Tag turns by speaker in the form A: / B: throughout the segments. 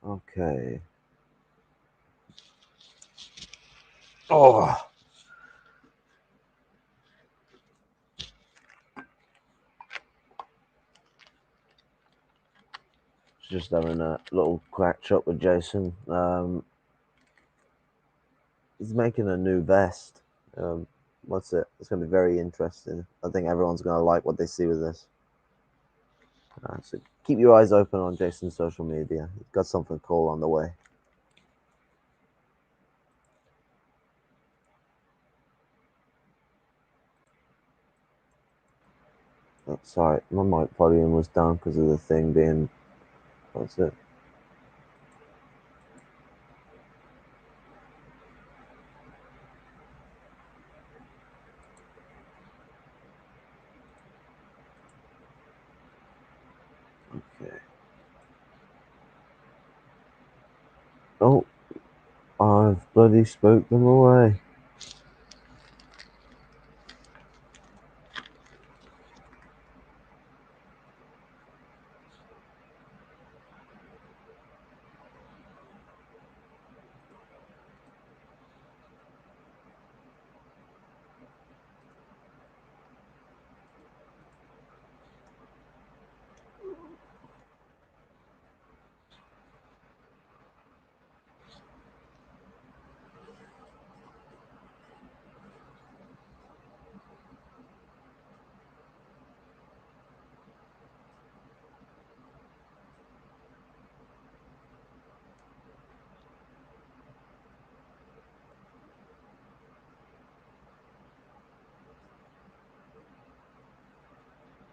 A: Okay. Oh, just having a little catch up with Jason. He's making a new vest. What's it? It's going to be very interesting. I think everyone's going to like what they see with this. So keep your eyes open on Jason's social media. He's got something cool on the way. Oh, sorry, my mic volume was down because of the thing being. What's it? Okay. Oh, I've bloody spoke them away.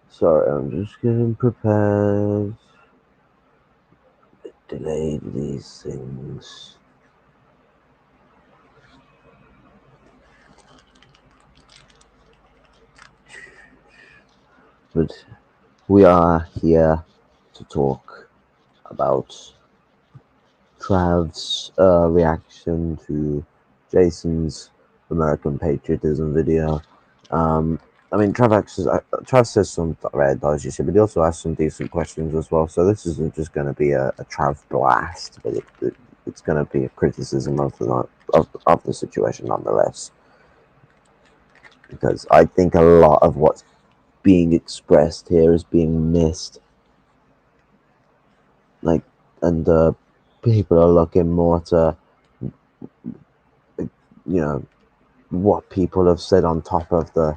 A: Sorry, I'm just getting prepared. Delayed these things. But we are here to talk about Travs' reaction to Jason's American Patriotism video. I mean, Trav says some red dodgy shit, but he also asks some decent questions as well. So this isn't just going to be a Trav blast, but it's going to be a criticism of the situation nonetheless. Because I think a lot of what's being expressed here is being missed. Like, and people are looking more to, what people have said on top of the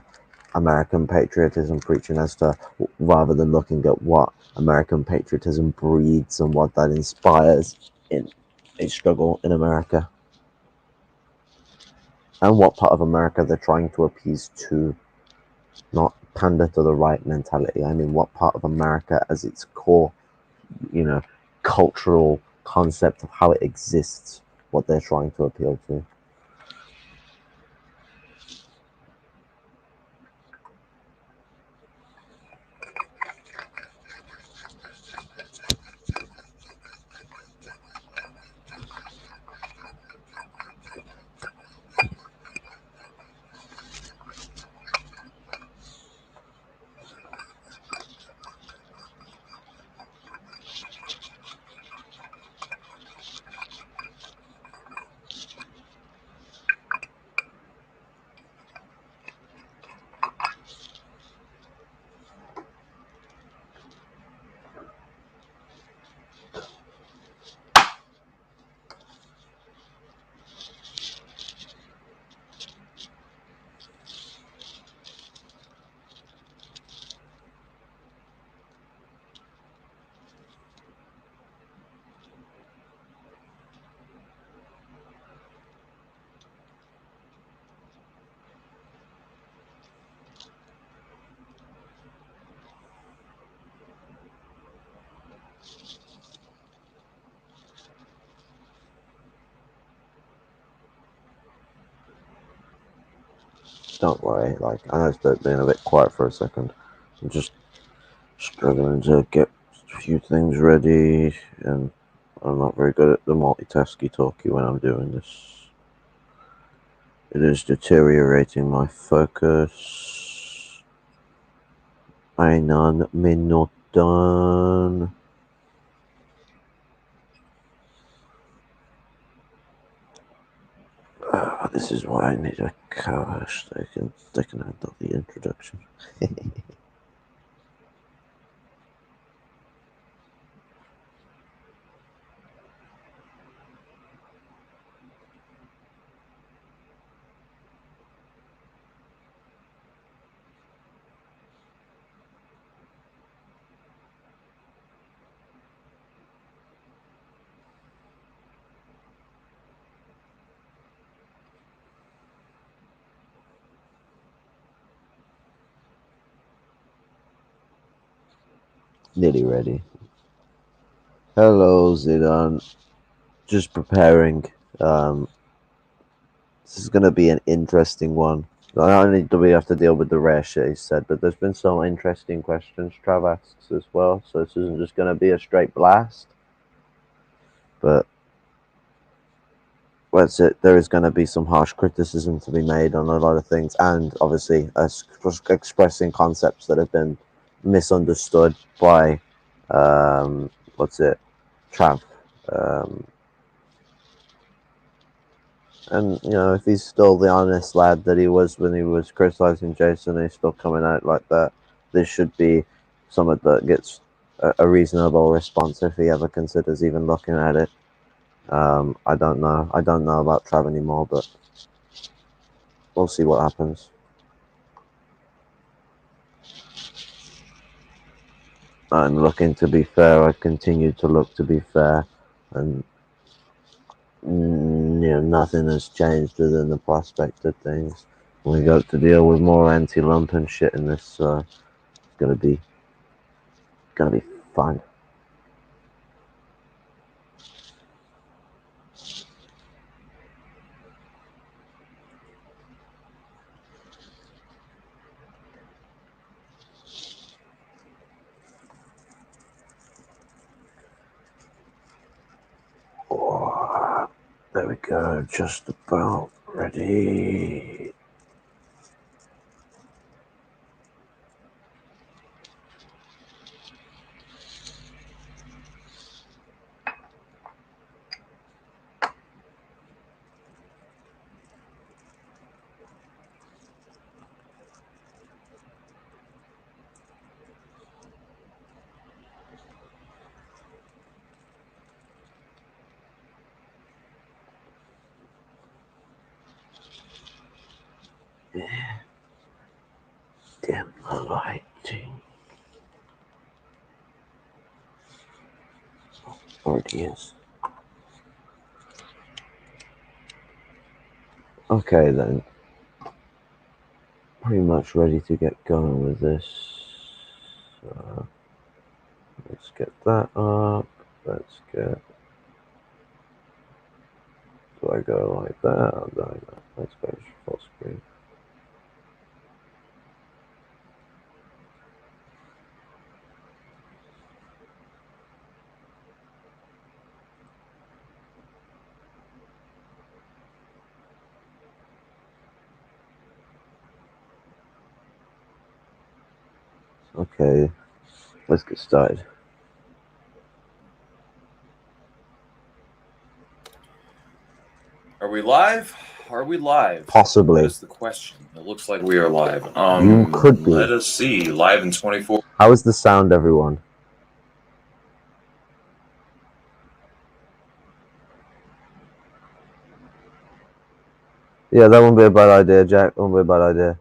A: American patriotism preaching as to, rather than looking at what American patriotism breeds and what that inspires in a struggle in America, and what part of America they're trying to appease to, not pander to the right mentality. I mean, what part of America as its core, cultural concept of how it exists, what they're trying to appeal to. Don't worry, like, I know it's been a bit quiet for a second. I'm just struggling to get a few things ready, and I'm not very good at the multitasky talky when I'm doing this. It is deteriorating my focus. Einen Minuten. This is why I need a co-host. They can handle the introduction. Nearly ready. Hello, Zidane. Just preparing. This is going to be an interesting one. Not only do we have to deal with the rare shit he said, but there's been some interesting questions Trav asks as well. So this isn't just going to be a straight blast. But that's it. There is going to be some harsh criticism to be made on a lot of things, and obviously expressing concepts that have been misunderstood by Trav. And you know, if he's still the honest lad that he was when he was criticizing Jason, and he's still coming out like that, this should be someone that gets a reasonable response if he ever considers even looking at it. I don't know about Trav anymore, but we'll see what happens. I'm looking to be fair. I continue to look to be fair, and nothing has changed other than the prospect of things. We got to deal with more anti-lumpen shit in this, so it's gonna be fun. Oh, there we go, just about ready. Yeah. Dim the lighting. Already is. Okay then. Pretty much ready to get going with this. Let's get that up. Let's get. Do I go like that? Or do I go? Let's go full screen. Okay, let's get started.
B: Are we live? Are we live?
A: Possibly.
B: That is the question. It looks like we are live.
A: You could be.
B: Let us see. Live in 24.
A: How is the sound, everyone? Yeah, that won't be a bad idea, Jack. That won't be a bad idea.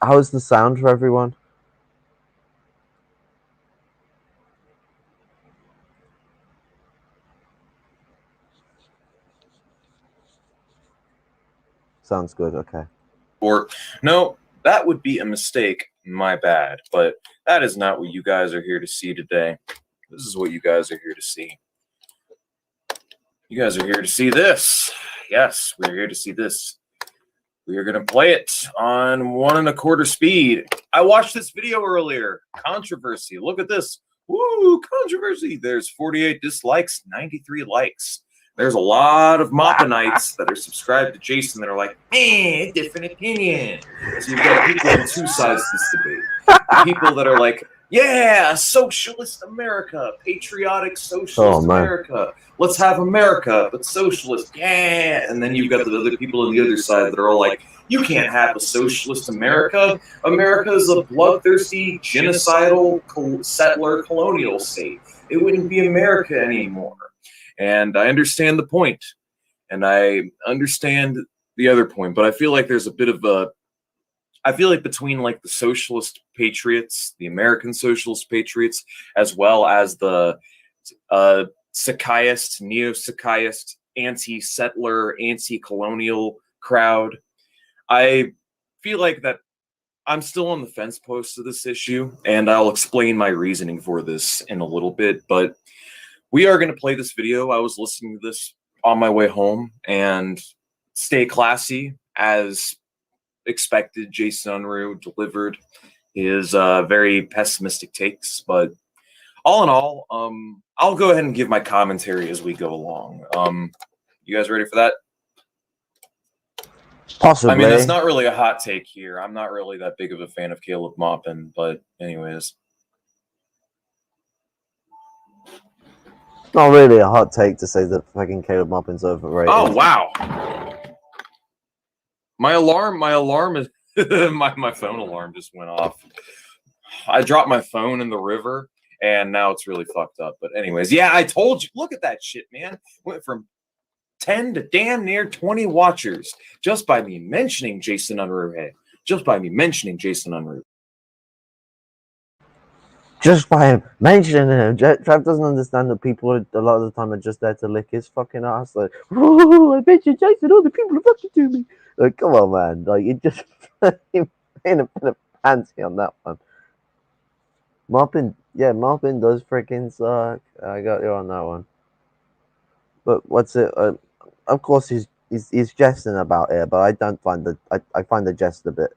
A: How is the sound for everyone? Sounds good. Okay.
B: Or no, that would be a mistake. My bad. But that is not what you guys are here to see today. This is what you guys are here to see. You guys are here to see this. Yes, we're here to see this. We are going to play it on 1 1/4 speed. I watched this video earlier. Controversy. Look at this. Woo, controversy. There's 48 dislikes, 93 likes. There's a lot of Moppanites that are subscribed to Jason that are like, different opinion. So you've got people on two sides of this debate. The people that are like, Yeah, socialist America, patriotic socialist
A: man.
B: America. Let's have America, but socialist. Yeah. And then you've got the other people on the other side that are all like, you can't have a socialist America. America is a bloodthirsty, genocidal, settler colonial state. It wouldn't be America anymore. And I understand the point, and I understand the other point, but I feel like there's a bit of a I feel like between like the socialist patriots, the American socialist patriots, as well as the Sakaiist, neo-Sakaiist, anti-settler, anti-colonial crowd, I feel like that I'm still on the fence post of this issue, and I'll explain my reasoning for this in a little bit, but we are going to play this video. I was listening to this on my way home, and stay classy as expected. Jason Unruh delivered his very pessimistic takes, but all in all, I'll go ahead and give my commentary as we go along. You guys ready for that?
A: Possibly.
B: I mean, that's not really a hot take here. I'm not really that big of a fan of Caleb Maupin, but anyways.
A: Not really a hot take to say that fucking Caleb Maupin's overrated.
B: Oh, wow. My alarm is my phone alarm just went off. I dropped my phone in the river, and now it's really fucked up. But anyways, yeah, I told you. Look at that shit, man. Went from 10 to damn near 20 watchers just by me mentioning Jason Unruh. Hey, just by me mentioning Jason Unruh.
A: Just by him mentioning him, Trav doesn't understand that people a lot of the time are just there to lick his fucking ass. Like, oh, I mentioned Jason, all the people are fucking to me. Like, come on, man. Like, you just in a fancy on that one. Maupin does freaking suck. I got you on that one. But what's it? Of course, he's jesting about it, but I don't find I find the jest a bit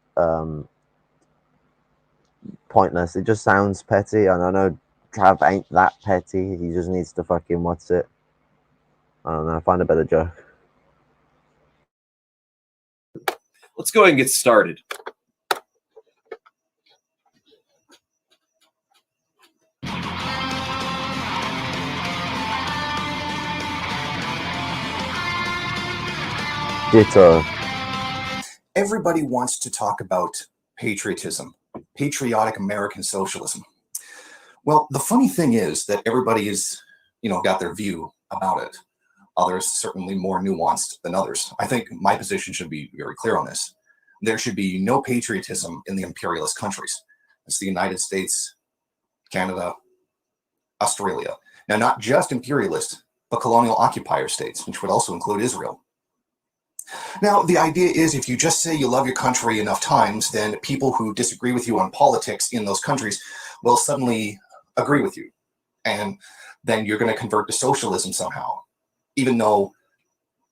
A: pointless. It just sounds petty, and I know Trav ain't that petty. He just needs to fucking what's it? I don't know. Find a better joke.
B: Let's go ahead and get started.
A: Ditto.
C: Everybody wants to talk about patriotism, patriotic American socialism. Well, the funny thing is that everybody is, got their view about it. Others certainly more nuanced than others. I think my position should be very clear on this. There should be no patriotism in the imperialist countries. It's the United States, Canada, Australia. Now, not just imperialist, but colonial occupier states, which would also include Israel. Now, the idea is if you just say you love your country enough times, then people who disagree with you on politics in those countries will suddenly agree with you. And then you're going to convert to socialism somehow, even though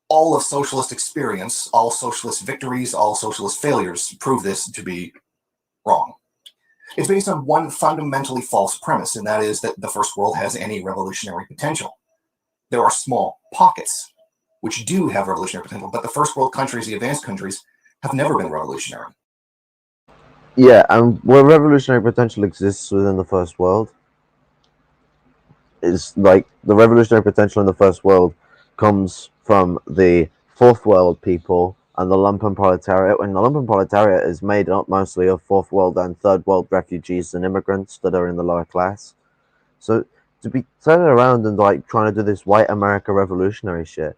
C: all of socialist experience, all socialist victories, all socialist failures prove this to be wrong. It's based on one fundamentally false premise, and that is that the first world has any revolutionary potential. There are small pockets which do have revolutionary potential, but the first world countries, the advanced countries, have never been revolutionary.
A: Yeah, and where revolutionary potential exists within the first world is like the revolutionary potential in the first world comes from the fourth world people and the lumpen proletariat, when the lumpen proletariat is made up mostly of fourth world and third world refugees and immigrants that are in the lower class. So to be turning around and like trying to do this white America revolutionary shit,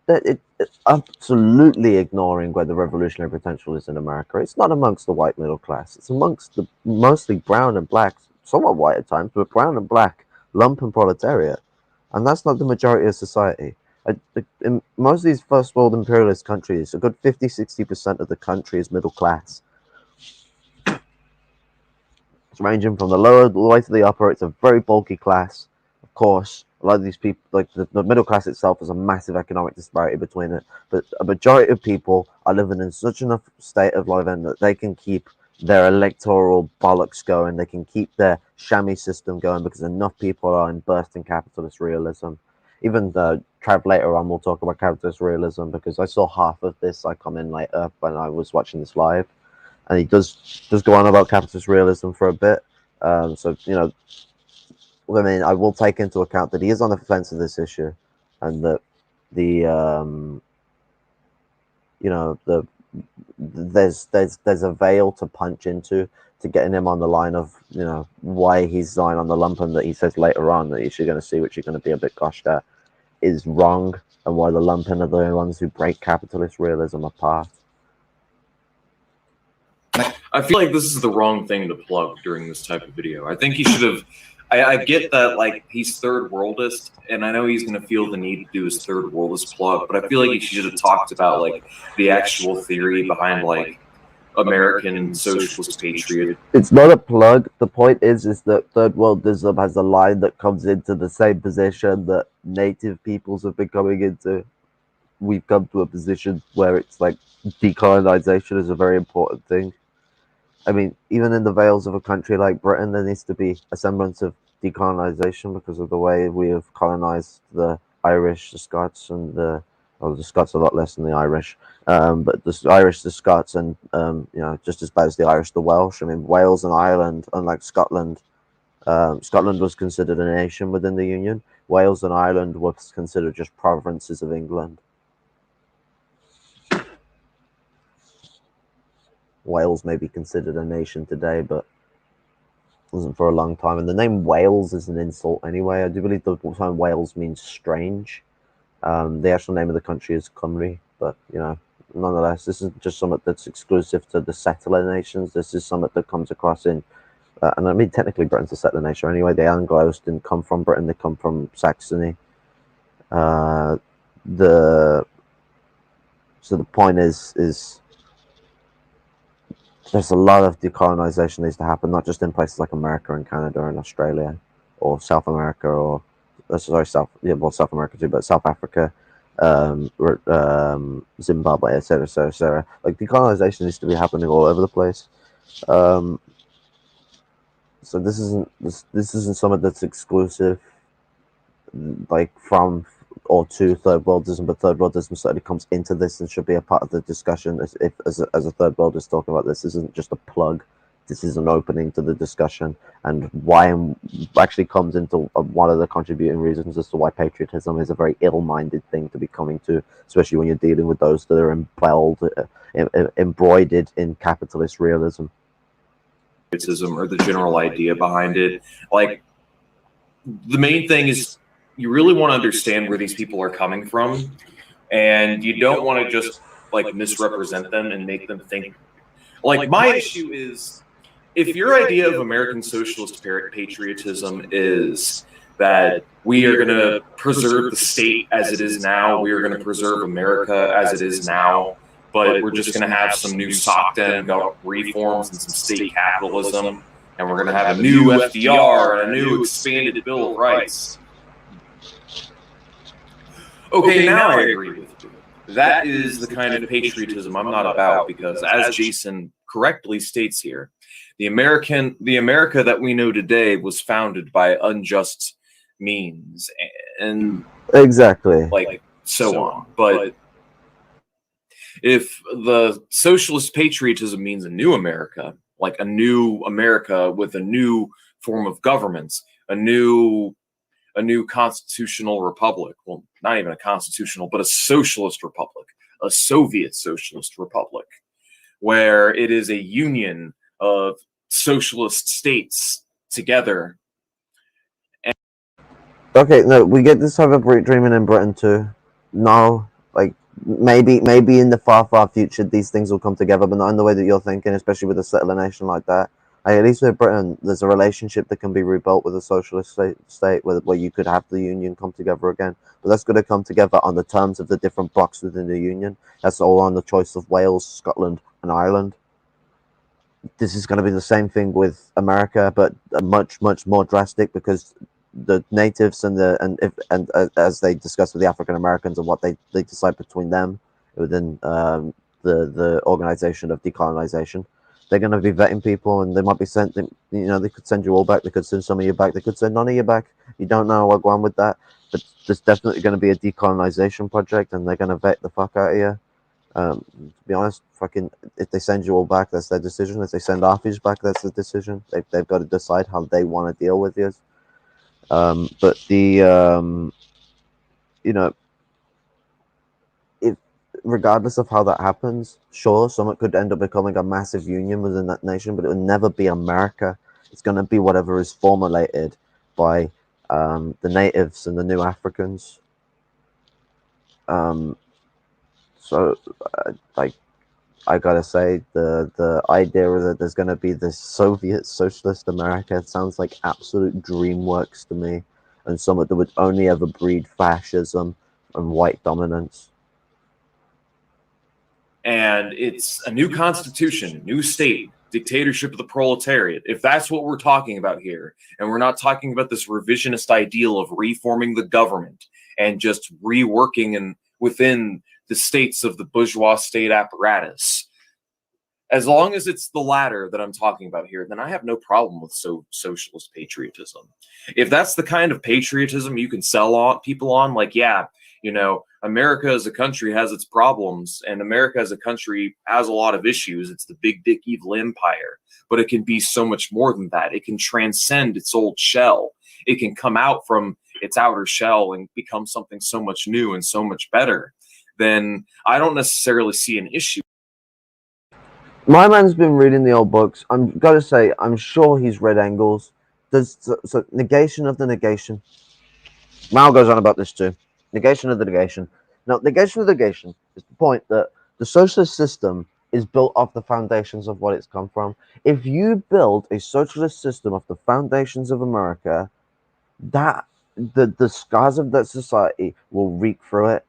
A: it's absolutely ignoring where the revolutionary potential is in America. It's not amongst the white middle class. It's amongst the mostly brown and black, somewhat white at times, but brown and black lumpen proletariat. And that's not the majority of society. In most of these first world imperialist countries, a good 50-60% of the country is middle class. It's ranging from the lower all the way to the upper. It's a very bulky class. Of course, a lot of these people, like the middle class itself, is a massive economic disparity between it. But a majority of people are living in such enough state of living that they can keep their electoral bollocks going. They can keep their chamois system going because enough people are immersed in capitalist realism. Even Trav later on will talk about capitalist realism because I saw half of this. I come in later when I was watching this live, and he does go on about capitalist realism for a bit. So I mean, I will take into account that he is on the fence of this issue, and that the there's a veil to punch into to getting him on the line of why he's signed on the lumpen that he says later on that you're going to see, which you're going to be a bit goshed at, is wrong, and why the lumpen are the ones who break capitalist realism apart.
B: I feel like this is the wrong thing to plug during this type of video. I think he should have. I get that, like, he's third worldist, and I know he's going to feel the need to do his third worldist plug, but I feel like he should have talked about, like, the actual theory behind, like, American socialist patriot.
A: It's not a plug. The point is that third worldism has a line that comes into the same position that native peoples have been coming into. We've come to a position where it's like decolonization is a very important thing. I mean, even in the veils of a country like Britain, there needs to be a semblance of decolonization because of the way we have colonized the Irish, the Scots, and the Scots a lot less than the Irish, but the Irish, the Scots, and just as bad as the Irish, the Welsh. I mean, Wales and Ireland, unlike Scotland, Scotland was considered a nation within the Union. Wales and Ireland were considered just provinces of England. Wales may be considered a nation today, but wasn't for a long time. And the name Wales is an insult anyway. I do believe the term Wales means strange. The actual name of the country is Cymru, but nonetheless, this isn't just something that's exclusive to the settler nations. This is something that comes across in, and I mean, technically Britain's a settler nation anyway. The Anglos didn't come from Britain; they come from Saxony. So the point is there's a lot of decolonization needs to happen, not just in places like America and Canada and Australia, or South America, or South America too, but South Africa, Zimbabwe, etc. Like, decolonization needs to be happening all over the place. So this isn't something that's exclusive, like, from or to third worldism, but third worldism certainly comes into this and should be a part of the discussion. As a third worldist talking about this isn't just a plug. This is an opening to the discussion, and why actually comes into one of the contributing reasons as to why patriotism is a very ill-minded thing to be coming to, especially when you're dealing with those that are embroidered in capitalist realism.
B: Or the general idea behind it. Like, the main thing is you really want to understand where these people are coming from, and you don't want to just, like, misrepresent them and make them think. Like, my issue is, if your idea of American socialist patriotism is that we are going to preserve the state as it is now, we are going to preserve America as it is now, but we're just going to have some new sock-down reforms and some state capitalism, and we're going to have a new FDR and a new expanded Bill of Rights. Okay, now I agree with you. That is the kind of patriotism I'm not about, because, as Jason correctly states here, the America that we know today was founded by unjust means, and
A: exactly,
B: like, so on. But if the socialist patriotism means a new America, like a new America with a new form of government, a new constitutional republic, well, not even a constitutional, but a socialist republic, a Soviet socialist republic, where it is a union of socialist states together.
A: Okay, no, we get this type of dreaming in Britain too. No, like, maybe in the far future these things will come together, but not in the way that you're thinking, especially with a settler nation like that. At least with Britain, there's a relationship that can be rebuilt with a socialist state where you could have the union come together again. But that's going to come together on the terms of the different blocks within the union. That's all on the choice of Wales, Scotland, and Ireland. This is going to be the same thing with America, but much more drastic, because the natives and as they discuss with the African Americans and what they decide between them within the organization of decolonization. They're going to be vetting people, and they might be sent. They could send you all back. They could send some of you back. They could send none of you back. You don't know what's going on with that. But there's definitely going to be a decolonization project, and they're going to vet the fuck out of you. To be honest, fucking, if they send you all back, that's their decision. If they send Arfies back, that's the decision. They've got to decide how they want to deal with you. But you know, if regardless of how that happens, sure, someone could end up becoming a massive union within that nation, but it will never be America. It's going to be whatever is formulated by the natives and the new Africans. So, like, I gotta say, the idea that there's gonna be this Soviet socialist America, it sounds like absolute dreamworks to me, and something that would only ever breed fascism and white dominance.
B: And it's a new constitution, new state, dictatorship of the proletariat. If that's what we're talking about here, and we're not talking about this revisionist ideal of reforming the government and just reworking and within the states of the bourgeois state apparatus, as long as it's the latter that I'm talking about here, then I have no problem with socialist patriotism. If that's the kind of patriotism you can sell on people on, like, yeah, you know, America as a country has its problems, and America as a country has a lot of issues. It's the big, dick, evil empire, but it can be so much more than that. It can transcend its old shell. It can come out from its outer shell and become something so much new and so much better. Then I don't necessarily see an issue.
A: My man's been reading the old books. I'm gotta say, I'm sure he's read Engels. There's so negation of the negation. Mao goes on about this too. Negation of the negation. Now, negation of the negation is the point that the socialist system is built off the foundations of what it's come from. If you build a socialist system off the foundations of America, that the scars of that society will reek through it.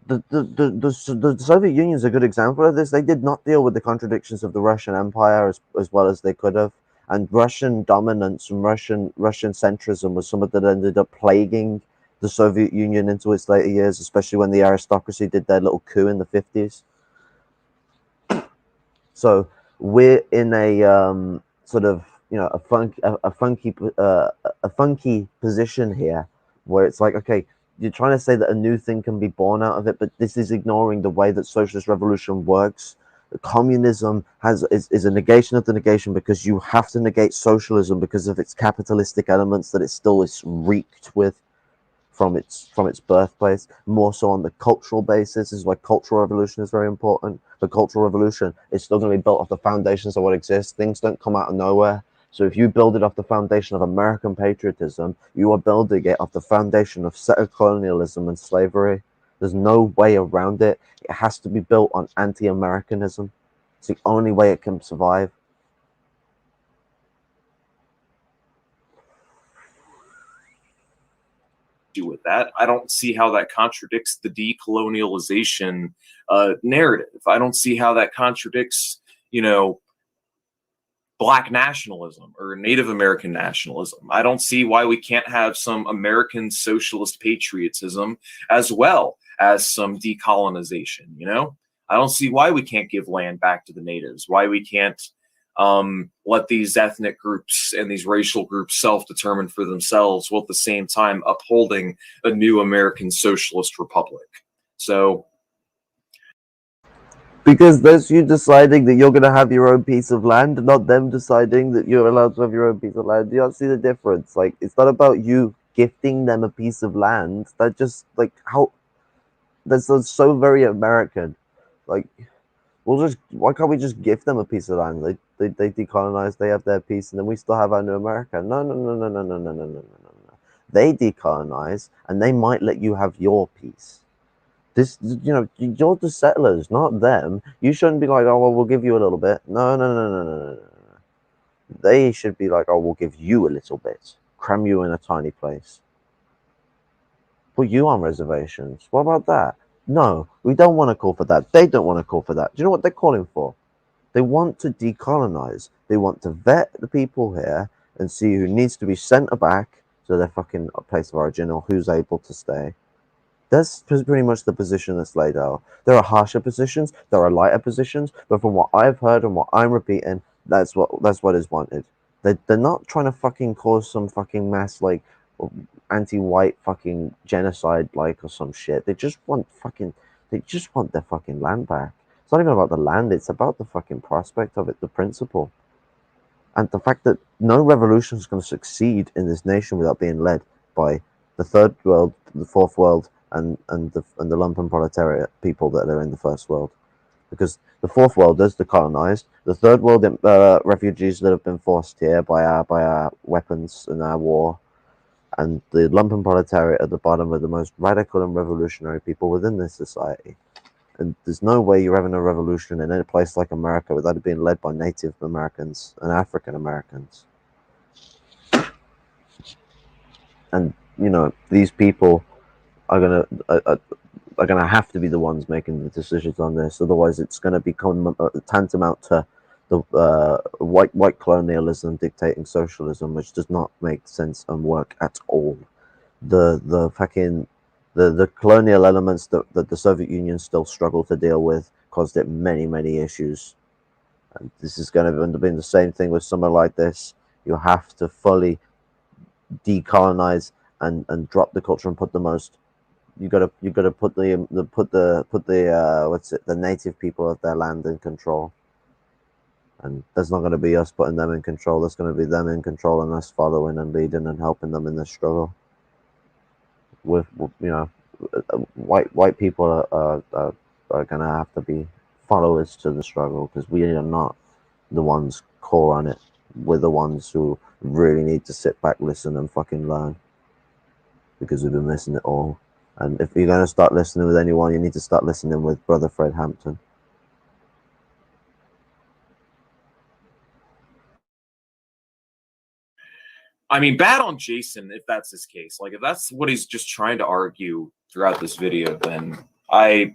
A: The Soviet Union is a good example of this. They did not deal with the contradictions of the Russian Empire as well as they could have, and Russian dominance and Russian centrism was something that ended up plaguing the Soviet Union into its later years, especially when the aristocracy did their little coup in the 50s. So we're in a sort of, you know, a funky position here, where it's like, okay, you're trying to say that a new thing can be born out of it, but this is ignoring the way that socialist revolution works. Communism is a negation of the negation, because you have to negate socialism because of its capitalistic elements that it still is reeked with from its birthplace. More so on the cultural basis, is why cultural revolution is very important. The cultural revolution is still going to be built off the foundations of what exists. Things don't come out of nowhere. So if you build it off the foundation of American patriotism, you are building it off the foundation of settler colonialism and slavery. There's no way around it. It has to be built on anti-Americanism. It's the only way it can survive.
B: With that, I don't see how that contradicts the decolonialization narrative. I don't see how that contradicts, you know, Black nationalism or Native American nationalism. I don't see why we can't have some American socialist patriotism as well as some decolonization. You know, I don't see why we can't give land back to the natives, why we can't let these ethnic groups and these racial groups self-determine for themselves, while at the same time upholding a new American socialist republic. So,
A: because that's you deciding that you're going to have your own piece of land, not them deciding that you're allowed to have your own piece of land. You don't see the difference. Like, it's not about you gifting them a piece of land. That just, like, how, that's so very American. Like, why can't we just gift them a piece of land? They decolonize, they have their piece, and then we still have our new America. No. They decolonize, and they might let you have your piece. This, you know, you're the settlers, not them. You shouldn't be like, oh, well, we'll give you a little bit. No. They should be like, oh, we'll give you a little bit. Cram you in a tiny place. Put you on reservations. What about that? No, we don't want to call for that. They don't want to call for that. Do you know what they're calling for? They want to decolonize. They want to vet the people here and see who needs to be sent back to their fucking place of origin, or who's able to stay. That's pretty much the position that's laid out. There are harsher positions, there are lighter positions, but from what I've heard and what I'm repeating, that's what is wanted. They're not trying to fucking cause some fucking mass, like, anti-white fucking genocide, like, or some shit. They just want fucking They just want their fucking land back. It's not even about the land, it's about the fucking prospect of it, the principle. And the fact that no revolution is going to succeed in this nation without being led by the third world, the fourth world, and the lumpen proletariat people that are in the first world. Because the fourth worlders, the colonized, the third world refugees that have been forced here by our weapons and our war, and the lumpen proletariat at the bottom are the most radical and revolutionary people within this society. And there's no way you're having a revolution in any place like America without it being led by Native Americans and African Americans. And you know, these people are gonna have to be the ones making the decisions on this. Otherwise, it's gonna become tantamount to the white colonialism dictating socialism, which does not make sense and work at all. The fucking the colonial elements that the Soviet Union still struggled to deal with caused it many issues. And this is going to end up being the same thing with somewhere like this. You have to fully decolonize and drop the culture and put the most. You gotta put the native people of their land in control. And that's not going to be us putting them in control. That's going to be them in control and us following and leading and helping them in this struggle. With you know, white people are gonna have to be followers to the struggle, because we are not the ones core on it. We're the ones who really need to sit back, listen, and fucking learn, because we've been missing it all. And if you're gonna start listening with anyone, you need to start listening with Brother Fred Hampton.
B: I mean, bad on Jason if that's his case. Like, if that's what he's just trying to argue throughout this video, then I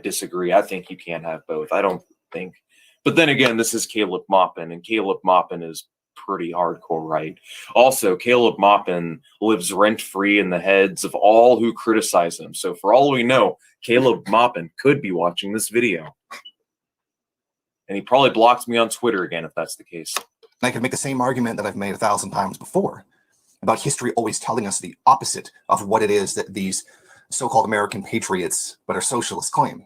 B: disagree. I think you can't have both. I don't think. But then again, this is Caleb Maupin, and Caleb Maupin is pretty hardcore right. Also, Caleb Maupin lives rent-free in the heads of all who criticize him. So for all we know, Caleb Maupin could be watching this video. And he probably blocks me on Twitter again if that's the case.
C: I could make the same argument that I've made 1,000 times before about history always telling us the opposite of what it is that these so-called American patriots, but are socialists, claim.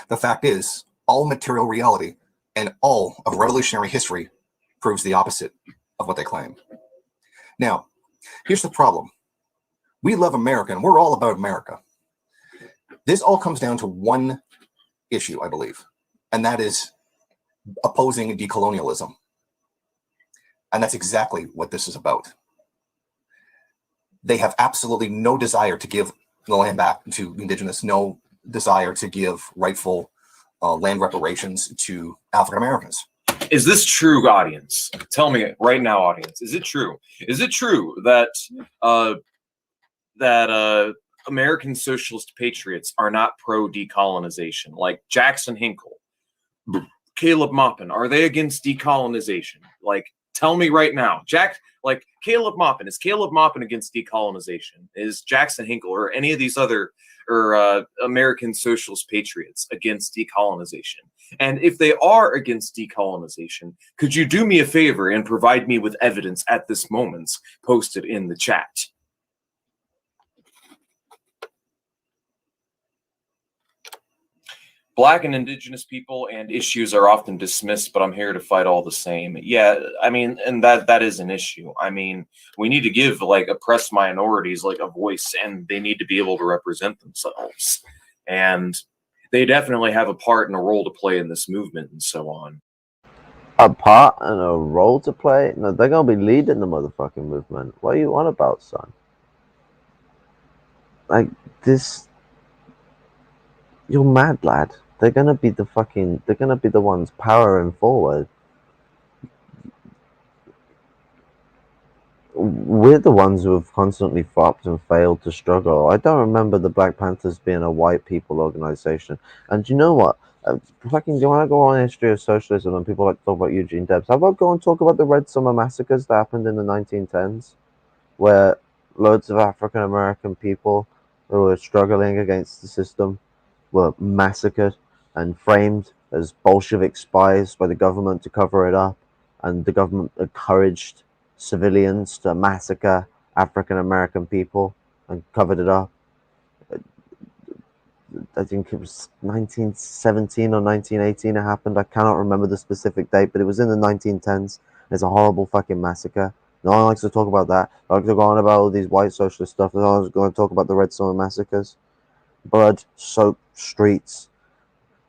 C: The fact is, all material reality and all of revolutionary history proves the opposite of what they claim. Now, here's the problem. We love America, and we're all about America. This all comes down to one issue, I believe, and that is opposing decolonialism. And that's exactly what this is about. They have absolutely no desire to give the land back to indigenous, no desire to give rightful land reparations to African Americans.
B: Is this true, audience? Tell me right now, audience. Is it true? Is it true that American socialist patriots are not pro-decolonization? Like Jackson Hinkle, Caleb Maupin, are they against decolonization? Like, tell me right now. Like Caleb Maupin, is Caleb Maupin against decolonization? Is Jackson Hinkle or any of these other American socialist patriots against decolonization? And if they are against decolonization, could you do me a favor and provide me with evidence at this moment posted in the chat? Black and indigenous people and issues are often dismissed, but I'm here to fight all the same. Yeah, I mean, and that is an issue. I mean, we need to give like oppressed minorities like a voice, and they need to be able to represent themselves. And they definitely have a part and a role to play in this movement and so on.
A: A part and a role to play? No, they're gonna be leading the motherfucking movement. What are you on about, son? Like this, you're mad, lad. They're gonna be the ones powering forward. We're the ones who have constantly flopped and failed to struggle. I don't remember the Black Panthers being a white people organization. And you know what? Do you want to go on history of socialism and people like to talk about Eugene Debs? How about go and talk about the Red Summer massacres that happened in the 1910s, where loads of African American people who were struggling against the system were massacred and framed as Bolshevik spies by the government to cover it up, and the government encouraged civilians to massacre African American people and covered it up. I think it was 1917 or 1918 it happened. I cannot remember the specific date, but it was in the 1910s. It's a horrible fucking massacre. No one likes to talk about that. I like to go on about all these white socialist stuff. No one's going to talk about the Red Summer massacres. Blood-soaked streets,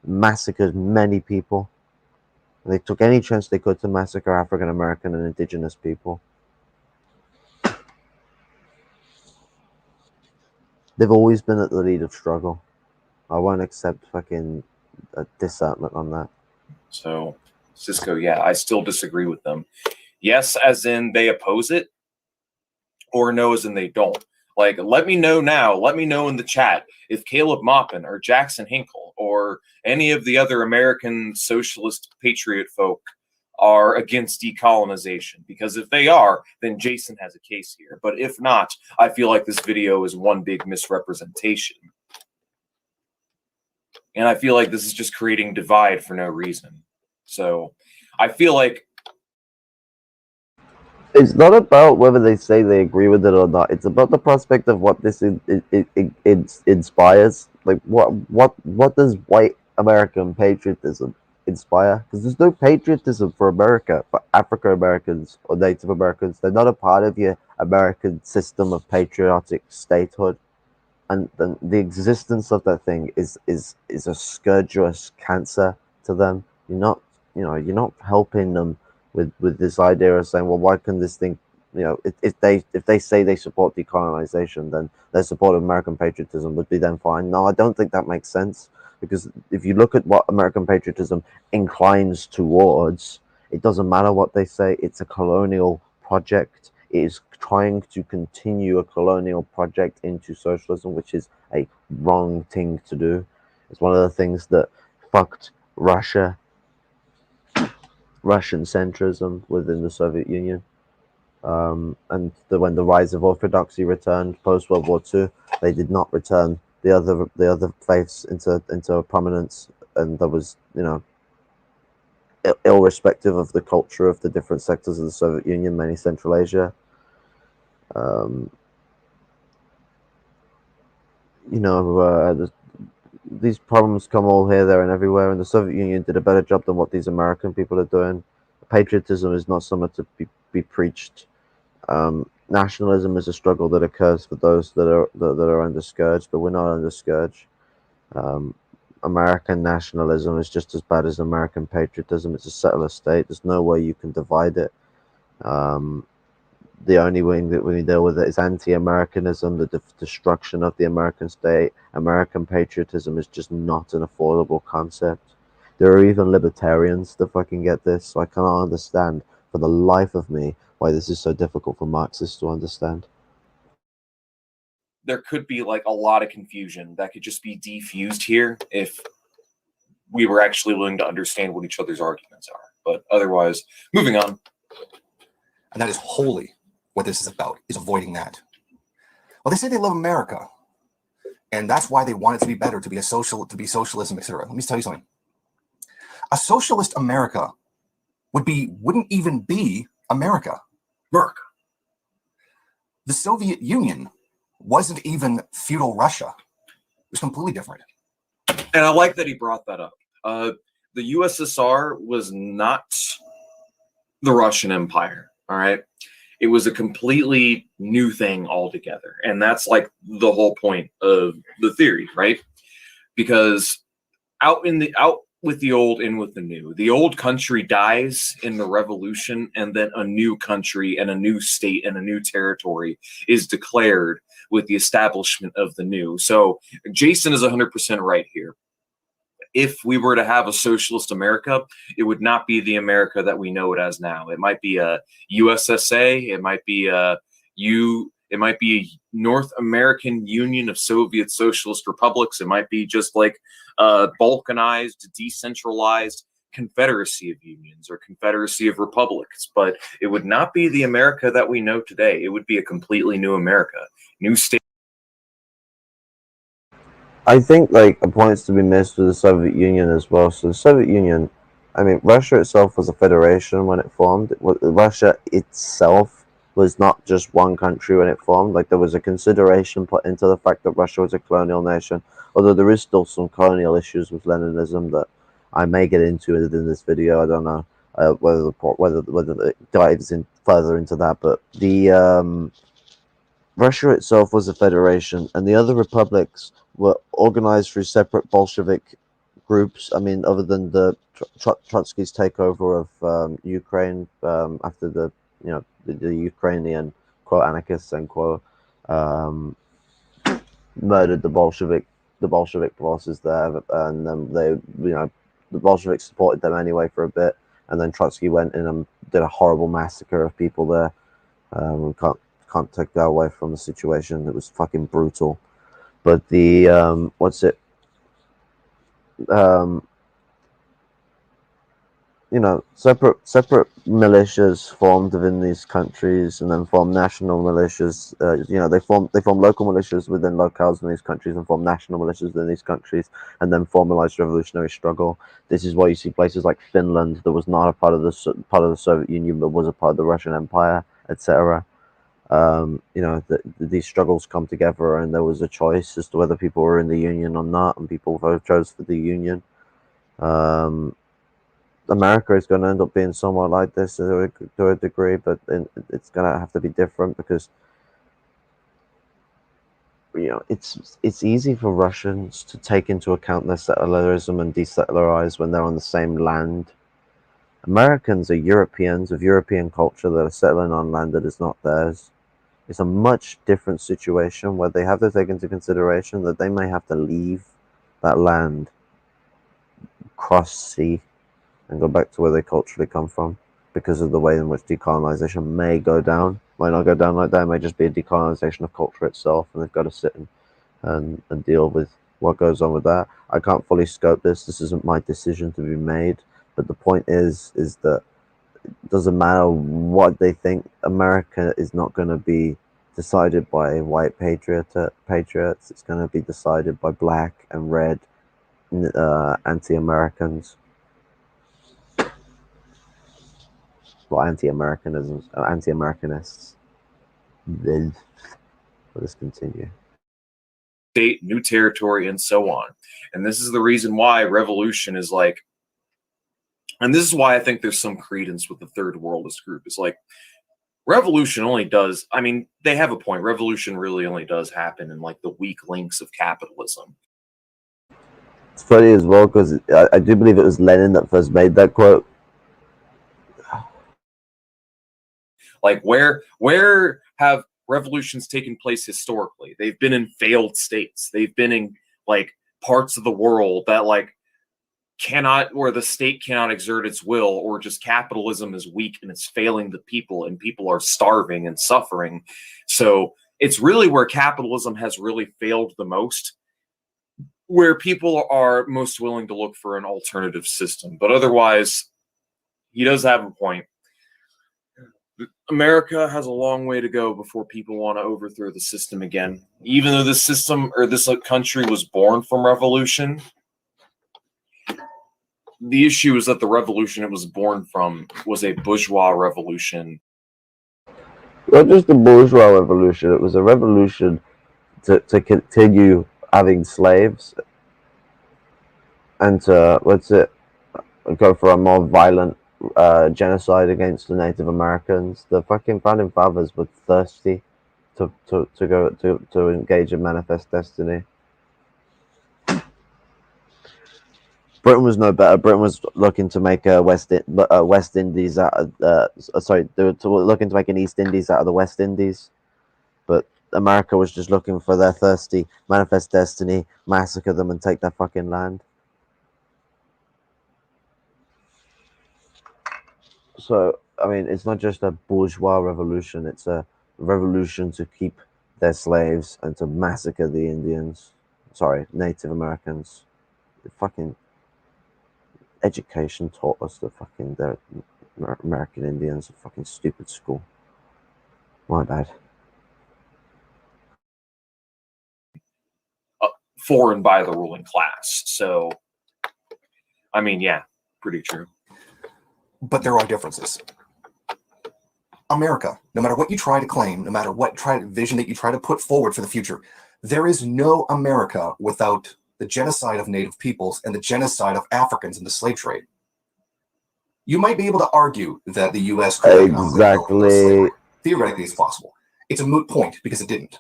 A: massacred many people. They took any chance they could to massacre African American and indigenous people. They've always been at the lead of struggle. I won't accept fucking a discernment on that.
B: So, Cisco, yeah, I still disagree with them. Yes, as in they oppose it, or no, as in they don't. Like, let me know now. Let me know in the chat if Caleb Maupin or Jackson Hinkle or any of the other American socialist patriot folk are against decolonization. Because if they are, then Jason has a case here. But if not, I feel like this video is one big misrepresentation. And I feel like this is just creating divide for no reason. So I feel like
A: it's not about whether they say they agree with it or not. It's about the prospect of what this inspires. Like, what does white American patriotism inspire? Because there's no patriotism for America, for African Americans or Native Americans. They're not a part of your American system of patriotic statehood. And the existence of that thing is a scourgeous cancer to them. You're not helping them with this idea of saying, well, why can this thing, if they say they support decolonization, then their support of American patriotism would be then fine. No, I don't think that makes sense, because if you look at what American patriotism inclines towards, it doesn't matter what they say. It's a colonial project. It is trying to continue a colonial project into socialism, which is a wrong thing to do. It's one of the things that fucked Russian centrism within the Soviet Union. And when the rise of orthodoxy returned post World War II, they did not return the other faiths into prominence, and there was, irrespective of the culture of the different sectors of the Soviet Union, mainly Central Asia. These problems come all here, there, and everywhere, and the Soviet Union did a better job than what these American people are doing. Patriotism is not something to be preached. Nationalism is a struggle that occurs for those that are under scourge, but we're not under scourge. American nationalism is just as bad as American patriotism. It's a settler state. There's no way you can divide it. The only way that we deal with it is anti-Americanism, the destruction of the American state. American patriotism is just not an affordable concept. There are even libertarians that fucking get this, so I cannot understand for the life of me why this is so difficult for Marxists to understand.
B: there could be like a lot of confusion that could just be defused here if we were actually willing to understand what each other's arguments are. But otherwise, moving on.
C: And that is wholly what this is about, is avoiding that. Well, they say they love America, and that's why they want it to be better, to be socialism, etc. Let me tell you something. A socialist America wouldn't even be America.
B: America.
C: The Soviet Union wasn't even feudal Russia. It was completely different.
B: And I like that he brought that up. The USSR was not the Russian Empire, all right? It was a completely new thing altogether. And that's like the whole point of the theory, right? Because out with the old, in with the new. The old country dies in the revolution, and then a new country and a new state and a new territory is declared with the establishment of the new. So Jason is 100% right here. If we were to have a socialist America, it would not be the America that we know it as now. It might be a USSA. It might be it might be a North American Union of Soviet Socialist Republics. It might be just like a balkanized, decentralized confederacy of unions or confederacy of republics. But it would not be the America that we know today. It would be a completely new America, new state.
A: I think like a point's to be missed with the Soviet Union as well. So the Soviet Union, I mean, Russia itself was a federation when it formed. Russia itself was not just one country when it formed. Like, there was a consideration put into the fact that Russia was a colonial nation, although there is still some colonial issues with Leninism that I may get into it in this video. I don't know whether it dives in further into that, but the Russia itself was a federation, and the other republics were organized through separate Bolshevik groups. I mean, other than the Trotsky's takeover of Ukraine after the the Ukrainian quote anarchists and quote murdered the Bolshevik bosses there, and then the Bolsheviks supported them anyway for a bit, and then Trotsky went in and did a horrible massacre of people there. We can't take that away from the situation. It was fucking brutal. But the separate militias formed within these countries, and then formed national militias. They formed local militias within locales in these countries, and formed national militias within these countries, and then formalized revolutionary struggle. This is why you see places like Finland that was not a part of the Soviet Union, but was a part of the Russian Empire, etc. These struggles come together, and there was a choice as to whether people were in the union or not, and people chose for the union. America is going to end up being somewhat like this to a degree, but it's going to have to be different because it's easy for Russians to take into account their secularism and desettlerize when they're on the same land. Americans are Europeans of European culture that are settling on land that is not theirs. It's a much different situation where they have to take into consideration that they may have to leave that land, cross sea, and go back to where they culturally come from because of the way in which decolonization may go down. Might not go down like that. It may just be a decolonization of culture itself, and they've got to sit and deal with what goes on with that. I can't fully scope this. This isn't my decision to be made. But the point is that it doesn't matter what they think. America is not going to be decided by white patriots. It's going to be decided by black and red anti-Americans. Well, anti-Americanists. Then let us continue.
B: State, new territory, and so on. And this is the reason why revolution is like, and this is why I think there's some credence with the third worldist group. It's like, revolution only does, I mean, they have a point. Revolution really only does happen in like the weak links of capitalism.
A: It's funny as well because I do believe it was Lenin that first made that quote.
B: Like, where have revolutions taken place historically? They've been in failed states. They've been in like parts of the world that like where the state cannot exert its will, or just capitalism is weak and it's failing the people, and people are starving and suffering. So it's really where capitalism has really failed the most, where people are most willing to look for an alternative system. But otherwise, he does have a point. America has a long way to go before people want to overthrow the system again. Even though this system or this country was born from revolution, the issue is that the revolution it was born from was a bourgeois revolution.
A: Not just a bourgeois revolution, it was a revolution to continue having slaves and to, go for a more violent genocide against the Native Americans. The fucking founding fathers were thirsty to engage in manifest destiny. Britain was no better. Britain was looking to make a West Indies out of they were looking to make an East Indies out of the West Indies, but America was just looking for their thirsty manifest destiny, massacre them and take their fucking land. So, I mean, it's not just a bourgeois revolution, it's a revolution to keep their slaves and to massacre the Native Americans. The fucking education taught us that fucking the American Indians are fucking stupid school. My bad.
B: Foreign by the ruling class. So, I mean, yeah, pretty true.
C: But there are differences. America, no matter what you try to claim, no matter what vision that you try to put forward for the future, there is no America without the genocide of native peoples and the genocide of Africans in the slave trade. You might be able to argue that the U.S. could have
A: Exactly.
C: Theoretically, it's possible. It's a moot point because it didn't.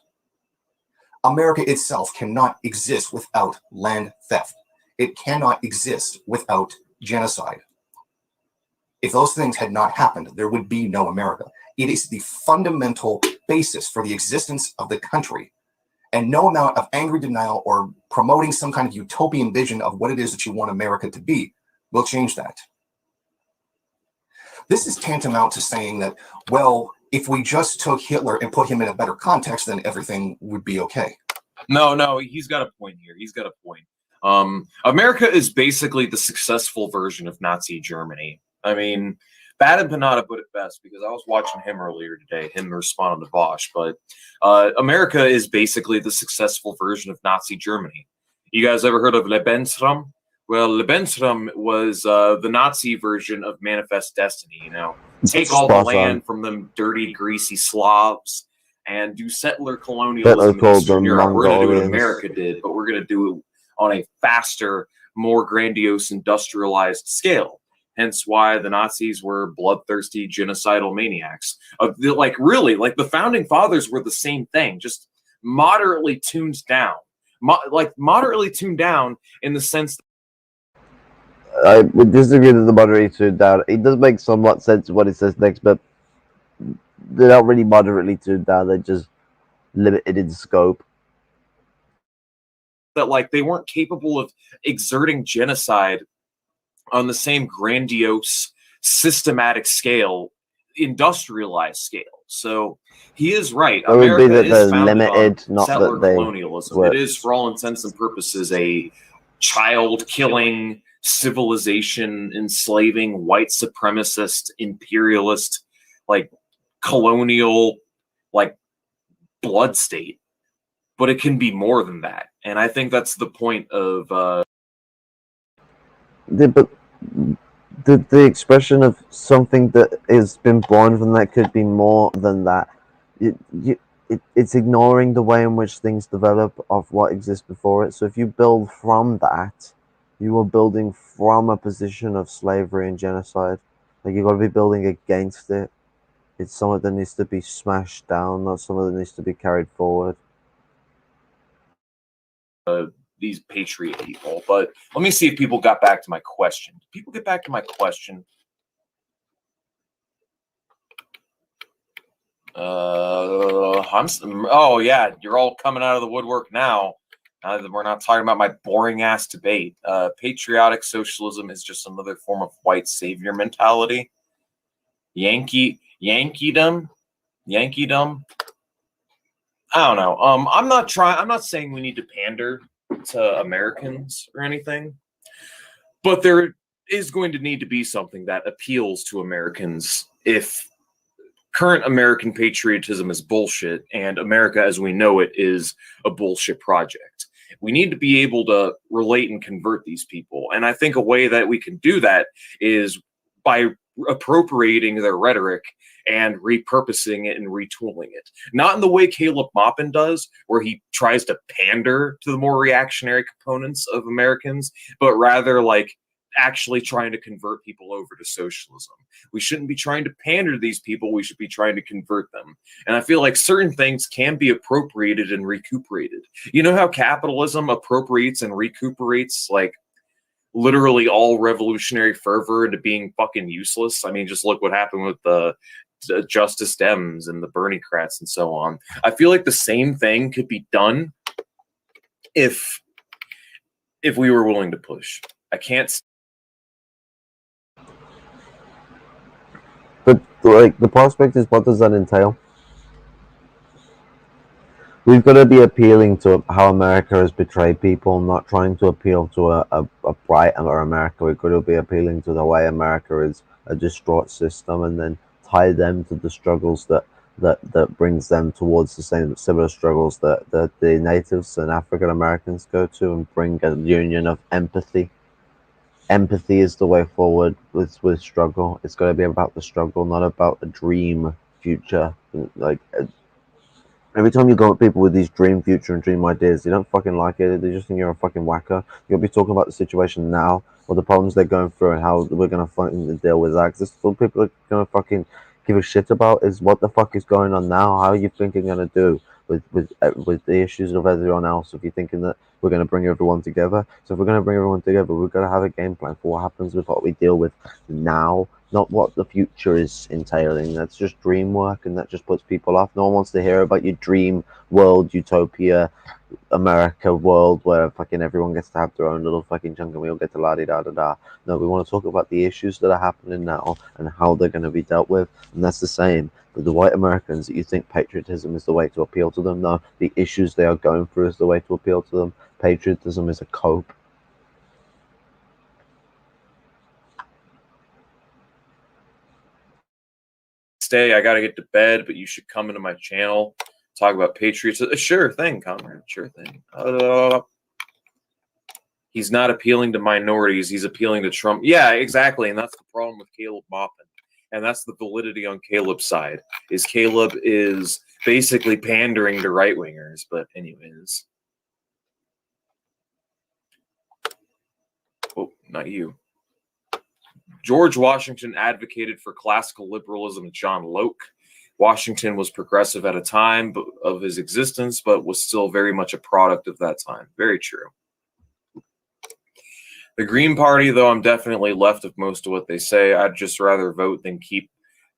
C: America itself cannot exist without land theft. It cannot exist without genocide. If those things had not happened, there would be no America. It is the fundamental basis for the existence of the country. And no amount of angry denial or promoting some kind of utopian vision of what it is that you want America to be will change that. This is tantamount to saying that, well, if we just took Hitler and put him in a better context, then everything would be okay.
B: No, he's got a point here. He's got a point. America is basically the successful version of Nazi Germany. I mean, Bad and Panada put it best, because I was watching him earlier today, him responding to Bosch, but America is basically the successful version of Nazi Germany. You guys ever heard of Lebensraum? Well, Lebensraum was the Nazi version of Manifest Destiny, you know. Take all the land from them dirty, greasy Slavs and do settler colonialism in Eastern Europe. We're going to do what America did, but we're going to do it on a faster, more grandiose, industrialized scale. Hence why the Nazis were bloodthirsty, genocidal maniacs. Like, really, like the founding fathers were the same thing, just moderately tuned down. Moderately tuned down in the sense that
A: I would disagree with the moderately tuned down. It does make somewhat sense what it says next, but they're not really moderately tuned down. They're just limited in scope.
B: That, like, they weren't capable of exerting genocide on the same grandiose, systematic scale, industrialized scale. So he is right.
A: It would be that they're limited, not that they
B: colonialism.
A: were.
B: It is, for all intents and purposes, a child-killing, civilization enslaving, white supremacist, imperialist, like colonial, like blood state. But it can be more than that, and I think that's the point of.
A: But the expression of something that has been born from that could be more than that. It's ignoring the way in which things develop of what exists before it. So if you build from that, you are building from a position of slavery and genocide. Like, you've got to be building against it. It's something that needs to be smashed down, not something that needs to be carried forward.
B: These patriot people. But let me see if people got back to my question. Did people get back to my question? Oh yeah, you're all coming out of the woodwork now. Now that we're not talking about my boring ass debate. Patriotic socialism is just another form of white savior mentality. Yankeedom. I don't know. I'm not saying we need to pander to Americans or anything, but there is going to need to be something that appeals to Americans if current American patriotism is bullshit and America as we know it is a bullshit project. We need to be able to relate and convert these people. And I think a way that we can do that is by appropriating their rhetoric and repurposing it and retooling it. Not in the way Caleb Maupin does, where he tries to pander to the more reactionary components of Americans, but rather like actually trying to convert people over to socialism. We shouldn't be trying to pander to these people. We should be trying to convert them. And I feel like certain things can be appropriated and recuperated. You know how capitalism appropriates and recuperates like literally all revolutionary fervor into being fucking useless? I mean, just look what happened with the Justice Dems and the Bernie Crats and so on. I feel like the same thing could be done if we were willing to push. I can't.
A: But like, the prospect is, what does that entail? We've got to be appealing to how America has betrayed people, not trying to appeal to a brighter America. We've got to be appealing to the way America is a distraught system, and then tie them to the struggles that brings them towards the similar struggles that the natives and African Americans go to, and bring a union of empathy. Empathy is the way forward with struggle. It's got to be about the struggle, not about the dream future. Like every time you go at people with these dream future and dream ideas, they don't fucking like it. They just think you're a fucking whacker. You'll be talking about the situation now or the problems they're going through and how we're gonna fucking deal with that. Because this is what people are gonna fucking give a shit about is what the fuck is going on now. How are you thinking gonna do with the issues of everyone else? If you're thinking that we're gonna bring everyone together, so if we're gonna bring everyone together, we've got to have a game plan for what happens with what we deal with now, not what the future is entailing. That's just dream work, and that just puts people off. No one wants to hear about your dream world, utopia, America world where fucking everyone gets to have their own little fucking chunk and we all get to la di da da da. No, we want to talk about the issues that are happening now and how they're going to be dealt with. And that's the same with the white Americans that you think patriotism is the way to appeal to them. No, the issues they are going through is the way to appeal to them. Patriotism is a cope.
B: Stay, I gotta get to bed, but you should come into my channel, talk about patriotism. Sure thing, comrade. Sure thing. He's not appealing to minorities. He's appealing to Trump. Yeah, exactly. And that's the problem with Caleb Maupin. And that's the validity on Caleb's side. Is Caleb is basically pandering to right-wingers. But anyways. Oh, not you. George Washington advocated for classical liberalism with John Locke. Washington was progressive at a time of his existence, but was still very much a product of that time. Very true. The Green Party, though, I'm definitely left of most of what they say. I'd just rather vote than keep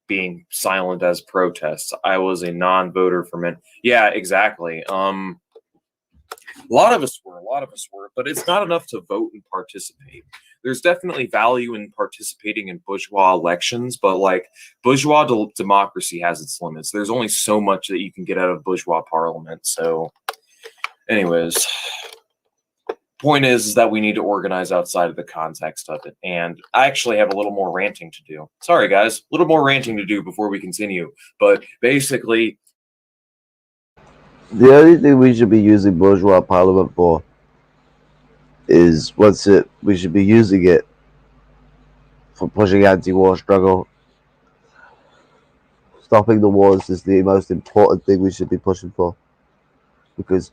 B: being silent as protests. I was a non-voter for men. Yeah, exactly. A lot of us were, but it's not enough to vote and participate. There's definitely value in participating in bourgeois elections, but like bourgeois democracy has its limits. There's only so much that you can get out of bourgeois parliament. So anyways, point is that we need to organize outside of the context of it. And I actually have a little more ranting to do. Sorry, guys, a little more ranting to do before we continue. But basically,
A: the only thing we should be using bourgeois parliament for is we should be using it for pushing anti-war struggle. Stopping the wars is the most important thing we should be pushing for, because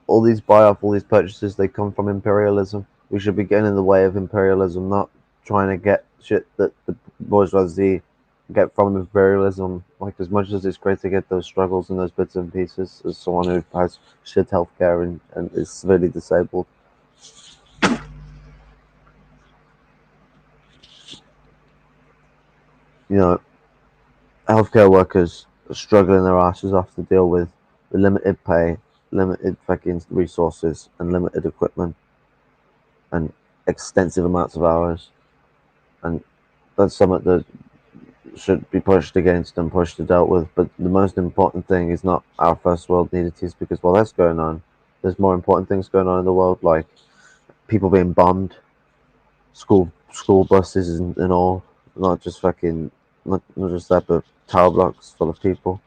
A: all these buy-off, all these purchases, they come from imperialism. We should be getting in the way of imperialism, not trying to get shit that the bourgeoisie get from imperialism. Like, as much as it's great to get those struggles and those bits and pieces, as someone who has shit healthcare and is severely disabled, you know, healthcare workers are struggling their asses off to deal with the limited pay, limited fucking resources, and limited equipment, and extensive amounts of hours. And that's something that should be pushed against and pushed and dealt with. But the most important thing is not our first world nudities, because while that's going on, there's more important things going on in the world, like people being bombed, school buses and all, not just fucking, not just that, but tower blocks full of people,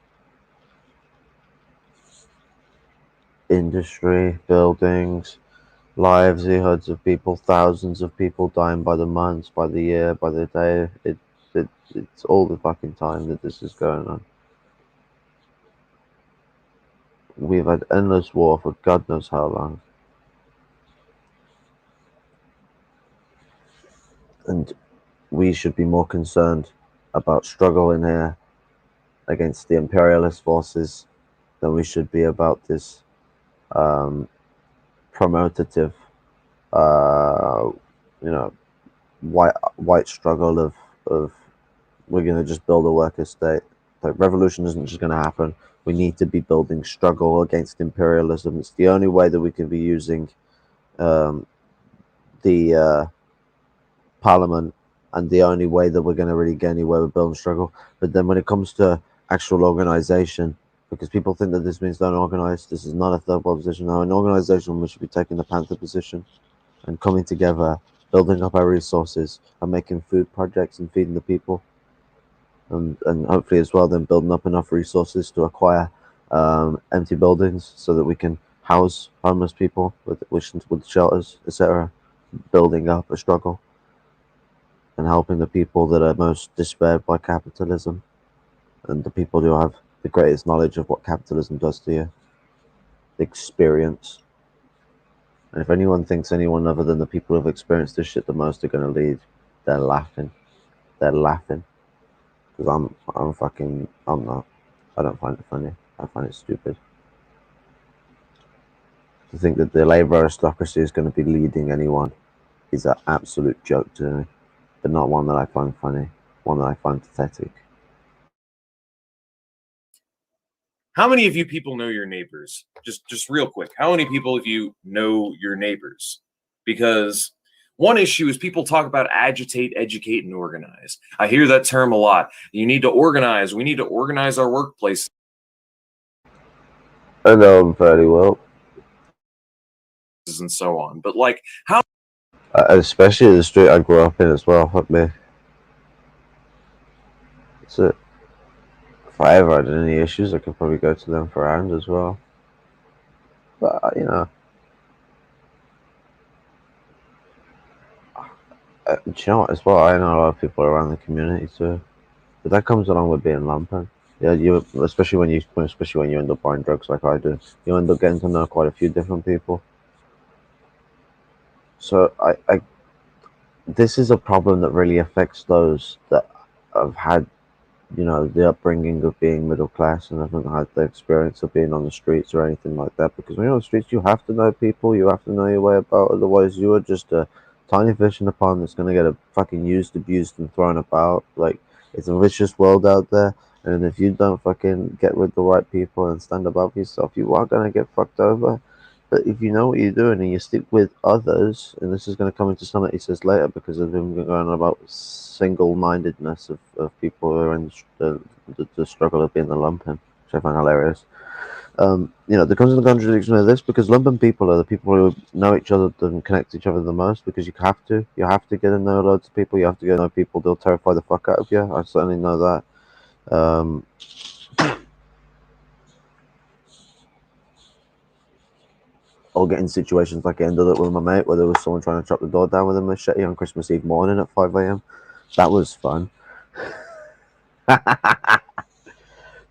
A: industry, buildings, livelihoods of people, thousands of people dying by the months, by the year, by the day. It's all the fucking time that this is going on. We've had endless war for God knows how long. And we should be more concerned about struggle in here against the imperialist forces than we should be about this promotative, white struggle of we're going to just build a worker state. Like, revolution isn't just going to happen. We need to be building struggle against imperialism. It's the only way that we can be using the parliament, and the only way that we're going to really get anywhere with building struggle. But then when it comes to actual organization, because people think that this means don't organize, this is not a third world position. No, an organization, we should be taking the Panther position and coming together, building up our resources and making food projects and feeding the people. And hopefully as well then building up enough resources to acquire empty buildings so that we can house homeless people with shelters, etc. Building up a struggle and helping the people that are most despaired by capitalism and the people who have the greatest knowledge of what capitalism does to you, the experience. And if anyone thinks anyone other than the people who have experienced this shit the most are going to lead, they're laughing. They're laughing. Because I'm not. I don't find it funny. I find it stupid. To think that the Labour aristocracy is going to be leading anyone is an absolute joke to me. But not one that I find funny. One that I find pathetic.
B: How many of you people know your neighbors? Just real quick. How many people of you know your neighbors? Because one issue is people talk about agitate, educate, and organize. I hear that term a lot. You need to organize. We need to organize our workplace.
A: I know them fairly well.
B: And so on. But like, how?
A: Especially the street I grew up in as well. Fuck me. That's it. If I ever had any issues, I could probably go to them for a hand as well. But, you know. Do you know what, as well? I know a lot of people around the community too. But that comes along with being Lumpen. Yeah, especially when you end up buying drugs like I do, you end up getting to know quite a few different people. So this is a problem that really affects those that have had, you know, the upbringing of being middle class and haven't had the experience of being on the streets or anything like that. Because when you're on the streets, you have to know people, you have to know your way about. Otherwise, you are just a tiny fish in a pond that's gonna get fucking used, abused, and thrown about. Like, it's a vicious world out there, and if you don't fucking get with the right people and stand above yourself, you are gonna get fucked over. But if you know what you're doing and you stick with others, and this is going to come into something he says later because of him going on about single-mindedness of people who are in the struggle of being the lumpen, which I find hilarious. You know, there comes in the contradiction of this because lumpen people are the people who know each other and connect to each other the most because you have to get to know loads of people. You have to get to know people. They'll terrify the fuck out of you. I certainly know that. I'll get in situations like I ended up with my mate where there was someone trying to chop the door down with a machete on Christmas Eve morning at 5 a.m. That was fun. Other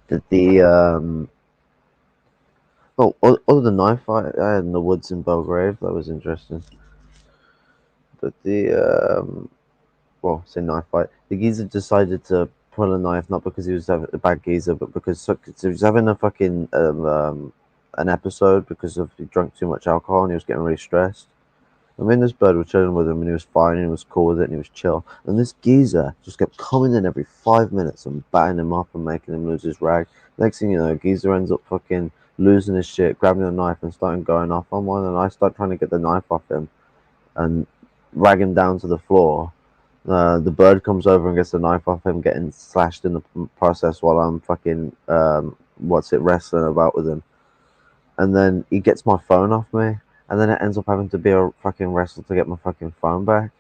A: than knife fight I had in the woods in Belgrave, that was interesting. But say knife fight. The geezer decided to pull a knife not because he was a bad geezer, but because he was having a fucking an episode because of he drank too much alcohol and he was getting really stressed. I mean, this bird was chilling with him and he was fine and he was cool with it and he was chill. And this geezer just kept coming in every 5 minutes and batting him up and making him lose his rag. Next thing you know, geezer ends up fucking losing his shit, grabbing a knife and starting going off on one. And I start trying to get the knife off him and rag him down to the floor. The bird comes over and gets the knife off him, getting slashed in the process while I'm fucking, wrestling about with him. And then he gets my phone off me. And then it ends up having to be a fucking wrestle to get my fucking phone back.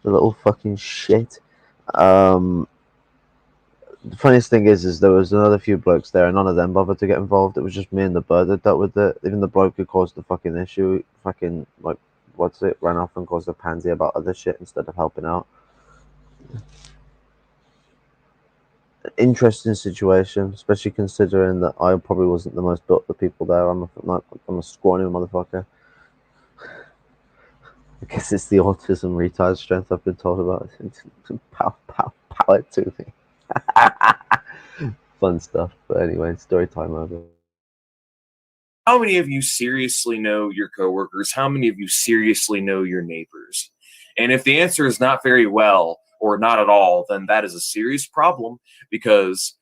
A: The little fucking shit. The funniest thing is there was another few blokes there and none of them bothered to get involved. It was just me and the bird that dealt with it. Even the bloke who caused the fucking issue, ran off and caused a pansy about other shit instead of helping out. Interesting situation, especially considering that I probably wasn't the most built the people there. I'm a scrawny motherfucker. I guess it's the autism retard strength I've been told about. Power to me. Fun stuff. But anyway, story time over.
B: How many of you seriously know your coworkers? How many of you seriously know your neighbors? And if the answer is not very well or not at all, then that is a serious problem because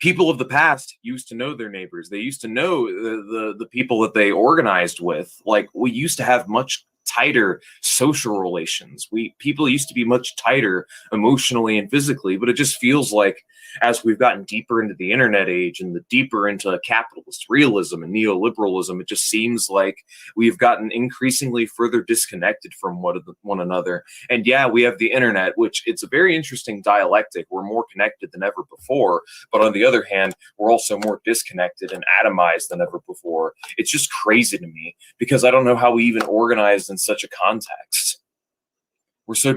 B: people of the past used to know their neighbors. They used to know the people that they organized with. Like, we used to have much tighter social relations. People used to be much tighter emotionally and physically, but it just feels like as we've gotten deeper into the internet age and the deeper into capitalist realism and neoliberalism, it just seems like we've gotten increasingly further disconnected from one another. And yeah, we have the internet, which it's a very interesting dialectic. We're more connected than ever before, but on the other hand, we're also more disconnected and atomized than ever before. It's just crazy to me because I don't know how we even organized in such a context. We're so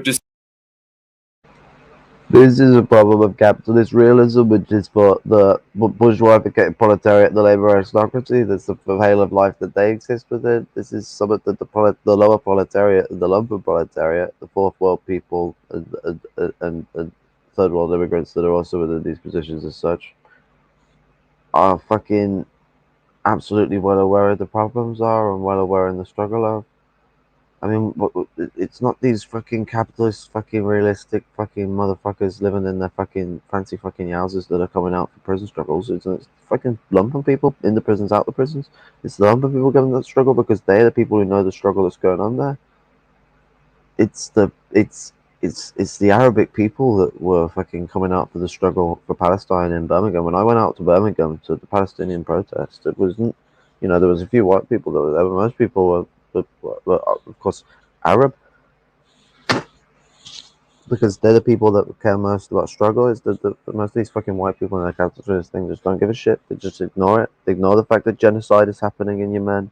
A: This is a problem of capitalist realism, which is for the bourgeois proletariat, the labor aristocracy. That's the veil of life that they exist within. This is some of the lower proletariat, the Lumpen-Proletariat, the fourth world people, and third world immigrants that are also within these positions as such, are fucking absolutely well aware of the problems are and well aware in the struggle of. I mean, it's not these fucking capitalist, fucking realistic, fucking motherfuckers living in their fucking fancy fucking houses that are coming out for prison struggles. It's fucking lumpen people in the prisons, out the prisons. It's the lumpen people giving that struggle because they're the people who know the struggle that's going on there. It's the Arabic people that were fucking coming out for the struggle for Palestine in Birmingham. When I went out to Birmingham to the Palestinian protest, it wasn't, there was a few white people that were there, but most people were of course Arab, because they're the people that care most about struggle. Is that most of these fucking white people in their capitalist thing just don't give a shit. They just ignore it. They ignore the fact that genocide is happening in Yemen,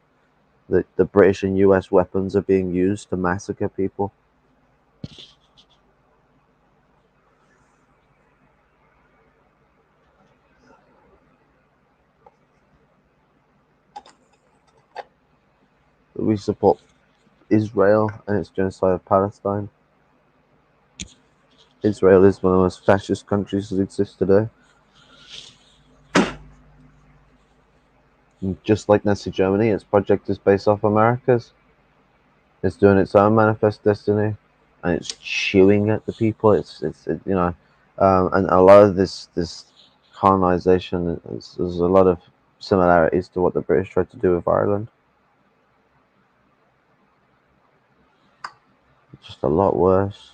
A: that the British and US weapons are being used to massacre people. We support Israel and its genocide of Palestine. Israel is one of the most fascist countries that exist today. And just like Nazi Germany, its project is based off America's. It's doing its own manifest destiny, and it's chewing at the people. And a lot of this colonization there's a lot of similarities to what the British tried to do with Ireland. It's just a lot worse.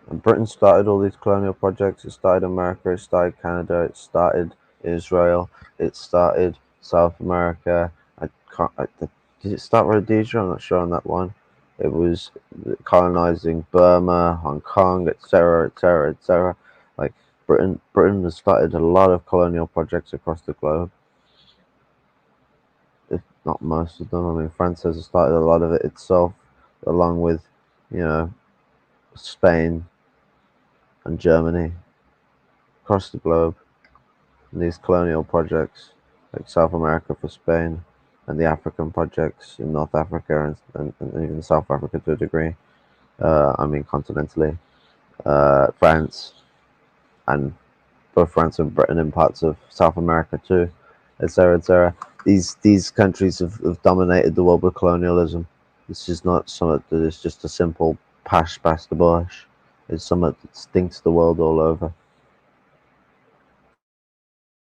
A: And Britain started all these colonial projects. It started America, it started Canada, it started Israel, it started South America. Did it start Rhodesia? I'm not sure on that one. It was colonizing Burma, Hong Kong, etc., etc., etc. Like Britain has started a lot of colonial projects across the globe, if not most of them. I mean, France has started a lot of it itself, along with, Spain and Germany, across the globe. And these colonial projects, like South America for Spain, and the African projects in North Africa and even South Africa to a degree. Continentally, France, and both France and Britain in parts of South America too, etc., etc. These countries have dominated the world with colonialism. This is not something that is just a simple pash past the bush. It's something that stinks the world all over.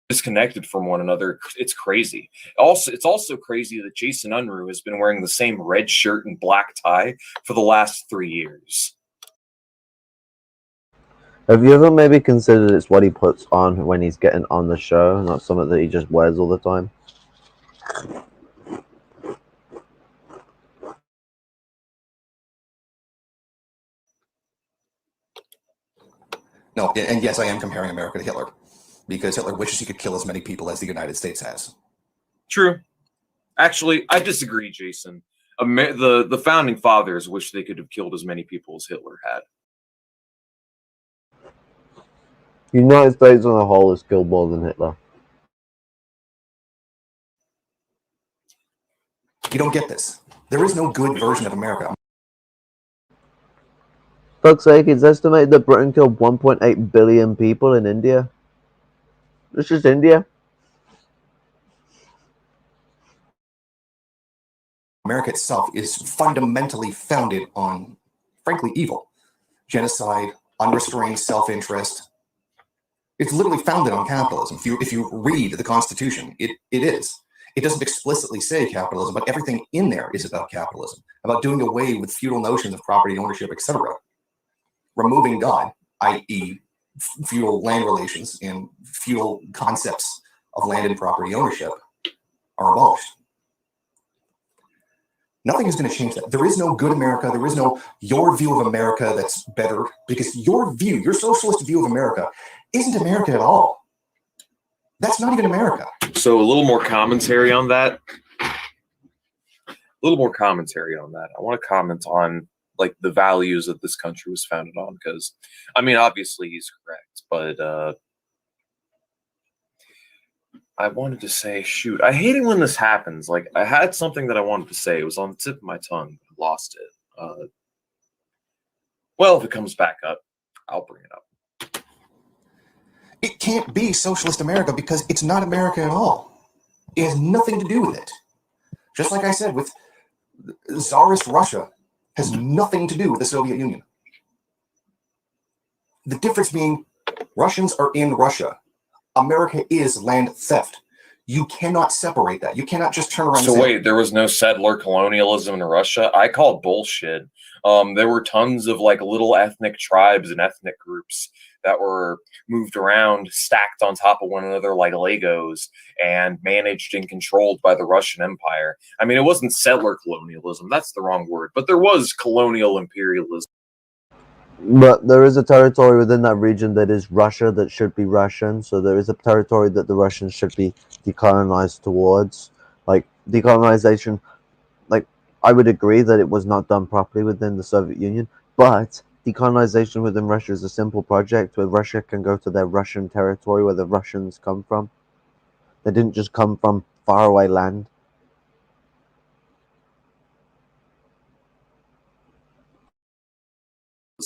B: Disconnected from one another. It's crazy. It's also crazy that Jason Unruh has been wearing the same red shirt and black tie for the last 3 years.
A: Have you ever maybe considered it's what he puts on when he's getting on the show, not something that he just wears all the time?
C: No, and yes, I am comparing America to Hitler, because Hitler wishes he could kill as many people as the United States has.
B: True. Actually, I disagree, Jason. The founding fathers wish they could have killed as many people as Hitler had.
A: The United States on a whole has killed more than Hitler.
C: You don't get this. There is no good version of America.
A: Fuck's sake, it's estimated that Britain killed 1.8 billion people in India. It's just India.
C: America itself is fundamentally founded on, frankly, evil. Genocide, unrestrained self-interest. It's literally founded on capitalism. If you read the Constitution, it is. It doesn't explicitly say capitalism, but everything in there is about capitalism, about doing away with feudal notions of property ownership, etc. Removing God, i.e. feudal land relations and feudal concepts of land and property ownership, are abolished. Nothing is going to change that. There is no good America. There is no your view of America that's better, because your view, your socialist view of America, isn't America at all. That's not even America.
B: So a little more commentary on that. I want to comment on like the values that this country was founded on. Because, I mean, obviously he's correct, but I wanted to say, shoot, I hate it when this happens. Like, I had something that I wanted to say. It was on the tip of my tongue. I lost it. Well, if it comes back up, I'll bring it up.
C: It can't be socialist America because it's not America at all. It has nothing to do with it. Just like I said, with Tsarist Russia has nothing to do with the Soviet Union. The difference being Russians are in Russia. America is land theft. You cannot separate that. You cannot just turn around
B: So
C: and say,
B: wait, there was no settler colonialism in Russia? I call bullshit. There were tons of like little ethnic tribes and ethnic groups that were moved around, stacked on top of one another like Legos, and managed and controlled by the Russian Empire. I mean, it wasn't settler colonialism. That's the wrong word. But there was colonial imperialism.
A: But there is a territory within that region that is Russia that should be Russian. So there is a territory that the Russians should be decolonized towards. Like, decolonization, like, I would agree that it was not done properly within the Soviet Union, but decolonization within Russia is a simple project where Russia can go to their Russian territory where the Russians come from. They didn't just come from faraway land.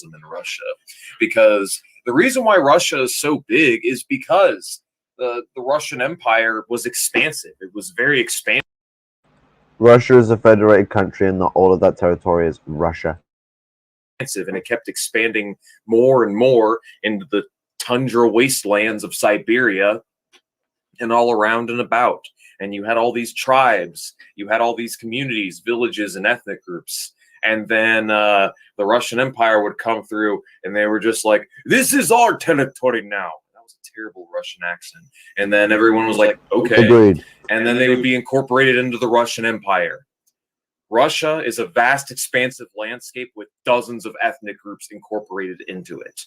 B: In Russia, because the reason why Russia is so big is because the Russian Empire was expansive. It was very expansive.
A: Russia is a federated country and not all of that territory is Russia.
B: And it kept expanding more and more into the tundra wastelands of Siberia and all around and about. And you had all these tribes, you had all these communities, villages, and ethnic groups. And then the Russian Empire would come through and they were just like, this is our territory now. That was a terrible Russian accent. And then everyone was like, okay.
A: Agreed.
B: And then they would be incorporated into the Russian Empire. Russia is a vast, expansive landscape with dozens of ethnic groups incorporated into it.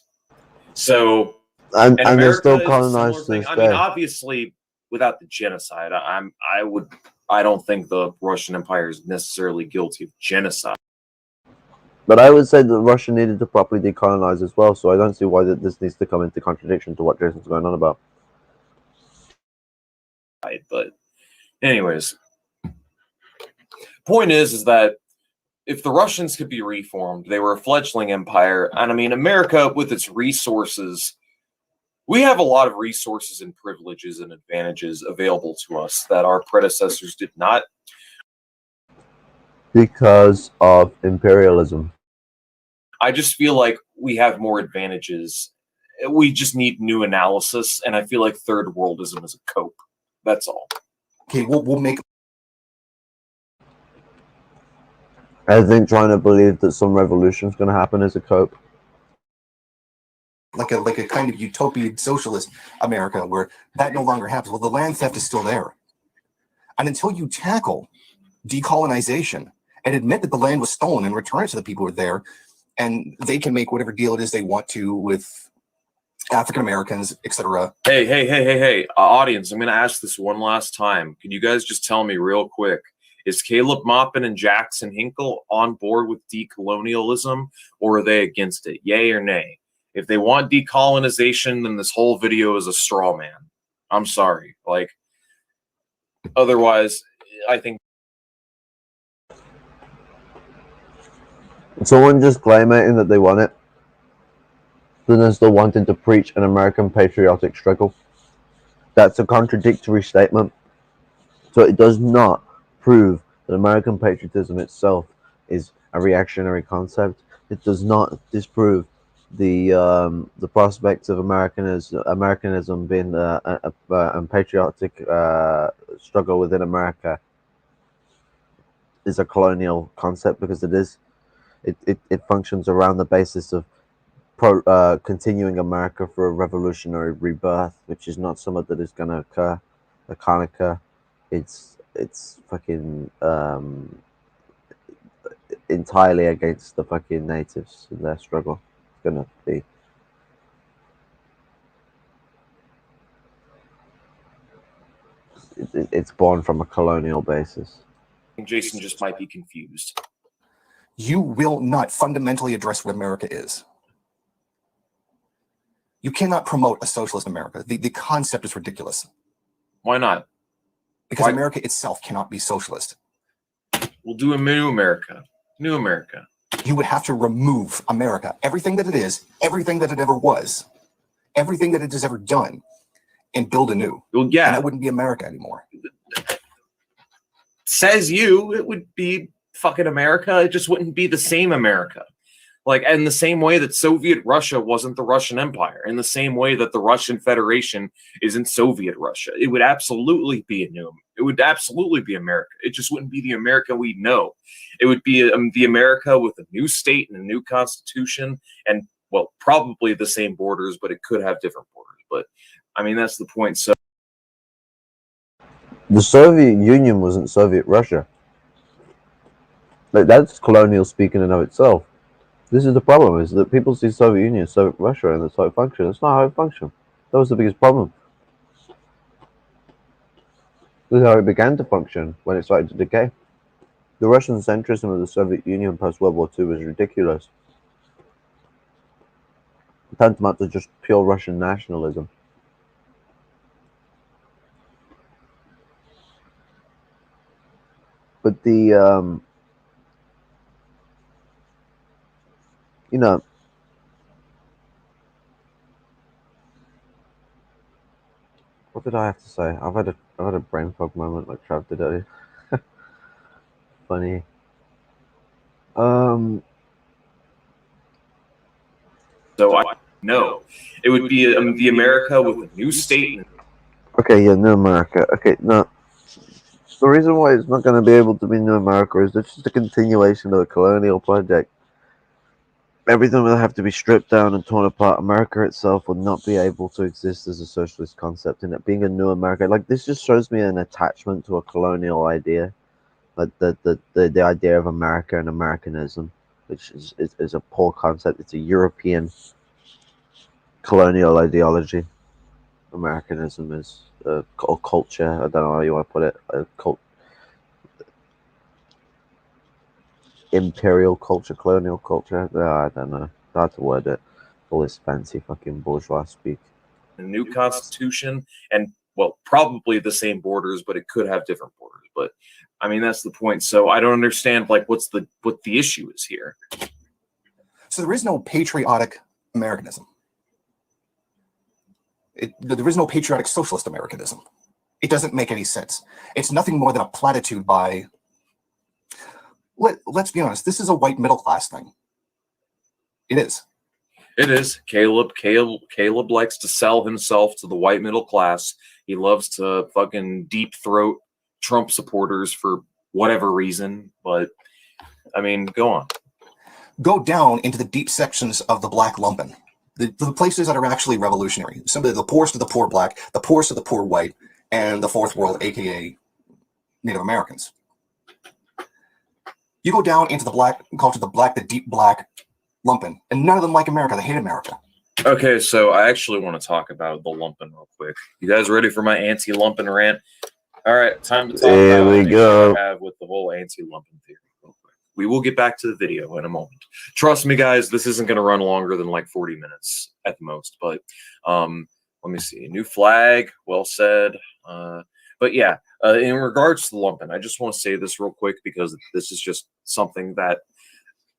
B: So,
A: and they're still
B: is a
A: colonized
B: similar
A: to
B: thing.
A: this
B: I mean,
A: day.
B: obviously, without the genocide, I don't think the Russian Empire is necessarily guilty of genocide.
A: But I would say that Russia needed to properly decolonize as well, so I don't see why this needs to come into contradiction to what Jason's going on about.
B: But anyways, point is that if the Russians could be reformed, they were a fledgling empire. And I mean, America with its resources, we have a lot of resources and privileges and advantages available to us that our predecessors did not.
A: Because of imperialism.
B: I just feel like we have more advantages. We just need new analysis, and I feel like third worldism is a cope. That's all.
C: Okay, we'll make.
A: I think trying to believe that some revolution is going to happen is a cope.
C: Like a kind of utopian socialist America where that no longer happens. Well, the land theft is still there. And until you tackle decolonization and admit that the land was stolen and return it to the people who are there, and they can make whatever deal it is they want to with African Americans, etc.
B: Hey, audience, I'm going to ask this one last time. Can you guys just tell me real quick, is Caleb Maupin and Jackson Hinkle on board with decolonialism, or are they against it? Yay or nay? If they want decolonization, then this whole video is a straw man. I'm sorry. Like, otherwise, I think.
A: Someone just claiming that they want it, then they're still wanting to preach an American patriotic struggle. That's a contradictory statement. So it does not prove that American patriotism itself is a reactionary concept. It does not disprove the prospects of Americanism being a patriotic struggle within America is a colonial concept, because it is. It functions around the basis of continuing America for a revolutionary rebirth, which is not something that is going to occur. That can't occur. It's fucking entirely against the fucking natives and their struggle. It's gonna be. It's born from a colonial basis.
B: Jason just might be confused.
C: you will not fundamentally address what America is. You cannot promote a socialist America. The concept is ridiculous.
B: Why not?
C: Because America itself cannot be socialist.
B: We'll do a new America. New America.
C: You would have to remove America, everything that it is, everything that it ever was, everything that it has ever done, and build anew.
B: Well, yeah.
C: And that wouldn't be America anymore.
B: Says you, it would be fucking America. It just wouldn't be the same America. Like, in the same way that Soviet Russia wasn't the Russian Empire, in the same way that the Russian Federation isn't Soviet Russia, it would absolutely be it would absolutely be America. It just wouldn't be the America we know. It would be the America with a new state and a new constitution, and, well, probably the same borders, but it could have different borders. But, I mean, that's the point. So,
A: the Soviet Union wasn't Soviet Russia. Like, that's colonial speaking in and of itself. This is the problem, is that people see Soviet Union as Soviet Russia and that's how it functions. That's not how it functions. That was the biggest problem. This is how it began to function when it started to decay. The Russian centrism of the Soviet Union post-World War II was ridiculous. Tantamount to just pure Russian nationalism. But the, you know, what did I have to say? I've had a brain fog moment like Trav did earlier. Funny.
B: So I know it would be the America with a new state.
A: Okay, yeah, New America. Okay, no. The reason why it's not going to be able to be New America is it's just a continuation of the colonial project. Everything will have to be stripped down and torn apart. America itself will not be able to exist as a socialist concept. And it being a New America, like, this just shows me an attachment to a colonial idea, like the idea of America and Americanism, which is a poor concept. It's a European colonial ideology. Americanism is or culture. I don't know how you want to put it. Imperial culture, colonial culture. I don't know. Hard to word it. All this fancy fucking bourgeois speak.
B: A new constitution, and, well, probably the same borders, but it could have different borders. But, I mean, that's the point. So I don't understand, like, what the issue is here.
C: So there is no patriotic Americanism. There is no patriotic socialist Americanism. It doesn't make any sense. It's nothing more than a platitude by... Let's be honest, this is a white middle class thing. It is.
B: It is. Caleb likes to sell himself to the white middle class. He loves to fucking deep throat Trump supporters for whatever reason. But, I mean, go on.
C: Go down into the deep sections of the black lumpen. The places that are actually revolutionary. Some of the poorest of the poor black, the poorest of the poor white, and the fourth world, aka Native Americans. You go down into the black culture, the deep black lumpen, and none of them like America. They hate America.
B: Okay, so I actually want to talk about the lumpen real quick. You guys ready for my anti-lumpen rant? All right, time to talk
A: Here
B: about
A: we go.
B: what I have with the whole anti-lumpen theory real quick. We will get back to the video in a moment. Trust me, guys, this isn't going to run longer than like 40 minutes at the most. But let me see. New flag, well said. But yeah, in regards to the lumpen, I just want to say this real quick because this is just something that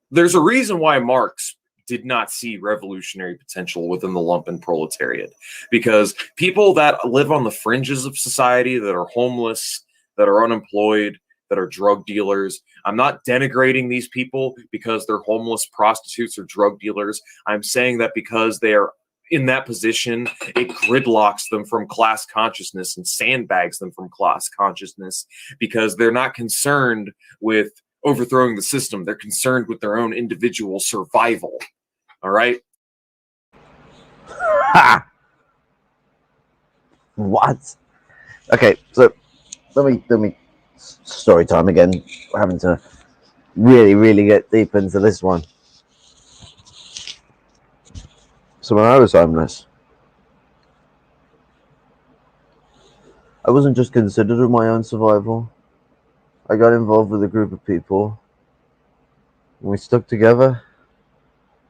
B: there's a reason why Marx did not see revolutionary potential within the lumpen proletariat, because people that live on the fringes of society, that are homeless, that are unemployed, that are drug dealers. I'm not denigrating these people because they're homeless, prostitutes, or drug dealers. I'm saying that because they are in that position, it gridlocks them from class consciousness and sandbags them from class consciousness because they're not concerned with overthrowing the system. They're concerned with their own individual survival. All right?
A: Ha! What? Okay, so let me story time again. We're having to really get deep into this one. So when I was homeless, I wasn't just considered of my own survival. I got involved with a group of people We stuck together.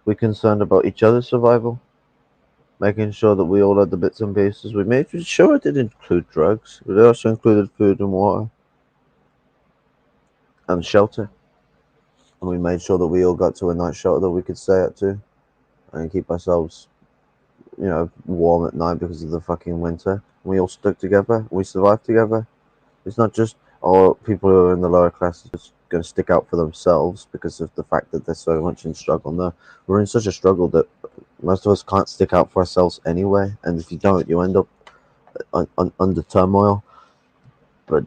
A: We concerned about each other's survival, making sure that we all had the bits and pieces. We made sure it did include drugs, but it also included food and water and shelter. And we made sure that we all got to a nice shelter that we could stay at too, and keep ourselves, warm at night because of the fucking winter. We all stuck together. We survived together. It's not just people who are in the lower classes just going to stick out for themselves because of the fact that they're so much in struggle. No, we're in such a struggle that most of us can't stick out for ourselves anyway. And if you don't, you end up under turmoil. But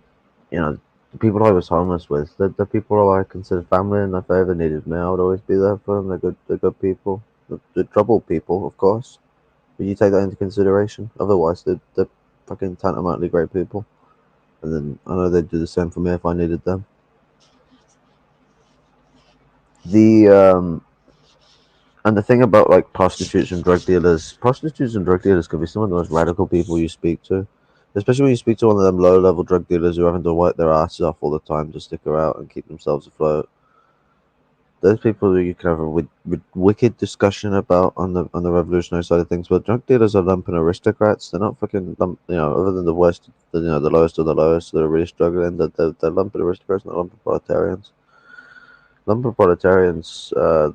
A: the people I was homeless with, the people who I consider family, and if they ever needed me, I would always be there for them. They're good people. They're troubled people, of course. But you take that into consideration. Otherwise, they're fucking tantamountly great people. And then I know they'd do the same for me if I needed them. And the thing about like prostitutes and drug dealers can be some of the most radical people you speak to, especially when you speak to one of them low-level drug dealers who are having to wipe their asses off all the time to stick around and keep themselves afloat. Those people who you can have a wicked discussion about on the revolutionary side of things. But drug dealers are lumpen aristocrats. They're not fucking other than the worst, the lowest of the lowest that are really struggling. They're lumpen aristocrats, not lumpen proletarians. Lumpen proletarians, some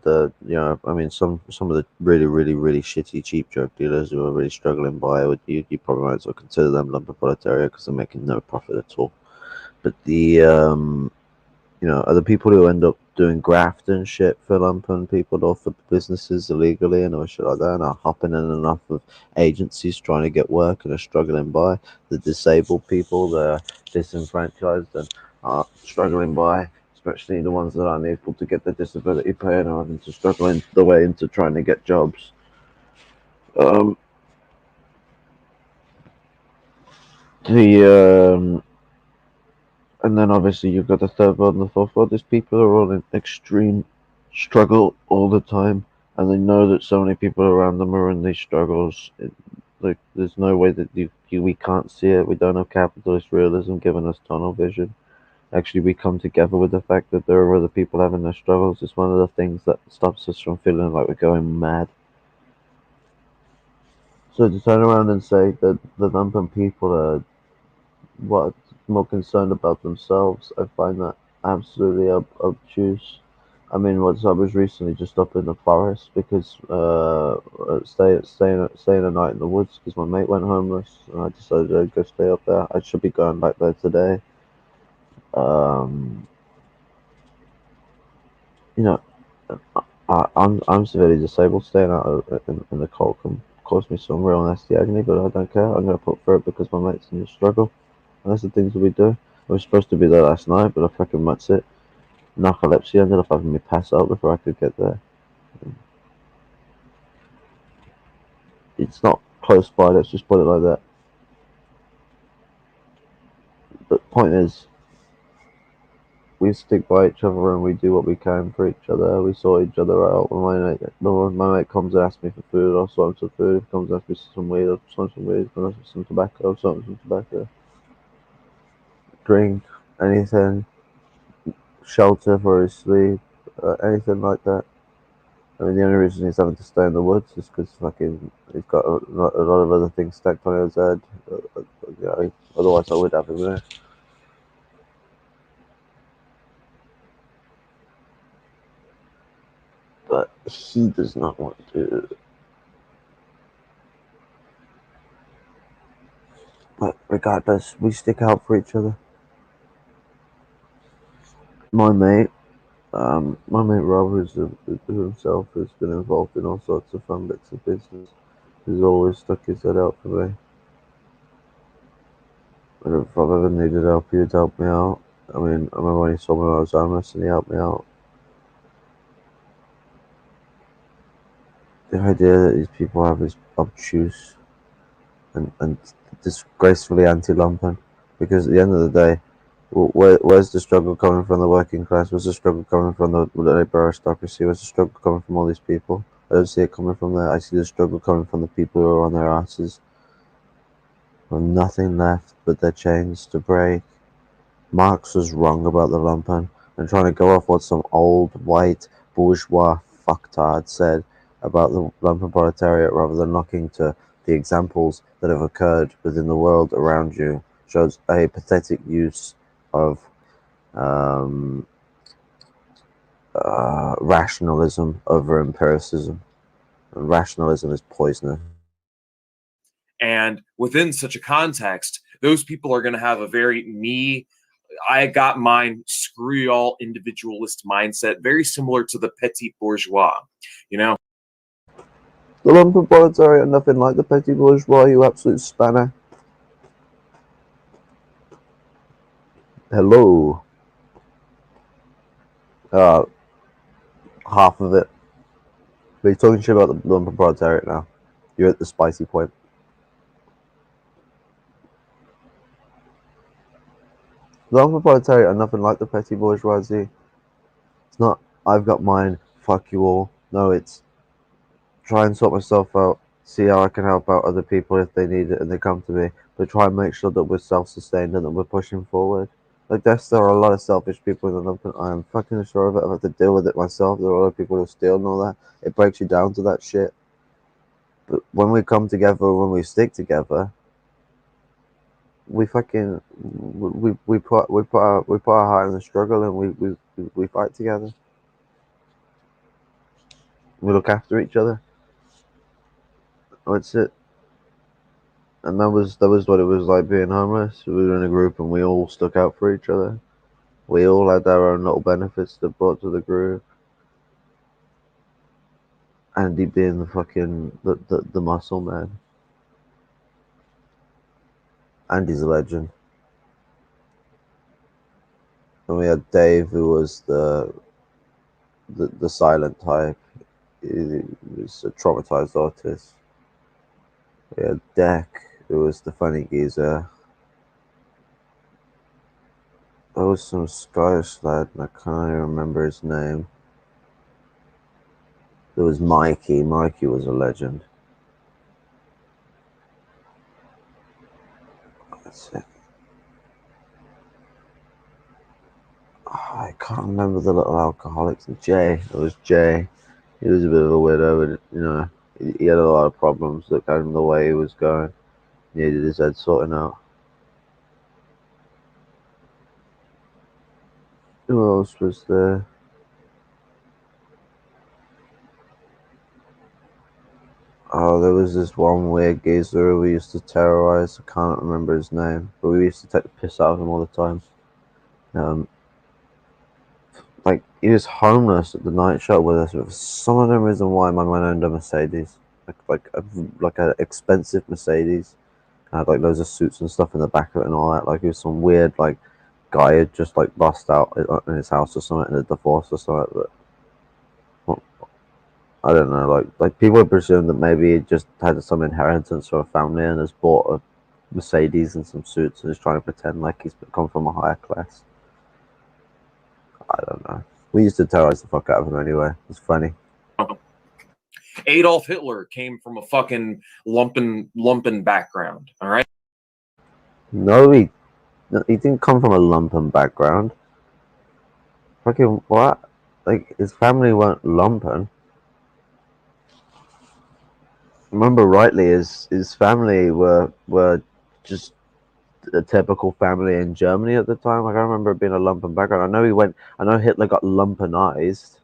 A: of the really, really, really shitty cheap drug dealers who are really struggling by, you probably might as well consider them lumpen proletariat because they're making no profit at all. But the are the people who end up doing graft and shit for lumpen people or for businesses illegally and all shit like that, and are hopping in and off of agencies trying to get work and are struggling by. The disabled people, the disenfranchised and are struggling by, especially the ones that aren't able to get the disability pay and are having to struggle the way into trying to get jobs. And then obviously you've got the third world and the fourth world. These people are all in extreme struggle all the time, and they know that so many people around them are in these struggles. There's no way that we can't see it. We don't have capitalist realism giving us tunnel vision. Actually, we come together with the fact that there are other people having their struggles. It's one of the things that stops us from feeling like we're going mad. So to turn around and say that the lumpen people are more concerned about themselves, I find that absolutely obtuse. I mean, I was recently just up in the forest because staying a night in the woods because my mate went homeless, and I decided I'd go stay up there. I should be going back there today. I'm severely disabled. Staying out in the cold can cause me some real nasty agony, but I don't care. I'm going to put through it because my mate's in a struggle. And that's the things that we do. I was supposed to be there last night, but I fucking muts it. Narcolepsy ended up having me pass out before I could get there. It's not close by, let's just put it like that. But the point is, we stick by each other and we do what we can for each other. We sort each other out. When my mate comes and asks me for food, I'll sort him some food. If he comes and asks me for some weed, I'll sort him some weed. If he comes and asks me some tobacco, I'll sort him some tobacco. Drink, anything, shelter for his sleep, anything like that. I mean, the only reason he's having to stay in the woods is because he's got a lot of other things stacked on his head. Otherwise I would have him there. But he does not want to. But regardless, we stick out for each other. My mate Rob, who himself has been involved in all sorts of fun bits of business, has always stuck his head out for me. And if I've ever needed help, he'd help me out. I mean, I remember when he saw me when I was homeless and he helped me out. The idea that these people have is obtuse and disgracefully anti-lumpen, because at the end of the day, where's the struggle coming from the working class? Where's the struggle coming from the labour aristocracy? Where's the struggle coming from all these people? I don't see it coming from there. I see the struggle coming from the people who are on their asses, with nothing left but their chains to break. Marx was wrong about the lumpen, and trying to go off what some old white bourgeois fucktard said about the lumpen proletariat, rather than looking to the examples that have occurred within the world around you, shows a pathetic use of rationalism over empiricism. And rationalism is poisonous.
B: And within such a context, those people are going to have a very I got mine, screw y'all individualist mindset, very similar to the petit bourgeois, you know?
A: The lumpen proletariat are nothing like the petit bourgeois, you absolute spanner. Hello. Half of it. But you're talking shit about the lumpen proletariat now. You're at the spicy point. The lumpen proletariat are nothing like the petty bourgeoisie. It's not, I've got mine, fuck you all. No, it's try and sort myself out, see how I can help out other people if they need it and they come to me, but try and make sure that we're self-sustained and that we're pushing forward. Like, there are a lot of selfish people in the lumpen. I am fucking sure of it. I've had to deal with it myself. There are a lot of people who steal and all that. It breaks you down to that shit. But when we come together, when we stick together, we fucking we put our heart in the struggle, and we fight together. We look after each other. That's it. And that was what it was like being homeless. We were in a group and we all stuck out for each other. We all had our own little benefits that brought to the group. Andy being the fucking the muscle man. Andy's a legend. And we had Dave, who was the silent type. He was a traumatized autist. We had Deck, who was the funny geezer. There was some Scottish lad, and I can't even remember his name. There was Mikey. Mikey was a legend. That's it. I can't remember the little alcoholics. Jay. It was Jay. He was a bit of a weirdo, but you know, he had a lot of problems that got him the way he was going. He needed his head sorting out. Who else was there? Oh, there was this one weird geezer we used to terrorize. I can't remember his name, but we used to take the piss out of him all the time. Like, he was homeless at the night shot with us, but for some unknown reason why my man owned a Mercedes, like an expensive Mercedes. Had like loads of suits and stuff in the back of it and all that. Like, he was some weird like guy had just like lost out in his house or something in a divorce or something. But well, I don't know. Like people presume that maybe he just had some inheritance from a family and has bought a Mercedes and some suits and is trying to pretend like he's come from a higher class. I don't know. We used to terrorize the fuck out of him anyway. It's funny.
B: Adolf Hitler came from a fucking lumpen background, all right?
A: No, he didn't come from a lumpen background. Fucking what? Like, his family weren't lumpen. Remember rightly, his family were just a typical family in Germany at the time. Like, I remember it being a lumpen background. I know Hitler got lumpenized.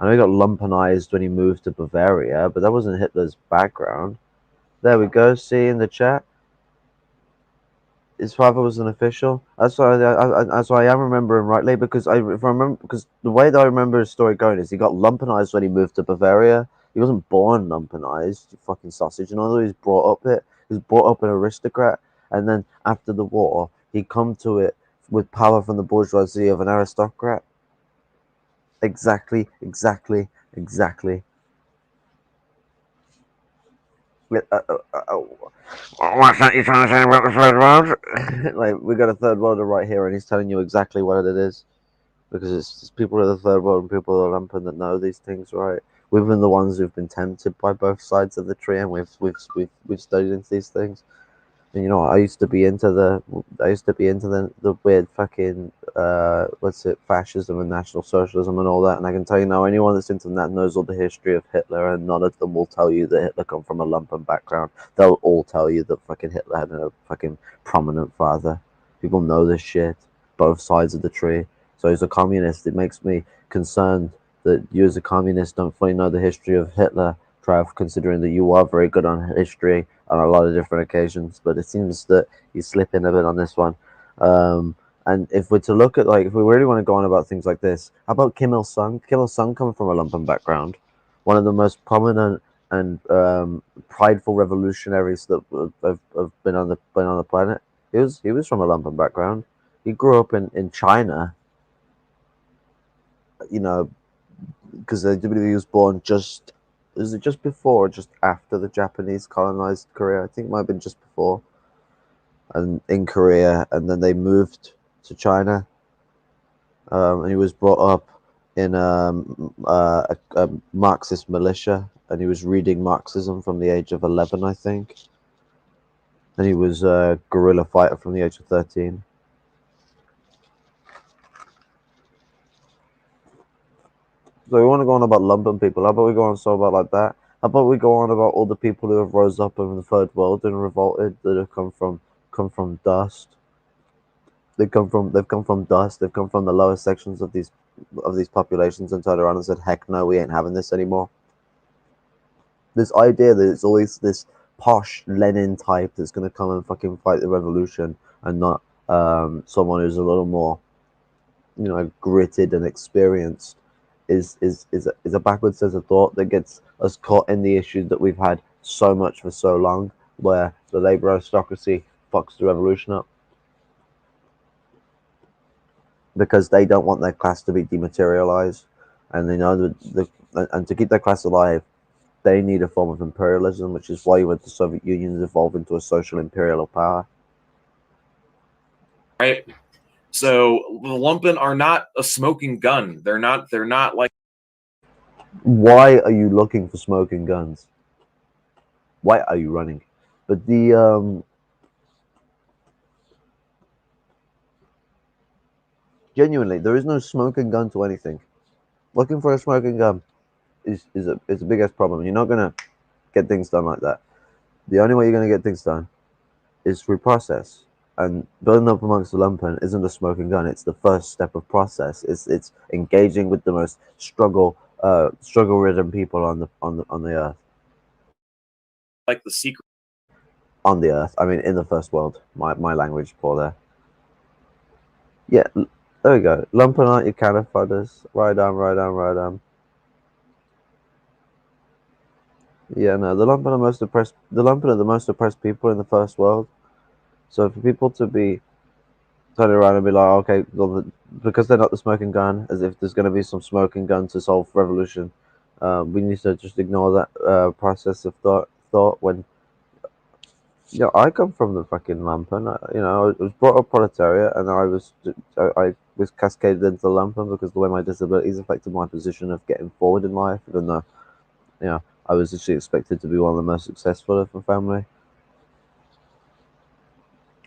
A: I know he got lumpenized when he moved to Bavaria, but that wasn't Hitler's background. There we go. See in the chat. His father was an official. That's why I am remembering rightly, because because the way that I remember his story going is he got lumpenized when he moved to Bavaria. He wasn't born lumpenized, you fucking sausage. You know, he was brought up it. He was brought up an aristocrat, and then after the war, he come to it with power from the bourgeoisie of an aristocrat. Exactly. What's that you trying to say about the third world? Like, we got a third worlder right here, and he's telling you exactly what it is, because it's people of the third world and people of the lumpen that know these things, right? We've been the ones who've been tempted by both sides of the tree, and we've studied into these things. And you know, I used to be into the weird fucking what's it, fascism and National Socialism and all that. And I can tell you now, anyone that's into that knows all the history of Hitler, and none of them will tell you that Hitler come from a lumpen background. They'll all tell you that fucking Hitler had a fucking prominent father. People know this shit, both sides of the tree. So as a communist, it makes me concerned that you as a communist don't fully know the history of Hitler, Trav, considering that you are very good on history on a lot of different occasions, but it seems that he's slipping a bit on this one. And if we're to look at, like, if we really want to go on about things like this, how about Kim Il Sung? Kim Il Sung coming from a lumpen background, one of the most prominent and prideful revolutionaries that have been on the planet. He was from a lumpen background. He grew up in China, you know, because he was born just, is it just before or just after the Japanese colonized Korea? I think it might have been just before. And in Korea, and then they moved to China. And he was brought up in a Marxist militia, and he was reading Marxism from the age of 11, I think. And he was a guerrilla fighter from the age of 13. So we want to go on about lumpen people. How about we go on so about like that? How about we go on about all the people who have rose up in the third world and revolted, that have come from dust. They've come from dust. They've come from the lower sections of these populations and turned around and said, "Heck no, we ain't having this anymore." This idea that it's always this posh Lenin type that's going to come and fucking fight the revolution, and not someone who's a little more, gritted and experienced, is a backwards sense of thought that gets us caught in the issues that we've had so much for so long, where the labor aristocracy fucks the revolution up because they don't want their class to be dematerialized, and they know that and to keep their class alive, they need a form of imperialism, which is why the Soviet Union evolved into a social imperial power.
B: Right. So the lumpen are not a smoking gun. They're not like.
A: Why are you looking for smoking guns? Why are you running? But genuinely, there is no smoking gun to anything. Looking for a smoking gun is a big ass problem. You're not gonna get things done like that. The only way you're gonna get things done is through process. And building up amongst the lumpen isn't a smoking gun. It's the first step of process. It's engaging with the most struggle-ridden people on the earth.
B: Like the secret.
A: On the earth, I mean, in the first world. My language poor there. Yeah, there we go. Lumpen aren't your cannon fudders. Right on. Yeah, no, the lumpen are most oppressed. The lumpen are the most oppressed people in the first world. So for people to be turning around and be like, okay, well, because they're not the smoking gun, as if there's going to be some smoking gun to solve revolution, we need to just ignore that process of thought. When I come from the fucking lumpen. I was brought up proletariat, and I was cascaded into the lumpen because the way my disabilities affected my position of getting forward in life, even though I was actually expected to be one of the most successful of my family,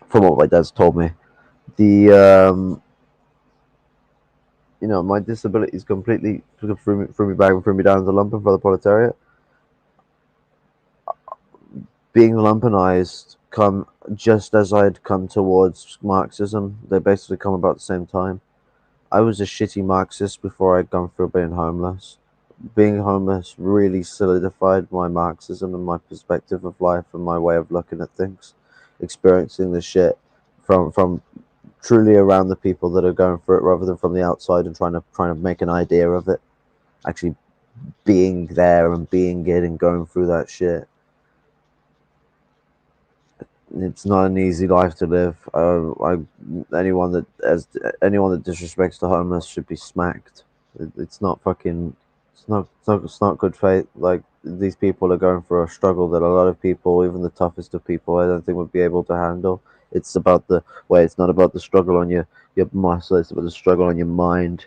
A: from what my dad's told me. My disabilities completely threw me back and threw me down to the lumpen for the proletariat. Being lumpenized come just as I'd come towards Marxism. They basically come about the same time. I was a shitty Marxist before I'd gone through being homeless. Being homeless really solidified my Marxism and my perspective of life and my way of looking at things. Experiencing the shit from truly around the people that are going through it, rather than from the outside and trying to make an idea of it. Actually being there and being it and going through that shit. It's not an easy life to live. Anyone that disrespects the homeless should be smacked. It's not fucking. It's not good faith. Like, these people are going through a struggle that a lot of people, even the toughest of people, I don't think would be able to handle. It's about the way. It's not about the struggle on your muscle. It's about the struggle on your mind,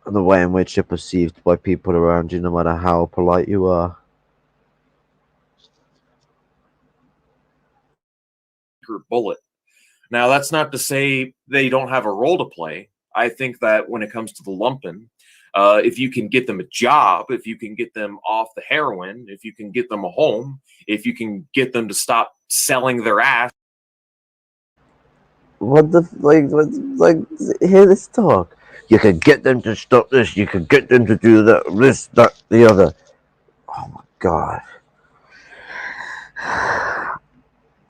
A: and the way in which you're perceived by people around you, no matter how polite you are.
B: per bullet. Now, that's not to say they don't have a role to play. I think that when it comes to the lumpen, if you can get them a job, if you can get them off the heroin, if you can get them a home, if you can get them to stop selling their ass.
A: What the hear this talk? You can get them to stop this. You can get them to do that. This, that, the other. Oh my god!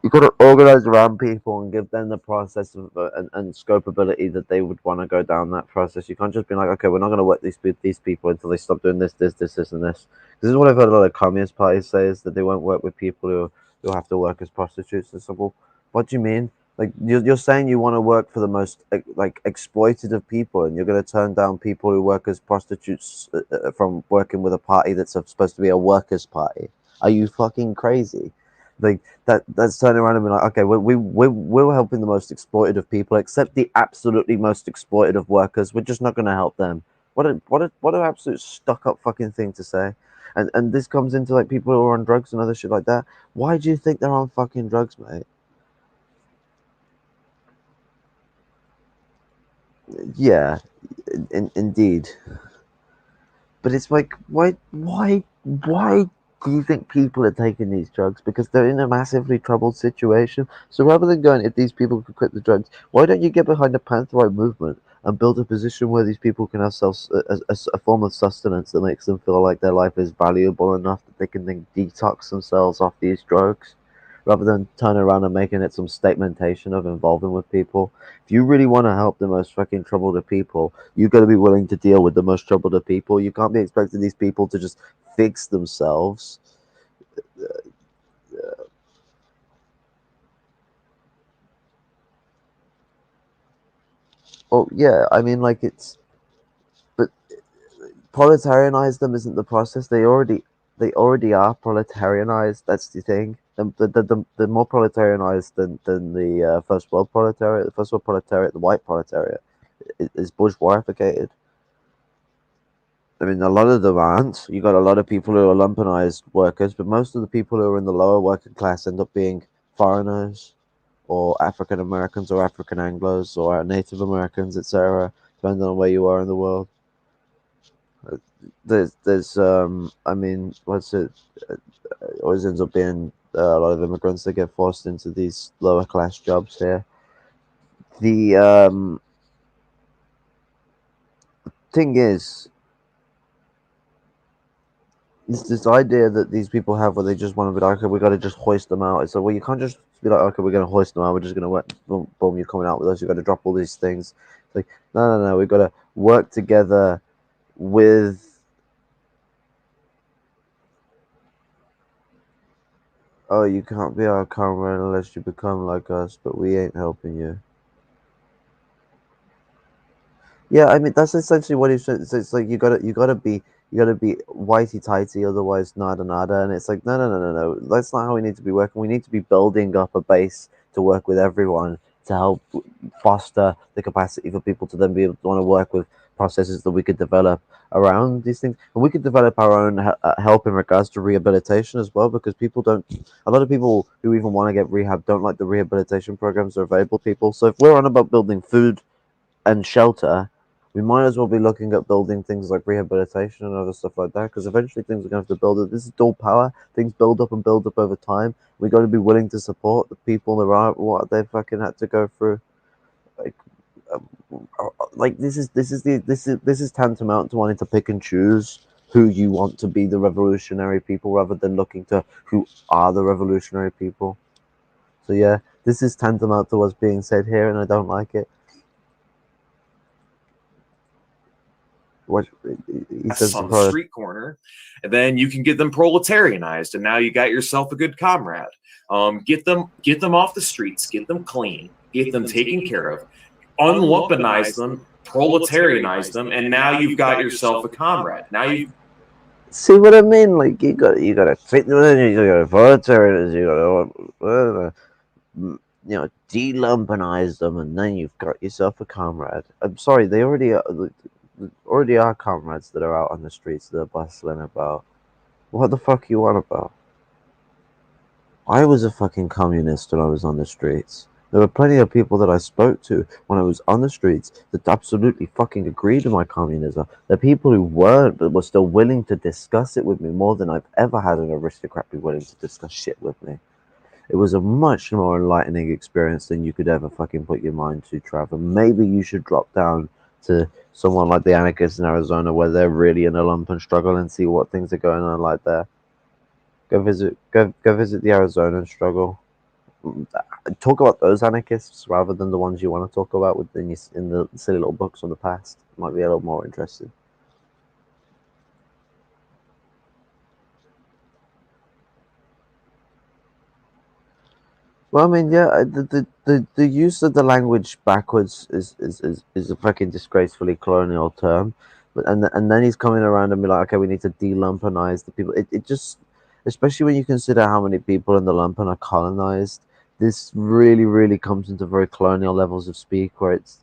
A: You got to organize around people and give them the process of, and scopeability that they would want to go down that process. You can't just be like, okay, we're not going to work these people until they stop doing this, and this. This is what I've heard a lot of communist parties say, is that they won't work with people who have to work as prostitutes and stuff. Well, what do you mean? Like, you're saying you want to work for the most like exploitative people, and you're going to turn down people who work as prostitutes from working with a party that's supposed to be a workers' party? Are you fucking crazy? Like, that's turning around and being like, okay, we're helping the most exploitative people, except the absolutely most exploitative workers. We're just not going to help them. What an absolute stuck up fucking thing to say. And this comes into like people who are on drugs and other shit like that. Why do you think they're on fucking drugs, mate? Yeah, indeed. But it's like, why do you think people are taking these drugs? Because they're in a massively troubled situation. So rather than going, if these people could quit the drugs, why don't you get behind the Pantherite movement and build a position where these people can have a form of sustenance that makes them feel like their life is valuable enough that they can then detox themselves off these drugs, rather than turning around and making it some statementation of involving with people. If you really want to help the most fucking troubled of people, you got to be willing to deal with the most troubled of people. You can't be expecting these people to just fix themselves. Oh yeah, I mean, like, it's, but proletarianize them isn't the process. They already are proletarianized. That's the thing. They're more proletarianized than the first world proletariat. The first world proletariat, the white proletariat, is bourgeoisificated. I mean, a lot of them aren't. You got a lot of people who are lumpenized workers, but most of the people who are in the lower working class end up being foreigners, or African Americans, or African Anglos, or Native Americans, etc., depending on where you are in the world. I mean, what's it? It always ends up being a lot of immigrants that get forced into these lower class jobs here. The thing is, this idea that these people have, where they just want to be like, okay, we got to just hoist them out. It's like, well, you can't just be like, okay, we're going to hoist them out. We're just going to work. Boom, boom, you're coming out with us. You got to drop all these things. It's like, no. We've got to work together with. Oh, you can't be our comrade unless you become like us, but we ain't helping you. Yeah, I mean, that's essentially what he said. It's like you gotta be whitey tighty, otherwise nada. And it's like, no. That's not how we need to be working. We need to be building up a base to work with everyone, to help foster the capacity for people to then be able to want to work with processes that we could develop around these things. And we could develop our own help in regards to rehabilitation as well, because a lot of people who even want to get rehab don't like the rehabilitation programs that are available to people. So if we're on about building food and shelter, we might as well be looking at building things like rehabilitation and other stuff like that, because eventually things are going to have to build it. This is dual power. Things build up over time. We got to be willing to support the people that are what they fucking had to go through. Like, this is tantamount to wanting to pick and choose who you want to be the revolutionary people, rather than looking to who are the revolutionary people. So yeah, this is tantamount to what's being said here, and I don't like it. What he says
B: On the street corner, and then you can get them proletarianized, and now you got yourself a good comrade. Get them off the streets, get them clean, get them taken care of, unlumpenize them, proletarianize them, and now you've got yourself a comrade. Now you
A: see what I mean? Like, you got to fit them in. You got to proletarians. You got to delumpenize them, and then you've got yourself a comrade. I'm sorry, they already are comrades that are out on the streets that are bustling about. What the fuck you on about? I was a fucking communist when I was on the streets. There were plenty of people that I spoke to when I was on the streets that absolutely fucking agreed with my communism. The people who weren't but were still willing to discuss it with me more than I've ever had an aristocrat be willing to discuss shit with me. It was a much more enlightening experience than you could ever fucking put your mind to, Trevor. Maybe you should drop down to someone like the anarchists in Arizona where they're really in a lumpen struggle and see what things are going on like there. Go visit the Arizona struggle. Talk about those anarchists rather than the ones you want to talk about within in the silly little books on the past. Might be a little more interesting. Well, I mean, yeah, the use of the language backwards is a fucking disgracefully colonial term, but and then he's coming around and be like, okay, we need to de-lumpenize the people. It just, especially when you consider how many people in the lumpen are colonized, this really comes into very colonial levels of speak, where it's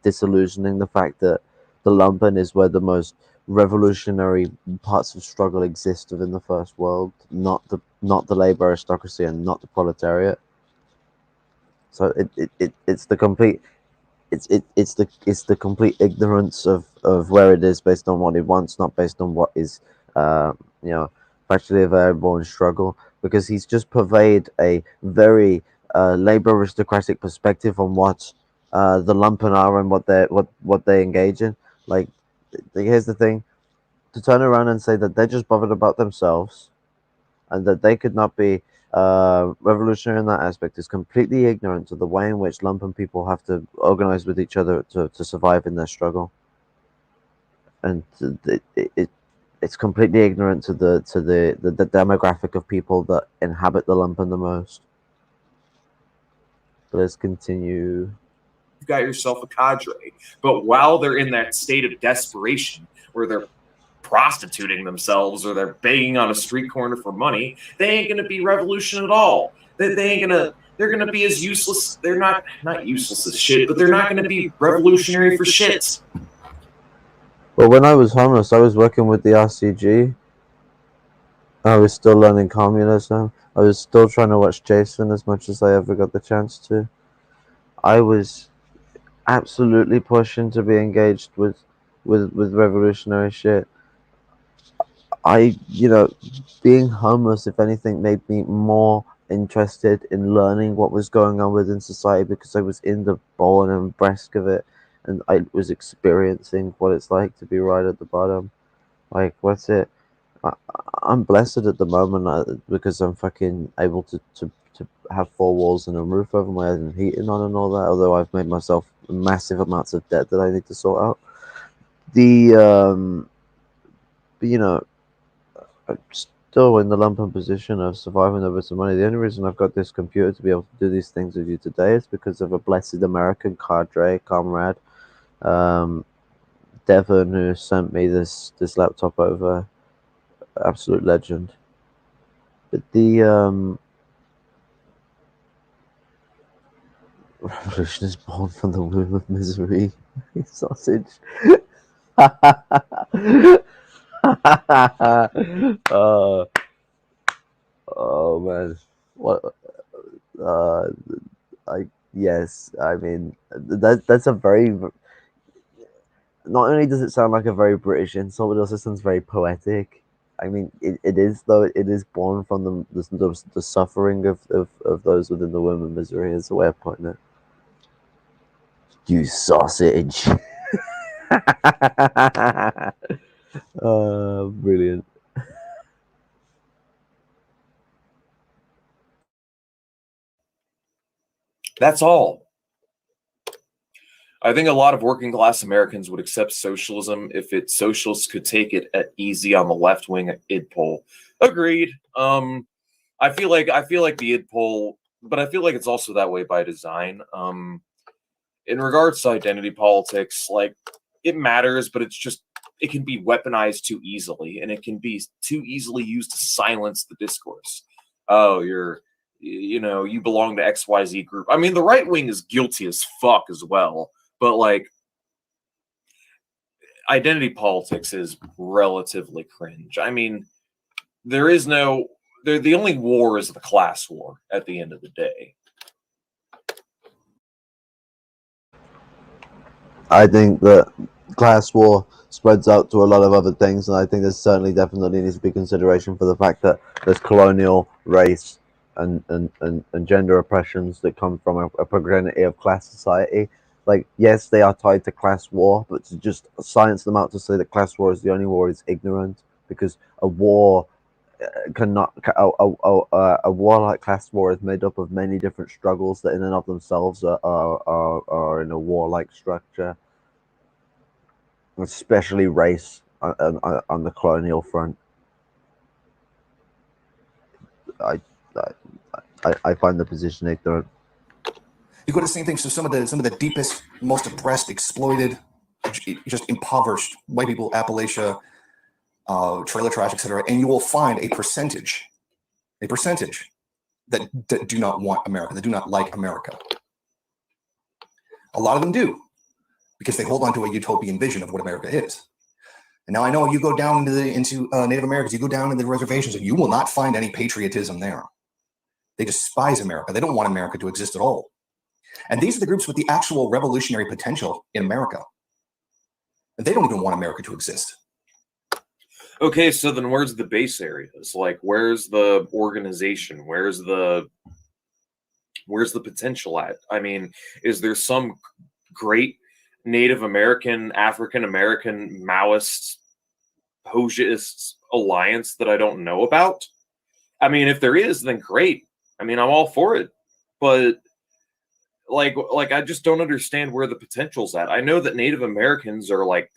A: disillusioning the fact that the lumpen is where the most revolutionary parts of struggle exist within the first world, not the labor aristocracy and not the proletariat. So it's the complete it's the complete ignorance of where it is based on what it wants, not based on what is you know factually available in struggle. Because he's just purveyed a very labor aristocratic perspective on what the lumpen are and what they engage in. Like, here's the thing: to turn around and say that they're just bothered about themselves and that they could not be revolutionary in that aspect is completely ignorant to the way in which lumpen people have to organize with each other to survive in their struggle. And it's completely ignorant to the demographic of people that inhabit the lumpen the most. But let's continue.
B: You've got yourself a cadre. But while they're in that state of desperation where they're prostituting themselves or they're begging on a street corner for money, they ain't going to be revolution at all. They ain't going to. They're going to be as useless. They're not useless as shit, but they're not going to be revolutionary for shit.
A: Well, when I was homeless, I was working with the RCG. I was still learning communism. I was still trying to watch Jason as much as I ever got the chance to. I was absolutely pushing to be engaged with revolutionary shit. Being homeless, if anything, made me more interested in learning what was going on within society because I was in the bone and breast of it, and I was experiencing what it's like to be right at the bottom. Like, what's it? I'm blessed at the moment because I'm fucking able to have four walls and a roof over my head and heating on and all that. Although I've made myself massive amounts of debt that I need to sort out. But I'm still in the lumpen position of surviving over some money. The only reason I've got this computer to be able to do these things with you today is because of a blessed American cadre comrade, Devon, who sent me this laptop over. Absolute legend. But the revolution is born from the womb of misery. Sausage. Oh man, what? Uh, yes. I mean, that's a very. Not only does it sound like a very British insult, it also sounds very poetic. I mean, it is, though. It is born from the suffering of those within the womb of misery, is the way of putting it. You sausage. Brilliant.
B: That's all. I think a lot of working class Americans would accept socialism if socialists could take it at easy on the left wing id poll. Agreed. I feel like the id poll, but I feel like it's also that way by design. In regards to identity politics, like, it matters, but it can be weaponized too easily, and it can be too easily used to silence the discourse. Oh, you belong to XYZ group. I mean, the right wing is guilty as fuck as well, but like, identity politics is relatively cringe. I mean, there is no the only war is the class war at the end of the day.
A: I think that class war spreads out to a lot of other things, and I think there's certainly definitely needs to be consideration for the fact that there's colonial, race, and gender oppressions that come from a progeny of class society. Like, yes, they are tied to class war, but to just science them out to say that class war is the only war is ignorant, because a war cannot a war like class war is made up of many different struggles that in and of themselves are in a warlike structure, especially race on the colonial front. I find the position ignorant.
C: You go to the same thing. So some of the deepest, most oppressed, exploited, just impoverished white people, Appalachia, trailer trash, etc., and you will find a percentage that do not want America, that do not like America. A lot of them do, because they hold on to a utopian vision of what America is. And now I know you go down into Native Americans, you go down into the reservations, and you will not find any patriotism there. They despise America. They don't want America to exist at all. And these are the groups with the actual revolutionary potential in America. And they don't even want America to exist.
B: Okay, so then where's the base areas? Like, where's the organization? Where's the potential at? I mean, is there some great Native American, African American, Maoist, Hojist alliance that I don't know about? I mean, if there is, then great. I mean, I'm all for it. But like I just don't understand where the potential's at. I know that Native Americans are like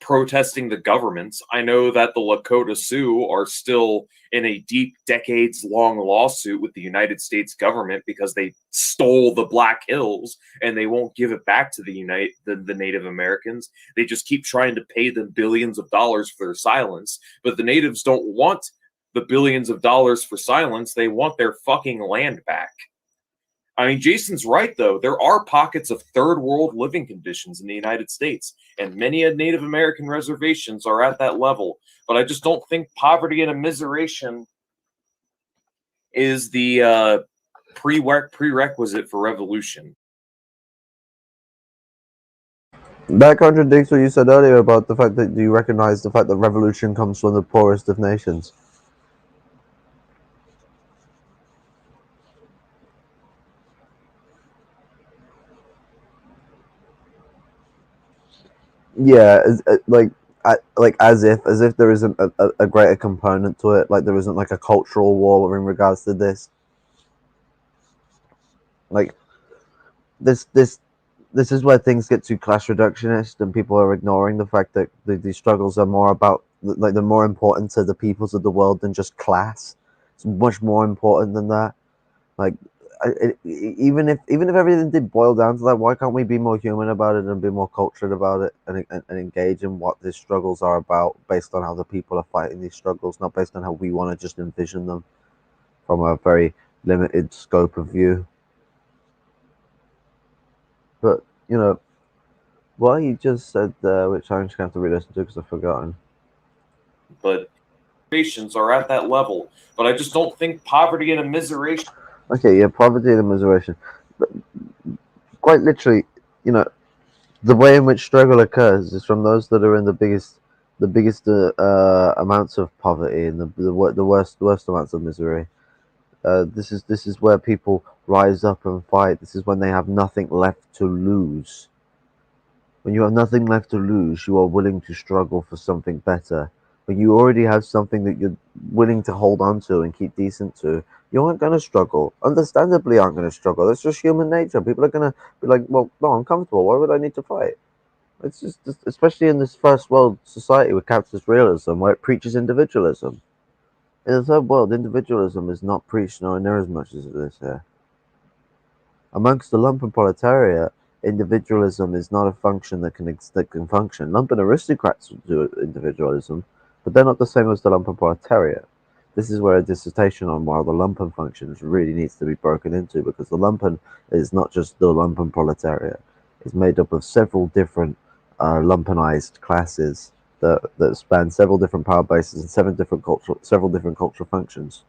B: protesting the governments. I know that the Lakota Sioux are still in a deep, decades-long lawsuit with the United States government because they stole the Black Hills and they won't give it back to the Native Americans. They just keep trying to pay them billions of dollars for their silence. But the natives don't want the billions of dollars for silence. They want their fucking land back. I mean, Jason's right, though. There are pockets of third world living conditions in the United States, and many Native American reservations are at that level. But I just don't think poverty and immiseration is the prerequisite for revolution.
A: That contradicts what you said earlier about the fact that you recognize the fact that revolution comes from the poorest of nations. Yeah, as if there isn't a greater component to it, like there isn't like a cultural war in regards to this. Like this is where things get too class reductionist, and people are ignoring the fact that these struggles are more about, like, they're more important to the peoples of the world than just class. It's much more important than that. Like, even if everything did boil down to that, why can't we be more human about it and be more cultured about it, and engage in what these struggles are about based on how the people are fighting these struggles, not based on how we want to just envision them from a very limited scope of view. But, you know, what he just said there, which I'm just going to have to re-listen to because I've forgotten.
B: But patients are at that level. But I just don't think poverty and immiseration.
A: Okay, yeah, poverty and immiseration. But quite literally, you know, the way in which struggle occurs is from those that are in the biggest amounts of poverty and the worst amounts of misery. This is where people rise up and fight. This is when they have nothing left to lose. When you have nothing left to lose, you are willing to struggle for something better. When you already have something that you're willing to hold on to and keep decent to, you aren't going to struggle. Understandably, aren't going to struggle. That's just human nature. People are going to be like, well, no, I'm comfortable. Why would I need to fight? It's just, especially in this first world society with capitalist realism, where it preaches individualism. In the third world, individualism is not preached nowhere near as much as it is here. Amongst the lumpen proletariat, individualism is not a function that can function. Lumpen aristocrats do individualism, but they're not the same as the lumpen proletariat. This is where a dissertation on why the lumpen functions really needs to be broken into, because the lumpen is not just the lumpen proletariat. It's made up of several different lumpenized classes that span several different power bases and several different cultural functions.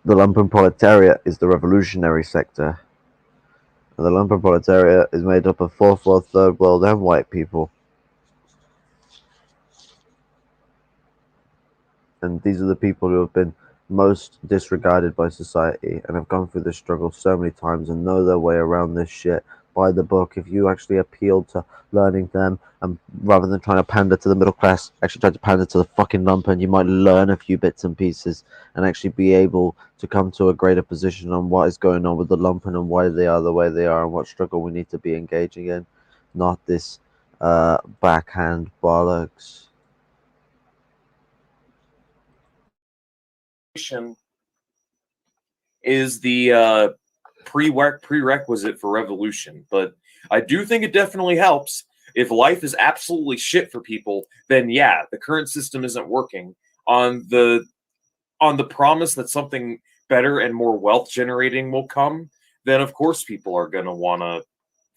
A: the lumpen proletariat is the revolutionary sector. And the lumpen proletariat is made up of fourth world, third world, and white people. And these are the people who have been most disregarded by society and have gone through this struggle so many times and know their way around this shit by the book. If you actually appealed to learning them, and rather than trying to pander to the middle class, actually try to pander to the fucking lumpen, you might learn a few bits and pieces and actually be able to come to a greater position on what is going on with the lumpen and why they are the way they are and what struggle we need to be engaging in, not this backhand bollocks.
B: Is the prerequisite for revolution, but I do think it definitely helps. If life is absolutely shit for people, then yeah, the current system isn't working. On the promise that something better and more wealth generating will come, then of course people are going to want to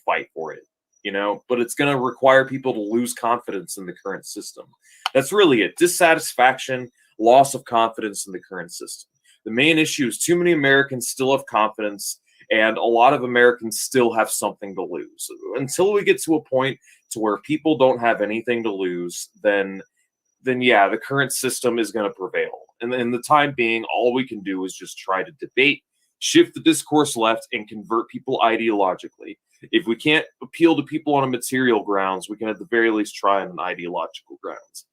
B: fight for it, you know, but it's going to require people to lose confidence in the current system. That's really it. Dissatisfaction, loss of confidence in the current system. The main issue is too many Americans still have confidence, and a lot of Americans still have something to lose. Until we get to a point to where people don't have anything to lose, then yeah, the current system is going to prevail. And in the time being, all we can do is just try to debate, shift the discourse left, and convert people ideologically. If we can't appeal to people on a material grounds, we can at the very least try on an ideological grounds.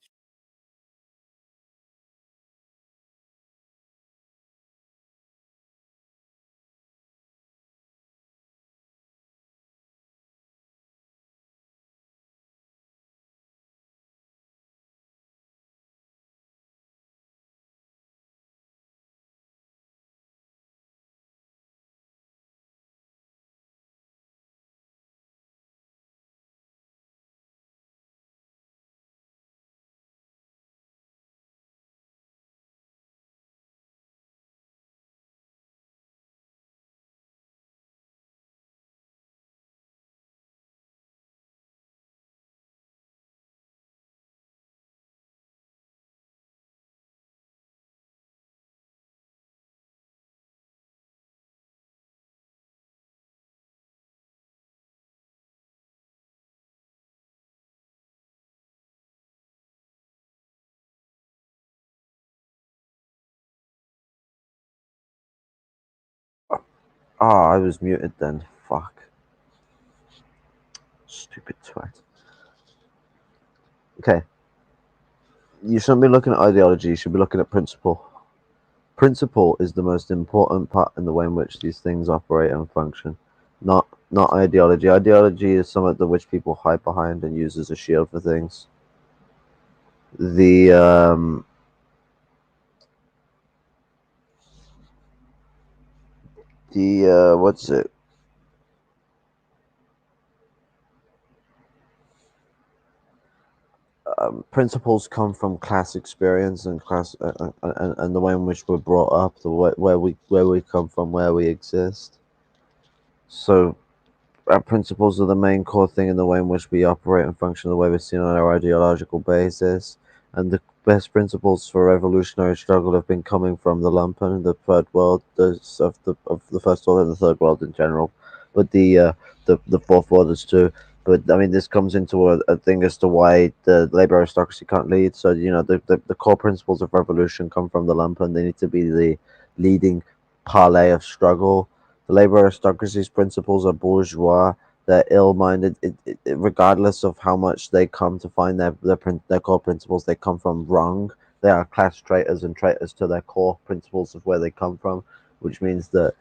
A: Ah, I was muted then. Fuck. Stupid twat. Okay. You shouldn't be looking at ideology, you should be looking at principle. Principle is the most important part in the way in which these things operate and function. Not ideology. Ideology is something that which people hide behind and use as a shield for things. What's it? Principles come from class experience and class and the way in which we're brought up, the way where we come from, where we exist. So our principles are the main core thing in the way in which we operate and function, the way we're seen on our ideological basis. And the best principles for revolutionary struggle have been coming from the lumpen, the third world, of the first world and the third world in general, but the fourth world is too. But I mean, this comes into a thing as to why the labor aristocracy can't lead. So you know, the core principles of revolution come from the lumpen. They need to be the leading parlay of struggle. The labor aristocracy's principles are bourgeois. They're ill-minded. Regardless of how much they come to find their core principles, they come from wrong. They are class traitors and traitors to their core principles of where they come from, which means that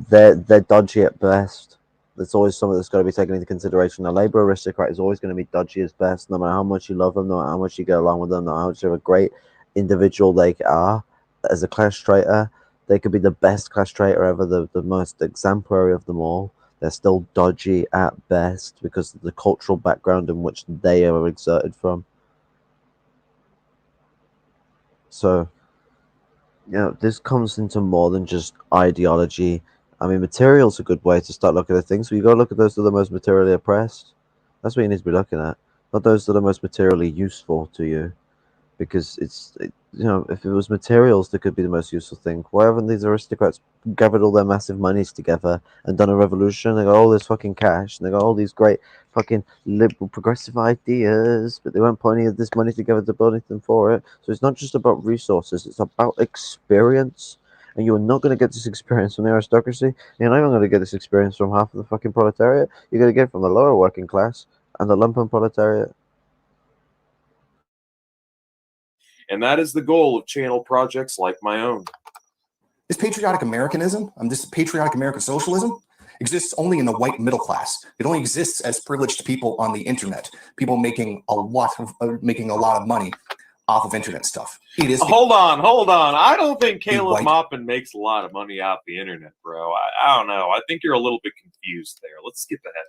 A: they're dodgy at best. That's always something that's got to be taken into consideration. A labor aristocrat is always going to be dodgy at best, no matter how much you love them, no matter how much you get along with them, no matter how much of a great individual they are. As a class traitor, they could be the best class traitor ever, the most exemplary of them all. They're still dodgy at best because of the cultural background in which they are exerted from. So, you know, this comes into more than just ideology. I mean, material's a good way to start looking at things. So you got to look at those that are the most materially oppressed. That's what you need to be looking at, not those that are most materially useful to you. because you know, if it was materials that could be the most useful thing, why haven't these aristocrats gathered all their massive monies together and done a revolution? They got all this fucking cash, and they got all these great fucking liberal progressive ideas, but they won't put any of this money together to build anything for it. So it's not just about resources, it's about experience. And you're not going to get this experience from the aristocracy. You're not even going to get this experience from half of the fucking proletariat. You're going to get it from the lower working class and the lumpen proletariat.
B: And that is the goal of channel projects like my own.
C: This patriotic Americanism, this patriotic American socialism, exists only in the white middle class. It only exists as privileged people on the internet, people making a lot of money off of internet stuff. It is.
B: Hold on. I don't think Caleb Maupin makes a lot of money off the internet, bro. I don't know. I think you're a little bit confused there. Let's skip ahead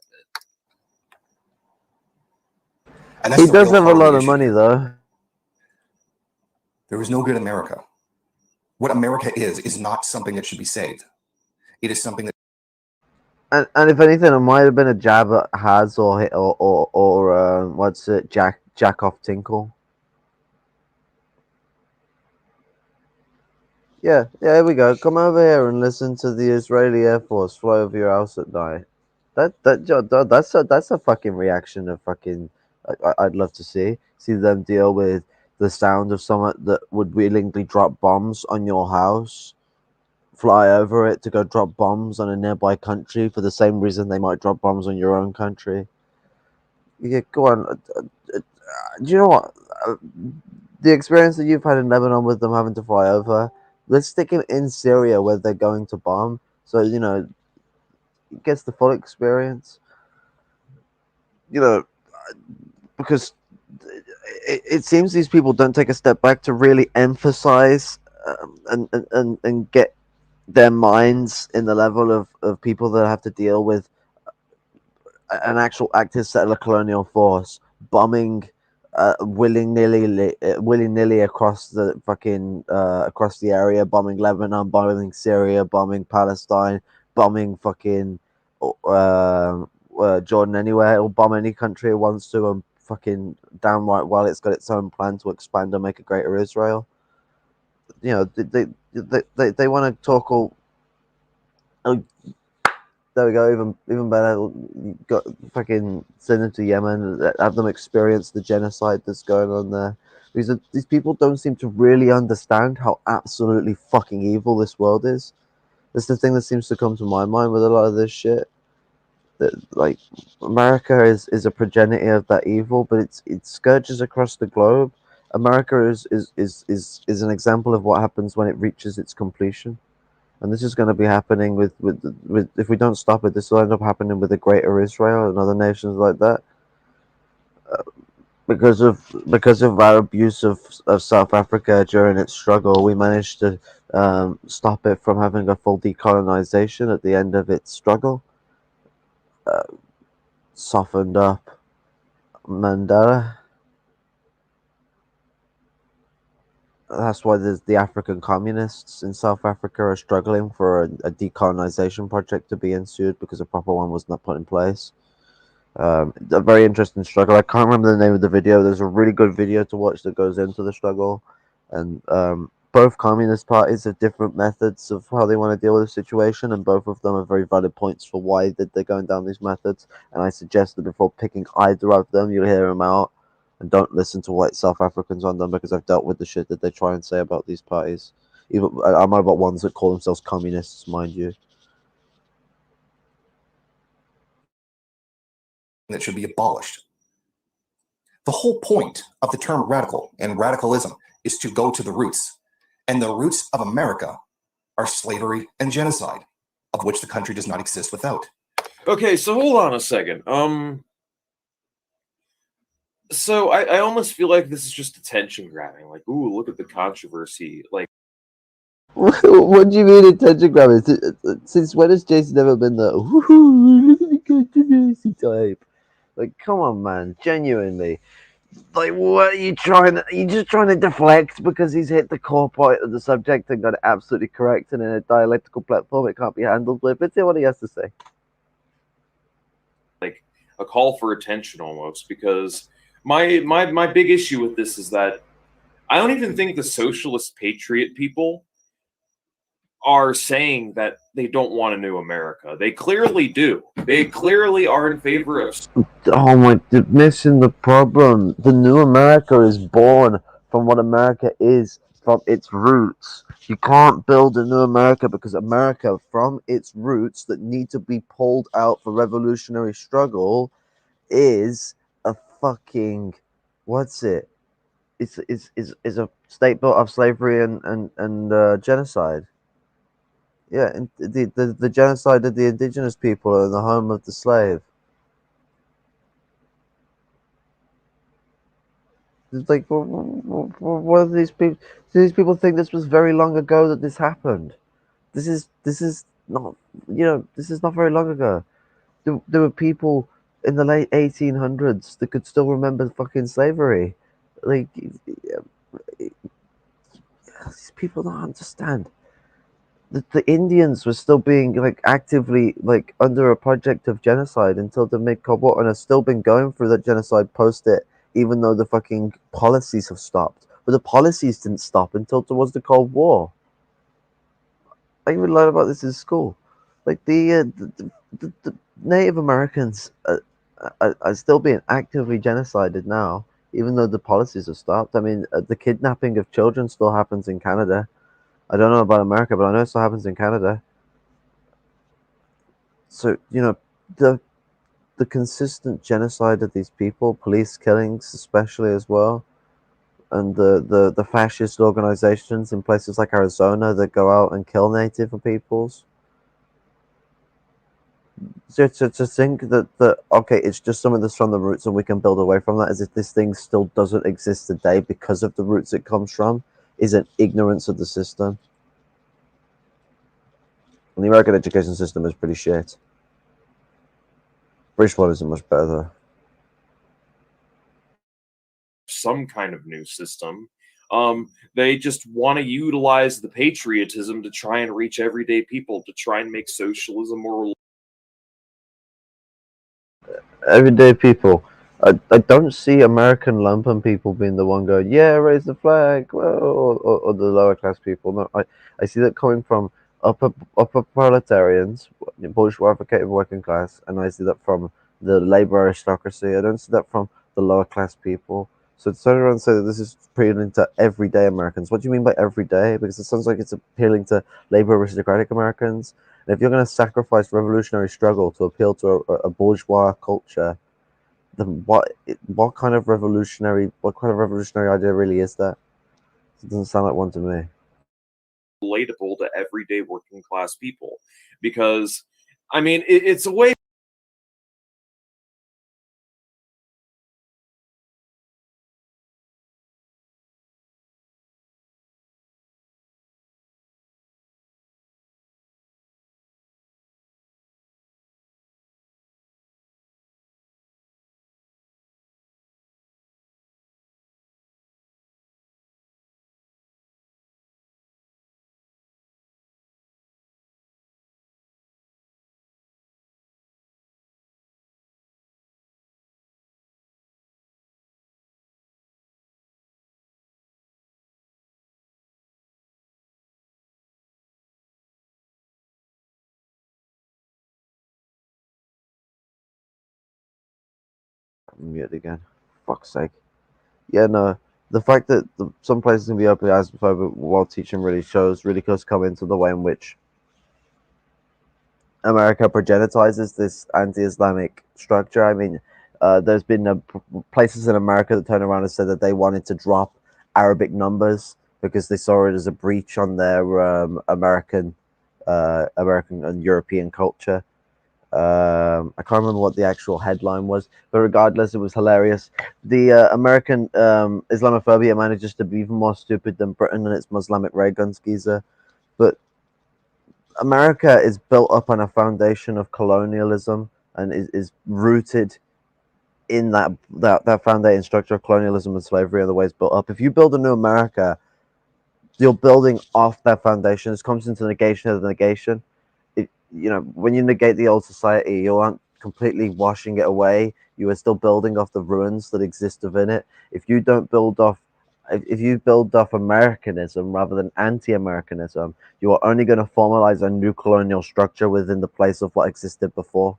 B: a bit.
A: He does have a lot of money, though.
C: There is no good America. What America is not something that should be saved. It is something that.
A: And if anything, it might have been a jab at Haz or what's it, Jack off Tinkle. Yeah, here we go. Come over here and listen to the Israeli Air Force fly over your house at night. That's a fucking reaction of fucking. I'd love to see them deal with the sound of someone that would willingly drop bombs on your house, fly over it to go drop bombs on a nearby country for the same reason they might drop bombs on your own country. Yeah, go on. Do you know what? The experience that you've had in Lebanon with them having to fly over, let's stick him in Syria where they're going to bomb. So, you know, he gets the full experience. You know, because it seems these people don't take a step back to really emphasize and get their minds in the level of people that have to deal with an actual active settler colonial force bombing willy-nilly across the fucking across the area, bombing Lebanon, bombing Syria, bombing Palestine, bombing fucking Jordan, anywhere. It'll bomb any country it wants to, and fucking downright while it's got its own plan to expand and make a greater Israel. You know, they want to talk all. Oh, there we go. Even better. You got fucking send them to Yemen, have them experience the genocide that's going on there. These people don't seem to really understand how absolutely fucking evil this world is. That's the thing that seems to come to my mind with a lot of this shit. That, like, America is a progenitor of that evil, but it scourges across the globe. America is an example of what happens when it reaches its completion. And this is going to be happening with if we don't stop it, this will end up happening with the Greater Israel and other nations like that. Because of our abuse of South Africa during its struggle, we managed to stop it from having a full decolonization at the end of its struggle. Softened up Mandela. That's why the African communists in South Africa are struggling for a decolonization project to be ensued because a proper one was not put in place. A very interesting struggle. I can't remember the name of the video. There's a really good video to watch that goes into the struggle. And both communist parties have different methods of how they want to deal with the situation, and both of them are very valid points for why they're going down these methods. And I suggest that before picking either of them, you'll hear them out. And don't listen to white South Africans on them, because I've dealt with the shit that they try and say about these parties. Even I'm on about ones that call themselves communists, mind you.
C: That should be abolished. The whole point of the term radical and radicalism is to go to the roots. And the roots of America are slavery and genocide, of which the country does not exist without.
B: Okay, so hold on a second. So I almost feel like this is just attention grabbing. Like, ooh, look at the controversy. Like,
A: what do you mean attention grabbing? Since when has Jason ever been the woohoo, look at the controversy type? Like, come on, man, genuinely. Like, what are you trying to? Are you just trying to deflect because he's hit the core point of the subject and got it absolutely correct, and in a dialectical platform it can't be handled with? Let's hear what he has to say.
B: Like a call for attention almost, because my big issue with this is that I don't even think the socialist patriot people are saying that they don't want a new America. They clearly do. They clearly are in favor of.
A: Oh my, you're missing the problem. The new America is born from what America is, from its roots. You can't build a new America because America, from its roots that need to be pulled out for revolutionary struggle, is a fucking, what's it? It's a state built of slavery and genocide. Yeah, and the genocide of the indigenous people in the home of the slave. It's like, what are these people? Do these people think this was very long ago that this happened? This is not, this is not very long ago. There were people in the late 1800s that could still remember fucking slavery. Like, these people don't understand. The Indians were still being like actively like under a project of genocide until the mid Cold War, and have still been going through that genocide post it, even though the fucking policies have stopped. But the policies didn't stop until towards the Cold War. I even learned about this in school. Like the Native Americans are still being actively genocided now, even though the policies have stopped. I mean, the kidnapping of children still happens in Canada. I don't know about America, but I know it still happens in Canada. So, the consistent genocide of these people, police killings especially as well, and the fascist organizations in places like Arizona that go out and kill native peoples. So to think that okay, it's just something that's from the roots and we can build away from that, as if this thing still doesn't exist today because of the roots it comes from, is an ignorance of the system. And the American education system is pretty shit. British one isn't much better though.
B: Some kind of new system. They just want to utilize the patriotism to try and reach everyday people, to try and make socialism more
A: Everyday people. I don't see American lumpen people being the one going, yeah, raise the flag, well, or the lower class people. No, I see that coming from upper proletarians, bourgeois advocated working class, and I see that from the labor aristocracy. I don't see that from the lower class people. So to turn around and say that this is appealing to everyday Americans, what do you mean by everyday? Because it sounds like it's appealing to labor aristocratic Americans. And if you're going to sacrifice revolutionary struggle to appeal to a bourgeois culture, then what kind of revolutionary idea really is that? It doesn't sound like one to me.
B: relatable to everyday working class people. Because, I mean, it's a way.
A: I'm muted again. Fuck's sake. Yeah, no. The fact that some places can be openly Islamophobic while teaching really does come into the way in which America progenitizes this anti-Islamic structure. I mean, there's been places in America that turned around and said that they wanted to drop Arabic numbers because they saw it as a breach on their American and European culture. I can't remember what the actual headline was, but regardless, it was hilarious. The American Islamophobia manages to be even more stupid than Britain and its Muslimic ray gun skeezer. But America is built up on a foundation of colonialism and is rooted in that foundation structure of colonialism and slavery and the way it's built up. If you build a new America, you're building off that foundation. This comes into negation of the negation. When you negate the old society, you aren't completely washing it away. You are still building off the ruins that exist within it. If you don't build off if you build off Americanism rather than anti-Americanism, you are only going to formalize a new colonial structure within the place of what existed before.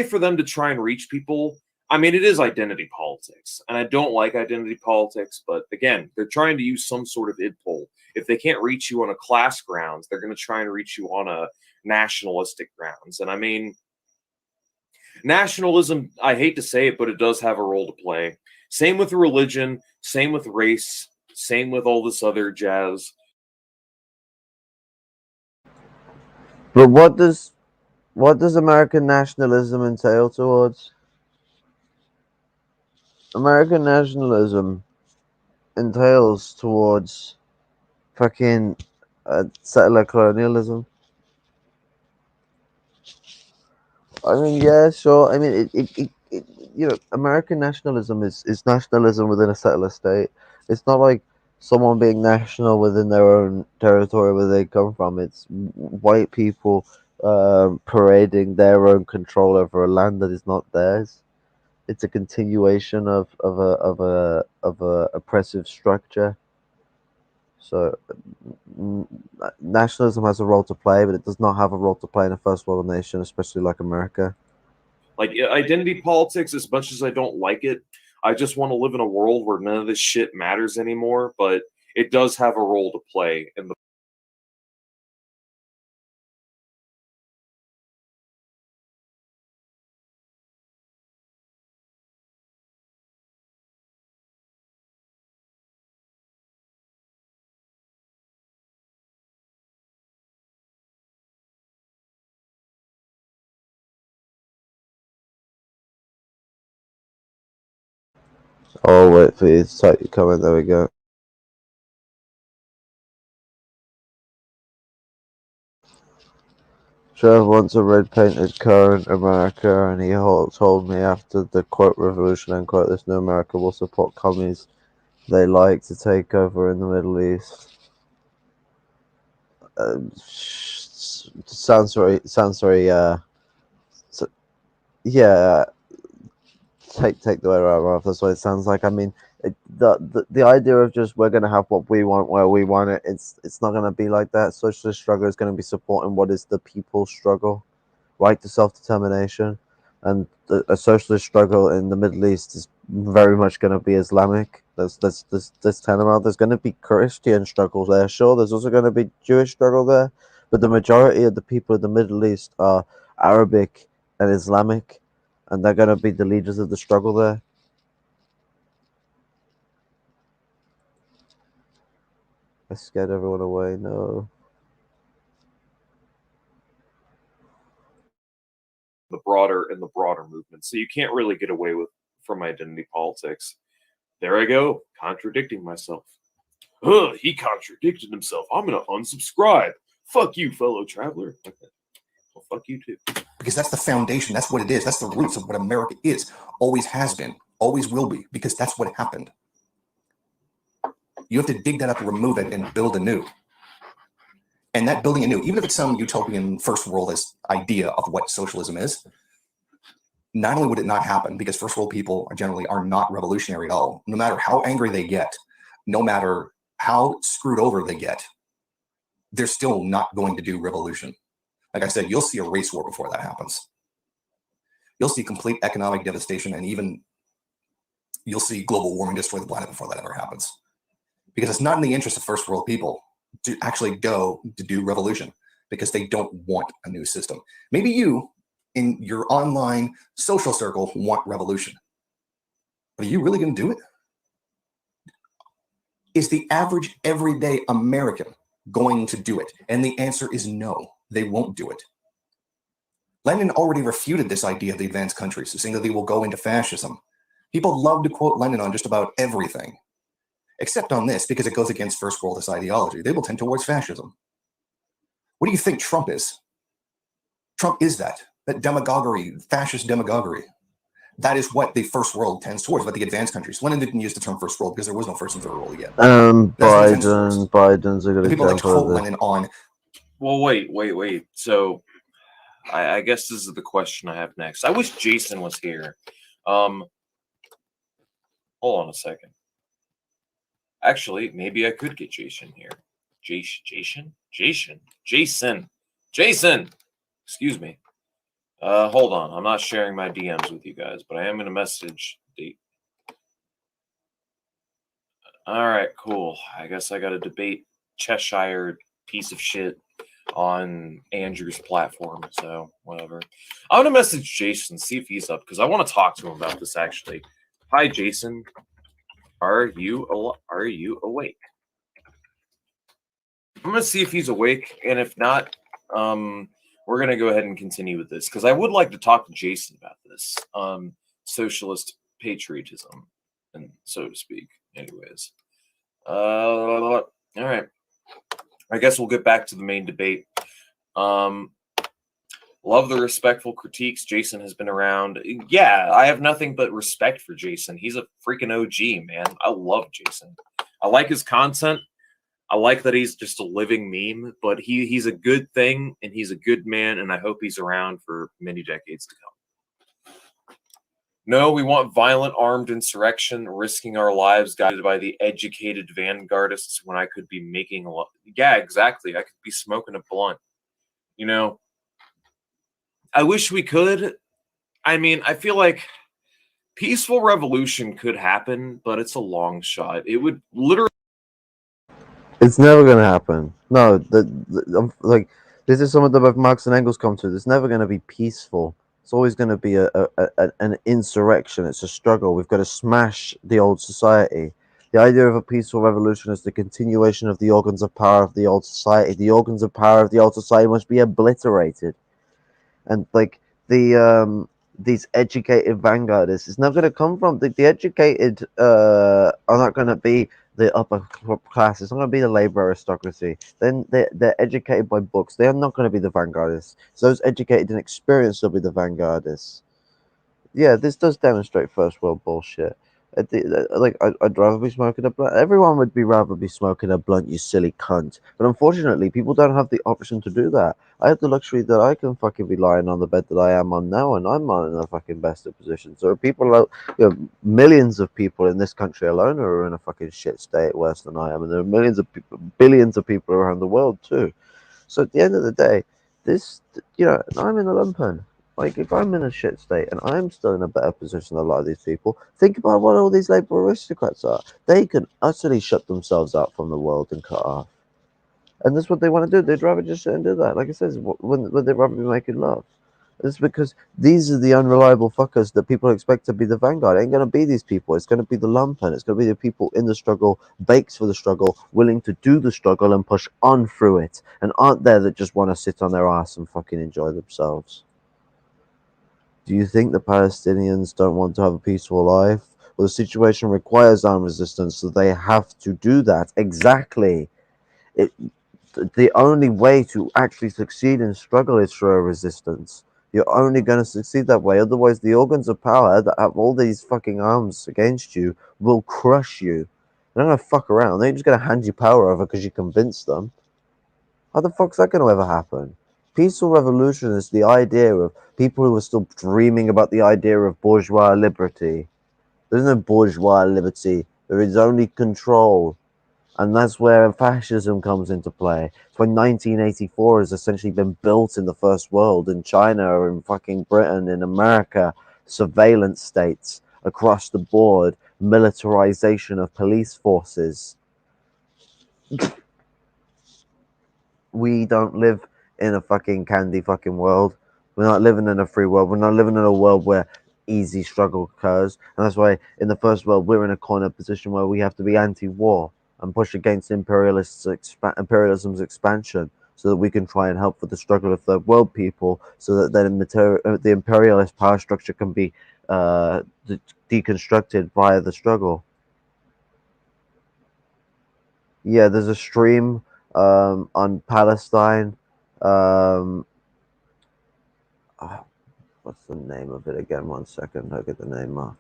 B: For them to try and reach people, I mean, it is identity politics, and I don't like identity politics, but again, they're trying to use some sort of id poll. If they can't reach you on a class grounds, they're going to try and reach you on a nationalistic grounds. And I mean, nationalism, I hate to say it, but it does have a role to play. Same with religion, same with race, same with all this other jazz.
A: But what does American nationalism entail towards? American nationalism entails towards fucking settler colonialism. I mean, yeah, sure. I mean, you know, American nationalism is nationalism within a settler state. It's not like someone being national within their own territory where they come from. It's white people parading their own control over a land that is not theirs. It's a continuation of a oppressive structure. So nationalism has a role to play, but it does not have a role to play in a first world nation, especially like America.
B: Like identity politics, as much as I don't like it, I just want to live in a world where none of this shit matters anymore, but it does have a role to play in the
A: Oh, wait for you to type your comment. There we go. Trev wants a red-painted car in America, and he told me after the quote revolution, unquote, this new America will support commies they like to take over in the Middle East. Sounds very, yeah. Take the way right off. That's what it sounds like. I mean, the idea of just we're gonna have what we want where we want it. It's not gonna be like that. Socialist struggle is gonna be supporting what is the people's struggle, right to self-determination, and a socialist struggle in the Middle East is very much gonna be Islamic. That's tantamount. There's gonna be Christian struggles there. Sure, there's also gonna be Jewish struggle there, but the majority of the people in the Middle East are Arabic and Islamic, and they're going to be the leaders of the struggle there. I scared everyone away. No.
B: the broader movement. So you can't really get away from identity politics. There I go, contradicting myself. Ugh, he contradicted himself. I'm gonna unsubscribe. Fuck you, fellow traveler. Well, fuck you too.
C: Because that's the foundation. That's what it is. That's the roots of what America is. Always has been. Always will be. Because that's what happened. You have to dig that up, remove it, and build anew. And that building anew, even if it's some utopian first worldist idea of what socialism is, not only would it not happen, because first world people generally are not revolutionary at all, no matter how angry they get, no matter how screwed over they get, they're still not going to do revolution. Like I said, you'll see a race war before that happens. You'll see complete economic devastation, and even you'll see global warming destroy the planet before that ever happens. Because it's not in the interest of first world people to actually go to do revolution, because they don't want a new system. Maybe you, in your online social circle, want revolution. But are you really going to do it? Is the average everyday American going to do it? And the answer is no, they won't do it. Lenin already refuted this idea of the advanced countries, saying that they will go into fascism. People love to quote Lenin on just about everything, except on this, because it goes against first worldist ideology. They will tend towards fascism. What do you think Trump is? Trump is that demagoguery, fascist demagoguery. That is what the first world tends towards, but the advanced countries. Lenin didn't use the term first world because there was no first and third world yet.
A: Biden's a good
C: people
A: example
C: like to quote
A: of this.
C: Lenin on.
B: Well, wait. So I guess this is the question I have next. I wish Jason was here. Hold on a second. Actually, maybe I could get Jason here. Jason? Excuse me. Hold on. I'm not sharing my DMs with you guys, but I am going to message date. All right, cool. I guess I got to debate Cheshire piece of shit on Andrew's platform, so whatever. I'm going to message Jason, see if he's up, because I want to talk to him about this, actually. Hi, Jason. Are you awake? I'm going to see if he's awake, and if not, we're going to go ahead and continue with this, because I would like to talk to Jason about this, socialist patriotism, and so to speak. Anyways. All right. I guess we'll get back to the main debate. Love the respectful critiques. Jason has been around. Yeah, I have nothing but respect for Jason. He's a freaking OG, man. I love Jason. I like his content. I like that he's just a living meme, but he's a good thing, and he's a good man, and I hope he's around for many decades to come. No, we want violent armed insurrection, risking our lives, guided by the educated vanguardists when I could be making a lot. Yeah, exactly. I could be smoking a blunt. You know, I wish we could. I mean, I feel like peaceful revolution could happen, but it's a long shot. It would literally.
A: It's never going to happen. No, like this is something that both Marx and Engels come to. It's never going to be peaceful. It's always going to be an insurrection. It's a struggle. We've got to smash the old society. The idea of a peaceful revolution is the continuation of the organs of power of the old society. The organs of power of the old society must be obliterated. And like these educated vanguardists, it's not going to come from the educated. Are not going to be the upper class. It's not going to be the labor aristocracy. Then they're educated by books. They are not going to be the vanguardists. So those educated and experienced will be the vanguardists. Yeah, this does demonstrate first world bullshit. I'd rather be smoking a blunt. Everyone would rather be smoking a blunt, you silly cunt. But unfortunately, people don't have the option to do that. I have the luxury that I can fucking be lying on the bed that I am on now, and I'm not in the fucking best of positions. There are people, millions of people in this country alone who are in a fucking shit state worse than I am, and there are millions of people, billions of people around the world too. So at the end of the day, I'm in the lumpen. Like, if I'm in a shit state and I'm still in a better position than a lot of these people, think about what all these labor aristocrats are. They can utterly shut themselves out from the world and cut off. And that's what they want to do. They'd rather just sit and do that. Like I said, when they'd rather be making love. It's because these are the unreliable fuckers that people expect to be the vanguard. It ain't going to be these people. It's going to be the lumpen. It's going to be the people in the struggle, baked for the struggle, willing to do the struggle and push on through it, and aren't there that just want to sit on their ass and fucking enjoy themselves. Do you think the Palestinians don't want to have a peaceful life? Well, the situation requires armed resistance, so they have to do that. Exactly. The only way to actually succeed in struggle is through a resistance. You're only going to succeed that way. Otherwise, the organs of power that have all these fucking arms against you will crush you. They're not going to fuck around. They're just going to hand you power over because you convinced them. How the fuck's that going to ever happen? Peaceful revolution is the idea of people who are still dreaming about the idea of bourgeois liberty. There's no bourgeois liberty. There is only control. And that's where fascism comes into play. It's when 1984 has essentially been built in the first world, in China or in fucking Britain, in America, surveillance states across the board, militarization of police forces. We don't live in a fucking candy fucking world. We're not living in a free world. We're not living in a world where easy struggle occurs. And that's why in the first world, we're in a corner position where we have to be anti-war and push against imperialism's expansion so that we can try and help for the struggle of third world people so that then the imperialist power structure can be deconstructed via the struggle. Yeah, there's a stream on Palestine. What's the name of it again? 1 second, I'll get the name up.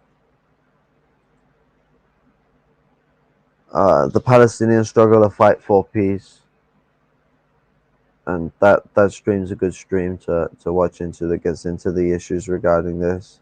A: The Palestinian struggle, a fight for peace, and that stream's a good stream to watch into, that gets into the issues regarding this.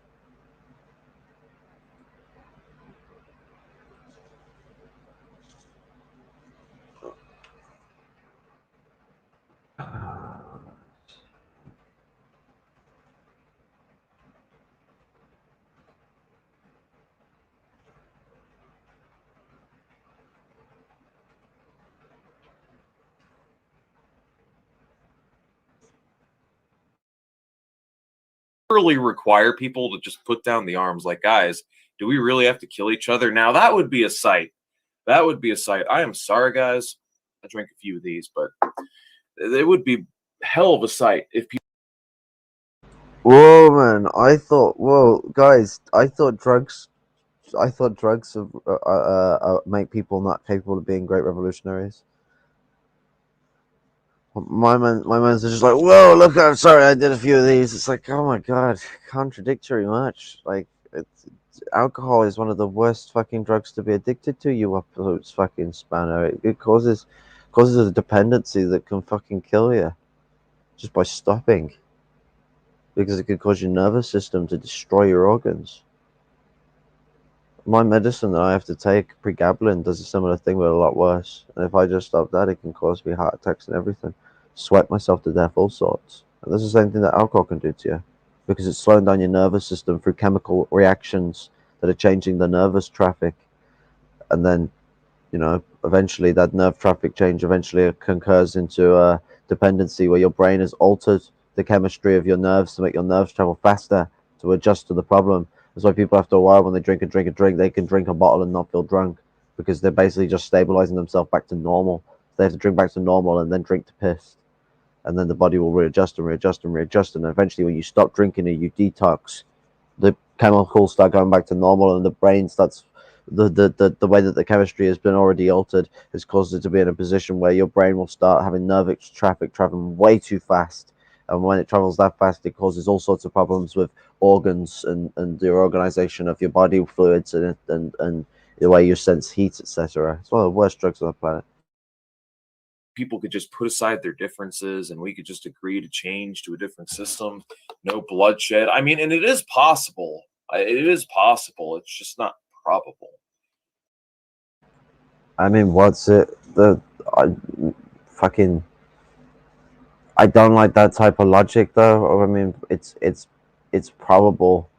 B: literally require people to just put down the arms. Like, guys, do we really have to kill each other? Now, that would be a sight. That would be a sight. I am sorry, guys. I drank a few of these, but it would be hell of a sight if people.
A: Whoa, man! Whoa, guys! I thought drugs make people not capable of being great revolutionaries. My man's just like, whoa! Look, I'm sorry, I did a few of these. It's like, oh my god, contradictory much. Like, alcohol is one of the worst fucking drugs to be addicted to. You absolute fucking spanner! It causes a dependency that can fucking kill you just by stopping, because it could cause your nervous system to destroy your organs. My medicine that I have to take, pregabalin, does a similar thing, but a lot worse. And if I just stop that, it can cause me heart attacks and everything. Sweat myself to death, all sorts. And that's the same thing that alcohol can do to you, because it's slowing down your nervous system through chemical reactions that are changing the nervous traffic. And then, eventually that nerve traffic change eventually concurs into a dependency where your brain has altered the chemistry of your nerves to make your nerves travel faster to adjust to the problem. That's why people after a while, when they drink, they can drink a bottle and not feel drunk, because they're basically just stabilizing themselves back to normal. They have to drink back to normal and then drink to piss. And then the body will readjust and readjust and readjust. And eventually when you stop drinking and you detox, the chemicals start going back to normal, and the brain starts, the way that the chemistry has been already altered has caused it to be in a position where your brain will start having nervous traffic traveling way too fast. And when it travels that fast, it causes all sorts of problems with organs and the organization of your body fluids and the way you sense heat, etc. It's one of the worst drugs on the planet.
B: People could just put aside their differences and we could just agree to change to a different system. No bloodshed. I mean, and it is possible. It is possible. It's just not probable.
A: I mean, what's it? I don't like that type of logic, though. I mean, it's probable.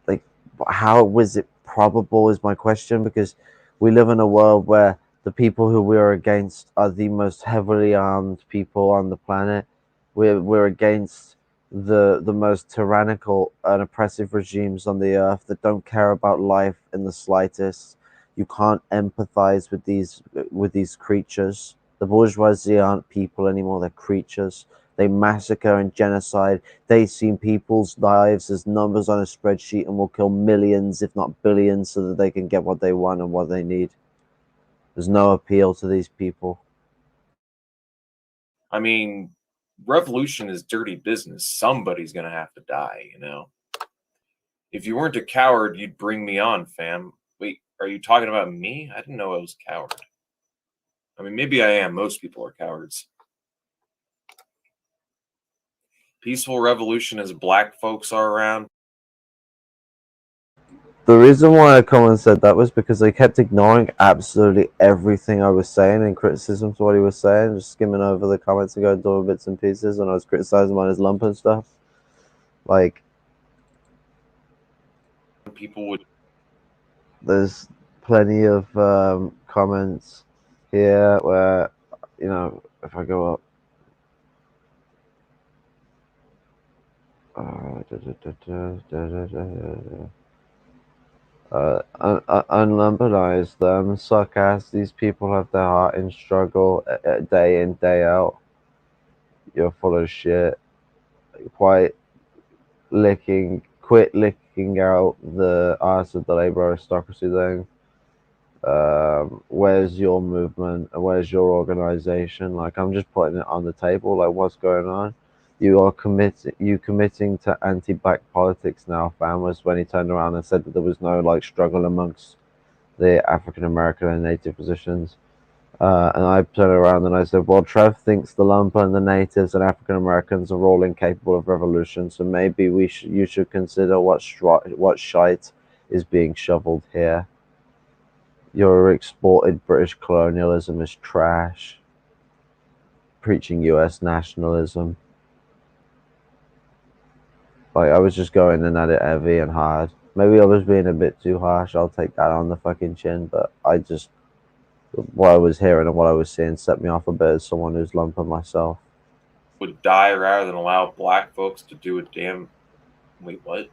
A: Like, how was it probable is my question, because we live in a world where the people who we're against are the most heavily armed people on the planet. We're against the most tyrannical and oppressive regimes on the earth that don't care about life in the slightest. You can't empathize with these creatures. The bourgeoisie aren't people anymore, they're creatures. They massacre and genocide. They see people's lives as numbers on a spreadsheet and will kill millions, if not billions, so that they can get what they want and what they need. There's no appeal to these people.
B: I mean, revolution is dirty business. Somebody's going to have to die, If you weren't a coward, you'd bring me on, fam. Wait, are you talking about me? I didn't know I was a coward. I mean, maybe I am. Most people are cowards. Peaceful revolution as black folks are around.
A: The reason why I come and said that was because they kept ignoring absolutely everything I was saying in criticism to what he was saying, just skimming over the comments and going doing bits and pieces, and I was criticizing him on his lumpen stuff. Like,
B: people would.
A: There's plenty of comments here where, if I go up, unlumpenize them, suck ass. These people have their heart in struggle day in, day out. You're full of shit. Quit licking out the arse of the labor aristocracy thing. Where's your movement? Where's your organization? Like, I'm just putting it on the table. Like, what's going on? You committing to anti-black politics now, fam, was when he turned around and said that there was no struggle amongst the African American and Native positions. And I turned around and I said, well, Trev thinks the Lumpen and the Natives and African Americans are all incapable of revolution, so maybe you should consider what shite is being shoveled here. Your exported British colonialism is trash. Preaching US nationalism. Like, I was just going in at it heavy and hard. Maybe I was being a bit too harsh. I'll take that on the fucking chin. But what I was hearing and what I was seeing set me off a bit as someone who's lumping myself.
B: Would die rather than allow black folks to do a damn Wait, what?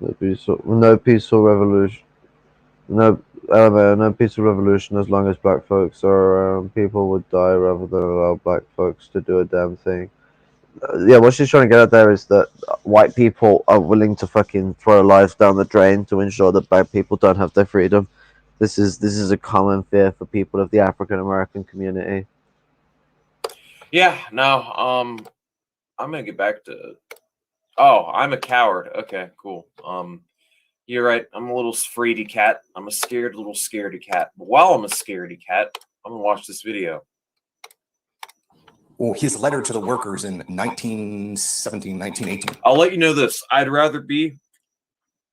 A: No peaceful revolution. No elevator. No peaceful revolution as long as black folks are around. People would die rather than allow black folks to do a damn thing. Yeah, what she's trying to get at there is that white people are willing to fucking throw lives down the drain to ensure that black people don't have their freedom. This is a common fear for people of the African American community.
B: Yeah, no, I'm gonna get back to. Oh, I'm a coward. Okay, cool. You're right. I'm a little fraidy cat. I'm a scared little scaredy cat. But while I'm a scaredy cat, I'm gonna watch this video.
C: Well, his letter to the workers in 1917, 1918.
B: I'll let you know this. I'd rather be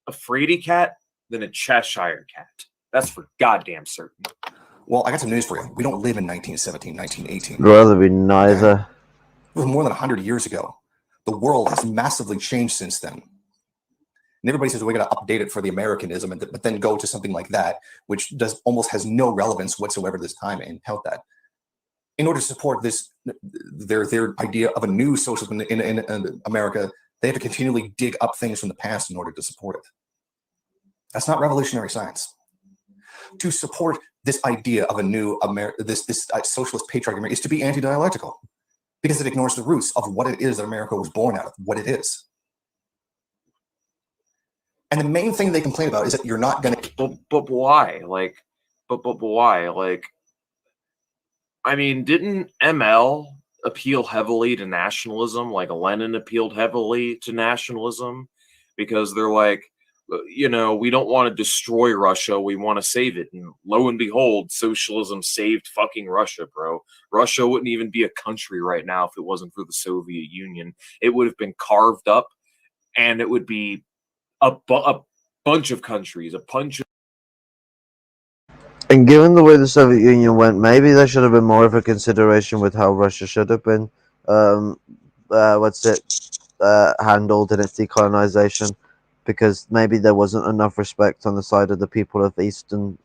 B: a fraidy cat than a Cheshire cat. That's for goddamn certain.
C: Well, I got some news for you. We don't live in 1917, 1918.
A: I'd rather be neither.
C: It was more than 100 years ago. The world has massively changed since then. And everybody says we're going to update it for the Americanism, but then go to something like that, which almost has no relevance whatsoever this time, and tout that. In order to support this, their idea of a new socialism in America, they have to continually dig up things from the past in order to support it. That's not revolutionary science. To support this idea of a new this socialist patriotic America is to be anti-dialectical, because it ignores the roots of what it is that America was born out of, what it is. And the main thing they complain about is that you're not going to.
B: But why? But why? I mean, didn't ML appeal heavily to nationalism? Like Lenin appealed heavily to nationalism because they're like, we don't want to destroy Russia. We want to save it. And lo and behold, socialism saved fucking Russia, bro. Russia wouldn't even be a country right now if it wasn't for the Soviet Union. It would have been carved up, and it would be a bunch of countries, a bunch of.
A: And given the way the Soviet Union went, maybe there should have been more of a consideration with how Russia should have been handled in its decolonization, because maybe there wasn't enough respect on the side of the people of Eastern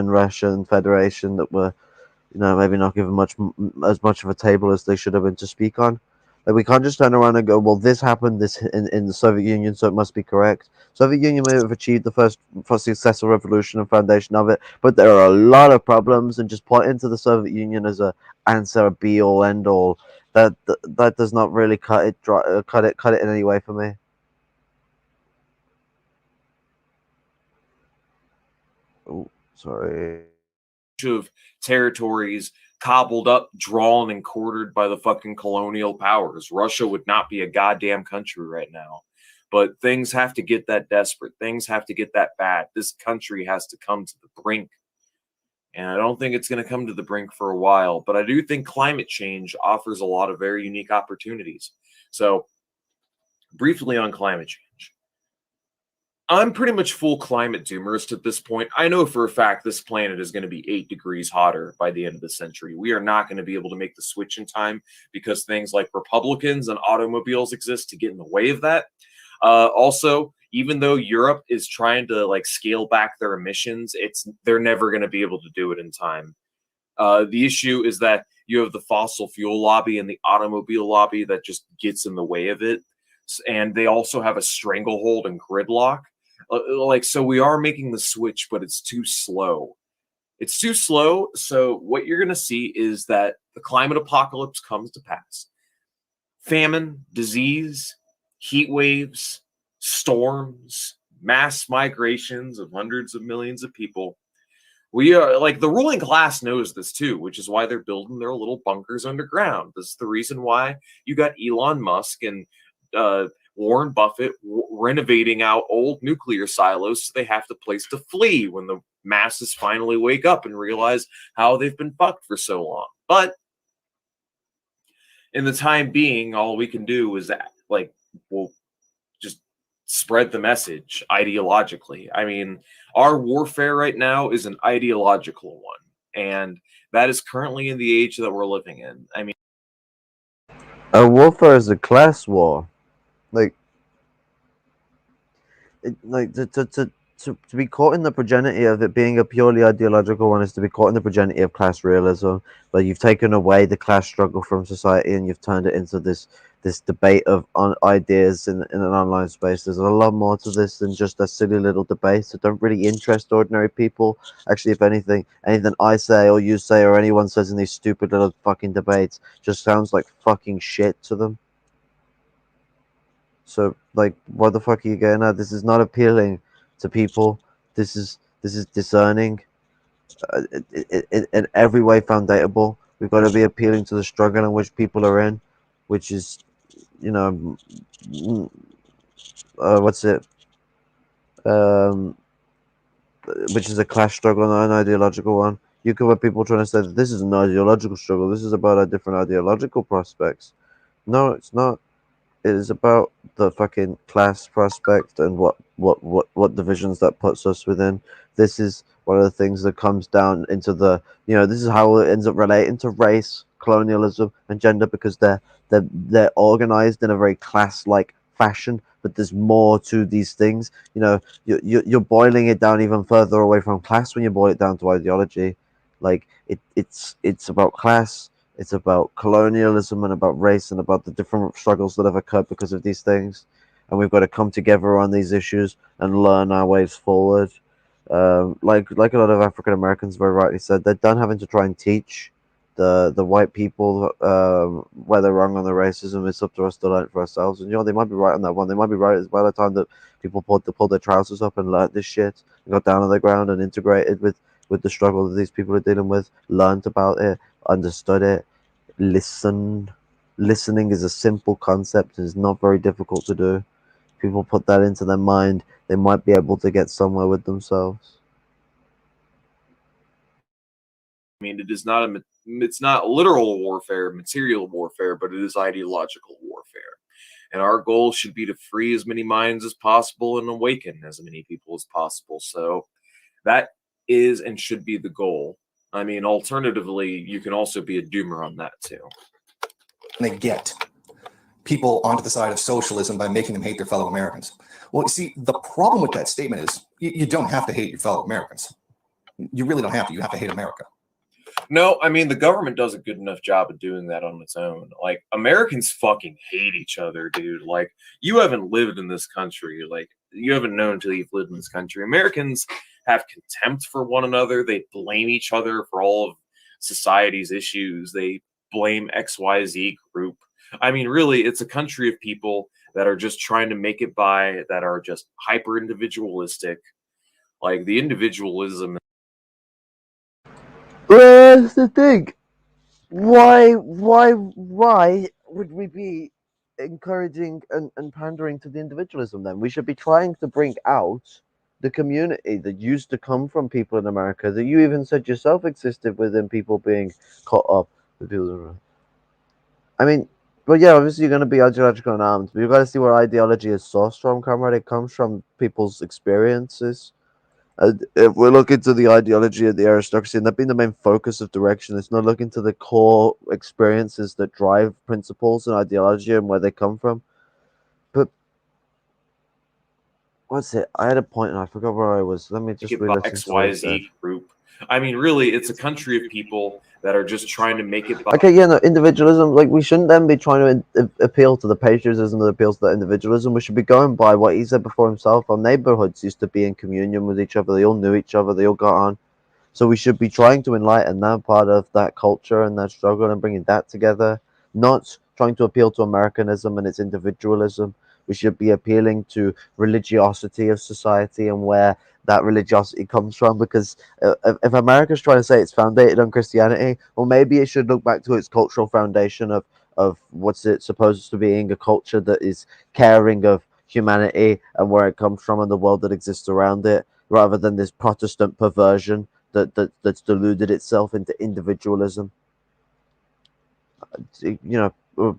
A: Russian Federation that were, maybe not given as much of a table as they should have been to speak on. Like, we can't just turn around and go, well, this happened in the Soviet Union, so it must be correct. Soviet Union may have achieved the first successful revolution and foundation of it, but there are a lot of problems, and just pointing to the Soviet Union as a answer, be all, end all, that does not really cut it in any way for me. Oh, sorry.
B: Of territories cobbled up, drawn, and quartered by the fucking colonial powers. Russia would not be a goddamn country right now. But things have to get that desperate. Things have to get that bad. This country has to come to the brink. And I don't think it's going to come to the brink for a while. But I do think climate change offers a lot of very unique opportunities. So, briefly on climate change. I'm pretty much full climate doomerist at this point. I know for a fact this planet is going to be 8 degrees hotter by the end of the century. We are not going to be able to make the switch in time because things like Republicans and automobiles exist to get in the way of that. Also, even though Europe is trying to scale back their emissions, they're never going to be able to do it in time. The issue is that you have the fossil fuel lobby and the automobile lobby that just gets in the way of it. And they also have a stranglehold and gridlock. So we are making the switch, but it's too slow. It's too slow. So what you're going to see is that the climate apocalypse comes to pass. Famine, disease, heat waves, storms, mass migrations of hundreds of millions of people. We are the ruling class knows this too, which is why they're building their little bunkers underground. This is the reason why you got Elon Musk and Warren Buffett renovating out old nuclear silos so they have the place to flee when the masses finally wake up and realize how they've been fucked for so long. But in the time being, all we can do is we'll just spread the message ideologically. I mean, our warfare right now is an ideological one, and that is currently in the age that we're living in. I mean,
A: warfare is a class war. To to be caught in the progeny of it being a purely ideological one is to be caught in the progeny of class realism, where you've taken away the class struggle from society and you've turned it into this debate of ideas in an online space. There's a lot more to this than just a silly little debates that don't really interest ordinary people. Actually, if anything I say or you say or anyone says in these stupid little fucking debates just sounds like fucking shit to them. So, like, what the fuck are you getting at? This is not appealing to people. This is discerning. In every way foundatable. We've got to be appealing to the struggle in which people are in, which is, you know, what's it? Um, which is a class struggle, not an ideological one. You could have people trying to say that this is an ideological struggle. This is about our different ideological prospects. No, it's not. It is about the fucking class prospect and what divisions that puts us within. This is one of the things that comes down into the, this is how it ends up relating to race, colonialism, and gender, because they're organized in a very class-like fashion. But there's more to these things. You're boiling it down even further away from class when you boil it down to ideology. Like it's about class. It's about colonialism and about race and about the different struggles that have occurred because of these things. And we've got to come together on these issues and learn our ways forward. Like a lot of African Americans very rightly said, they're done having to try and teach the white people where they're wrong on the racism. It's up to us to learn it for ourselves. And they might be right on that one. They might be right by the time that people pulled their trousers up and learned this shit and got down on the ground and integrated with the struggle that these people are dealing with, learned about it, understood it, listening is a simple concept and it's not very difficult to do. People put that into their mind, they might be able to get somewhere with themselves.
B: I mean, it's not literal warfare, material warfare, but it is ideological warfare. And our goal should be to free as many minds as possible and awaken as many people as possible. So that is and should be the goal. I mean, alternatively, you can also be a doomer on that too.
C: They get people onto the side of socialism by making them hate their fellow Americans. Well, you see, the problem with that statement is you don't have to hate your fellow Americans. You really don't have to. You have to hate America.
B: No, I mean, the government does a good enough job of doing that on its own. Like, Americans fucking hate each other, dude. Like, you haven't lived in this country. Like, you haven't known until you've lived in this country. Americans have contempt for one another. They blame each other for all of society's issues. They blame XYZ group. I mean, really, it's a country of people that are just trying to make it by, that are just hyper individualistic. Like, the individualism.
A: That's the thing. Why would we be encouraging and pandering to the individualism then? We should be trying to bring out the community that used to come from people in America, that you even said yourself existed within people being caught up with people. I mean, but yeah, obviously you're going to be ideological and armed, but you've got to see where ideology is sourced from, comrade. It comes from people's experiences. If we're looking to the ideology of the aristocracy, and that being the main focus of direction, it's not looking to the core experiences that drive principles and ideology and where they come from. But what's it? I had a point and I forgot where I was. Let me just re-listen to what I said.
B: XYZ group. I mean, really, it's a country of people that are just trying to make it.
A: Okay, yeah, no, individualism. Like, we shouldn't then be trying to appeal to the patriotism that appeals to that individualism. We should be going by what he said before himself. Our neighborhoods used to be in communion with each other. They all knew each other. They all got on. So we should be trying to enlighten that part of that culture and that struggle and bringing that together, not trying to appeal to Americanism and its individualism. We should be appealing to religiosity of society and where that religiosity comes from. Because if America's trying to say it's founded on Christianity, well, maybe it should look back to its cultural foundation of what's it supposed to being a culture that is caring of humanity and where it comes from and the world that exists around it, rather than this Protestant perversion that's deluded itself into individualism.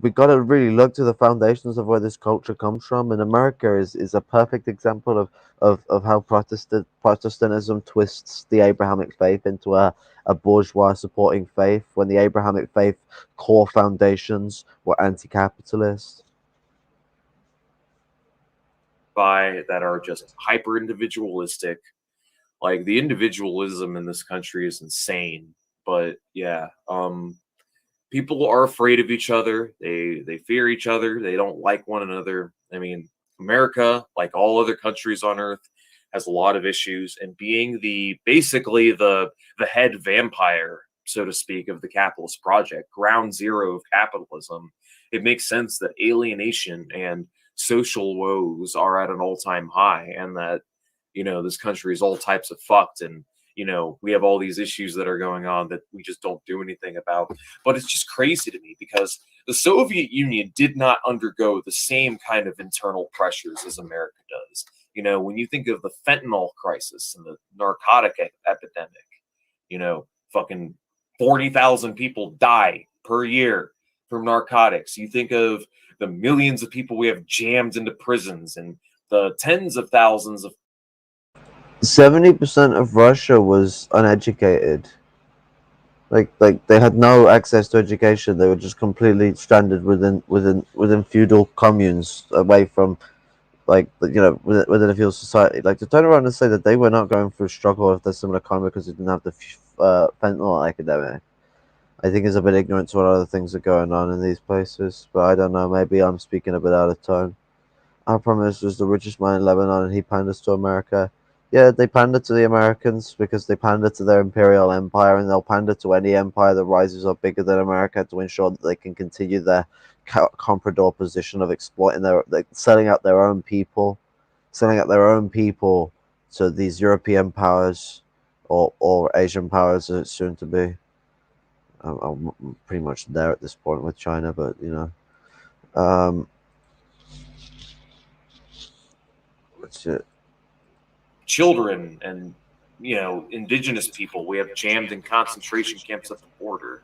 A: We've got to really look to the foundations of where this culture comes from, and America is a perfect example of how Protestantism twists the Abrahamic faith into a bourgeois supporting faith, when the Abrahamic faith core foundations were anti-capitalist.
B: by that are just hyper individualistic. Like the individualism in this country is insane. But yeah, people are afraid of each other. They fear each other. They don't like one another. I mean, America, like all other countries on Earth, has a lot of issues. And being basically the head vampire, so to speak, of the capitalist project, ground zero of capitalism, it makes sense that alienation and social woes are at an all-time high, and that this country is all types of fucked, and we have all these issues that are going on that we just don't do anything about. But it's just crazy to me because the Soviet Union did not undergo the same kind of internal pressures as America does. When you think of the fentanyl crisis and the narcotic epidemic, fucking 40,000 people die per year from narcotics. You think of the millions of people we have jammed into prisons and the tens of thousands of
A: 70% of Russia was uneducated. Like they had no access to education. They were just completely stranded within feudal communes, away from within a feudal society. Like, to turn around and say that they were not going through struggle with the similar kind because they didn't have the fentanyl epidemic, I think is a bit ignorant to what other things are going on in these places. But I don't know. Maybe I'm speaking a bit out of turn. Our prime minister is the richest man in Lebanon, and he panders to America. Yeah, they pander to the Americans because they pander to their imperial empire, and they'll pander to any empire that rises up bigger than America to ensure that they can continue their comprador position of exploiting selling out their own people, to these European powers or Asian powers, as it's soon to be. I'm pretty much there at this point with China, but what's it?
B: Children and indigenous people we have jammed in concentration camps at the border.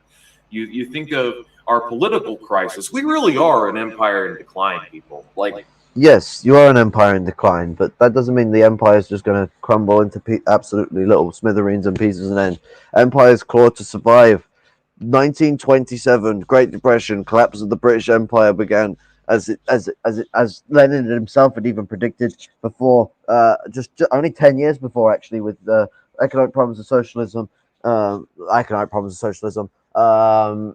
B: You think of our political crisis. We really are an empire in decline, people. Like,
A: yes, you are an empire in decline, but that doesn't mean the empire is just going to crumble into absolutely little smithereens and pieces and end. Empires clawed to survive. 1927, Great Depression, collapse of the British Empire began, as Lenin himself had even predicted before, just only 10 years before, actually, with the economic problems of socialism. Economic problems of socialism. The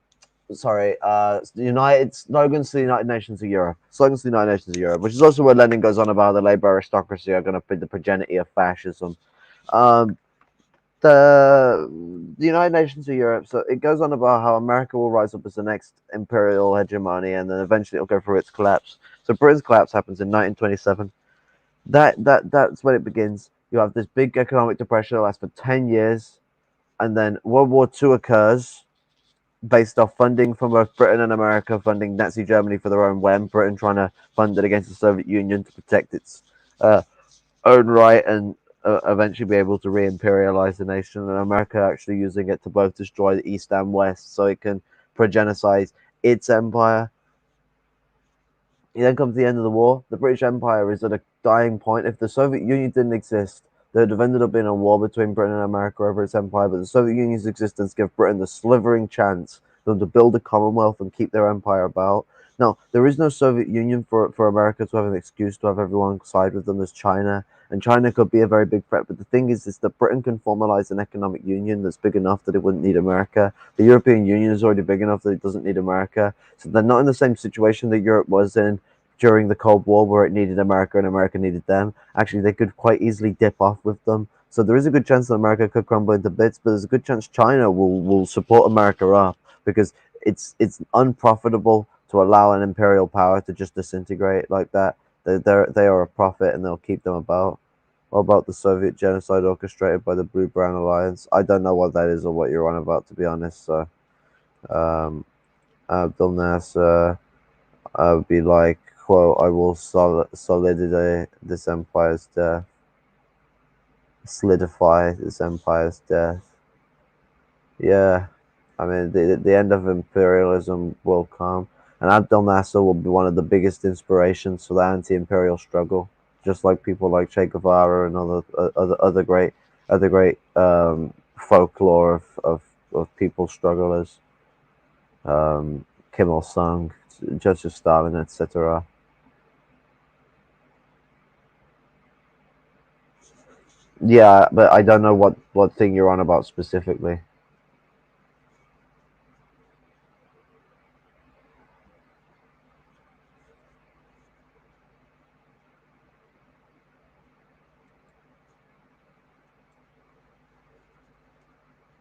A: United slogans to the United Nations of Europe. Slogans to the United Nations of Europe, which is also where Lenin goes on about how the labor aristocracy are going to be the progeny of fascism. The United Nations of Europe. So it goes on about how America will rise up as the next imperial hegemony, and then eventually it'll go through its collapse. So Britain's collapse happens in 1927. That's when it begins. You have this big economic depression that lasts for 10 years, and then World War II occurs, based off funding from both Britain and America, funding Nazi Germany for their own whim. Britain trying to fund it against the Soviet Union to protect its own right and eventually be able to re-imperialize the nation, and America actually using it to both destroy the East and West so it can progenicize its empire. You then come to the end of the war. The British Empire is at a dying point. If the Soviet Union didn't exist, there would have ended up being a war between Britain and America over its empire, but the Soviet Union's existence gave Britain the slivering chance for them to build a commonwealth and keep their empire about. Now, there is no Soviet Union for America to have an excuse to have everyone side with them as China, and China could be a very big threat. But the thing is that Britain can formalize an economic union that's big enough that it wouldn't need America. The European Union is already big enough that it doesn't need America. So they're not in the same situation that Europe was in during the Cold War, where it needed America and America needed them. Actually, they could quite easily dip off with them. So there is a good chance that America could crumble into bits, but there's a good chance China will support America up, because it's unprofitable to allow an imperial power to just disintegrate like that. They are a profit, and they'll keep them about. What about the Soviet genocide orchestrated by the Blue-Brown Alliance? I don't know what that is or what you're on about, to be honest. So, Abdel Nasser would be like, quote, "I will solidify this empire's death." Solidify this empire's death. Yeah, I mean, the end of imperialism will come, and Abdel Nasser will be one of the biggest inspirations for the anti-imperial struggle, just like people like Che Guevara and other great folklore of people strugglers, Kim Il Sung, Joseph Stalin, etc. Yeah, but I don't know what thing you're on about specifically.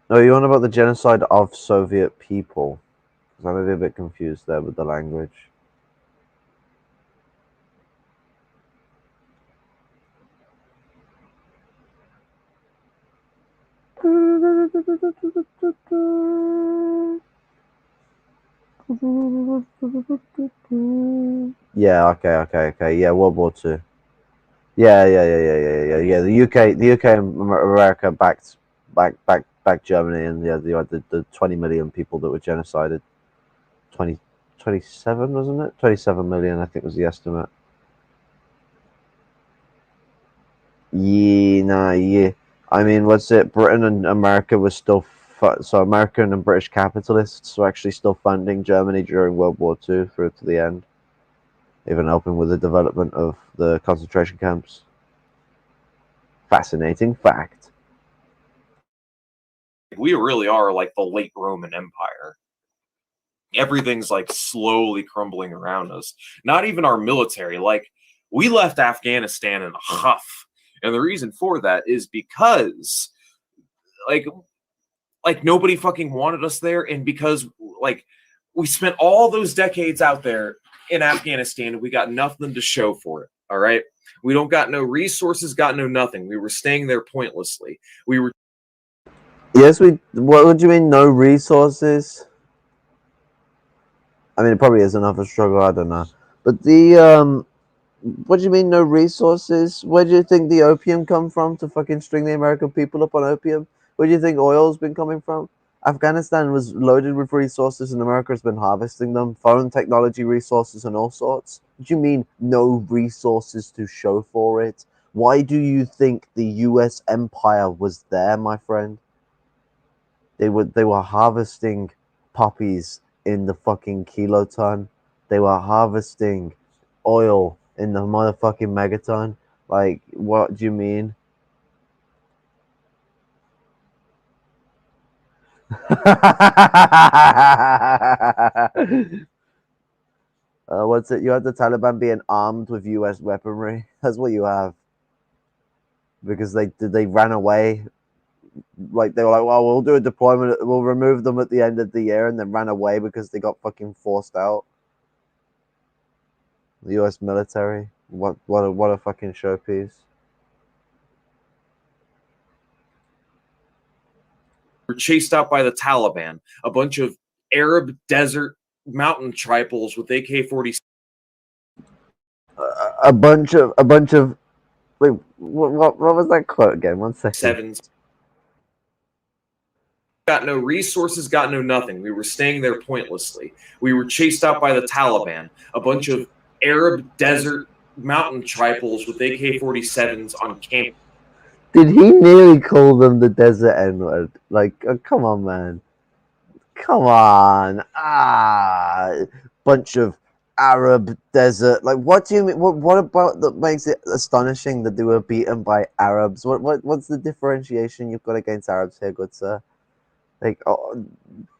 A: No, you're on about the genocide of Soviet people. I'm a bit confused there with the language. Yeah, okay. Yeah, World War Two. Yeah. The UK and America backed Germany, and yeah, you had the 20 million people that were genocided. 27, wasn't it? 27 million, I think, was the estimate. Yeah. I mean, what's it? Britain and America was still so American and British capitalists were actually still funding Germany during World War II through to the end, even helping with the development of the concentration camps. Fascinating fact.
B: We really are like the late Roman Empire. Everything's like slowly crumbling around us. Not even our military. Like, we left Afghanistan in a huff. And the reason for that is because like nobody fucking wanted us there, and because like we spent all those decades out there in Afghanistan and we got nothing to show for it. All right. We don't got no resources, got no nothing. We were staying there pointlessly. We were
A: Yes, we. What would you mean? No resources? I mean, it probably is another struggle. I don't know. But what do you mean no resources? Where do you think the opium come from to fucking string the American people up on opium? Where do you think oil's been coming from? Afghanistan was loaded with resources, and America's been harvesting them. Foreign technology resources and all sorts. What do you mean no resources to show for it? Why do you think the U.S. empire was there, my friend? They were harvesting poppies in the fucking kiloton. They were harvesting oil in the motherfucking megaton. Like, what do you mean? What's it? You have the Taliban being armed with U.S. weaponry. That's what you have. Because they ran away. Like, they were like, well, we'll do a deployment. We'll remove them at the end of the year, and then ran away because they got fucking forced out. The U.S. military. What a fucking showpiece.
B: were chased out by the Taliban, a bunch of Arab desert mountain tribals with AK-47.
A: A bunch of. Wait, what was that quote again? 1 second.
B: Got no resources, got no nothing. We were staying there pointlessly. We were chased out by the Taliban, a bunch of Arab desert mountain tribals with AK-47s on campus.
A: Did he nearly call them the desert N-word? Like, come on, man. Come on. Bunch of Arab desert. Like, what do you mean? What about that makes it astonishing that they were beaten by Arabs? What's the differentiation you've got against Arabs here, good sir? Like,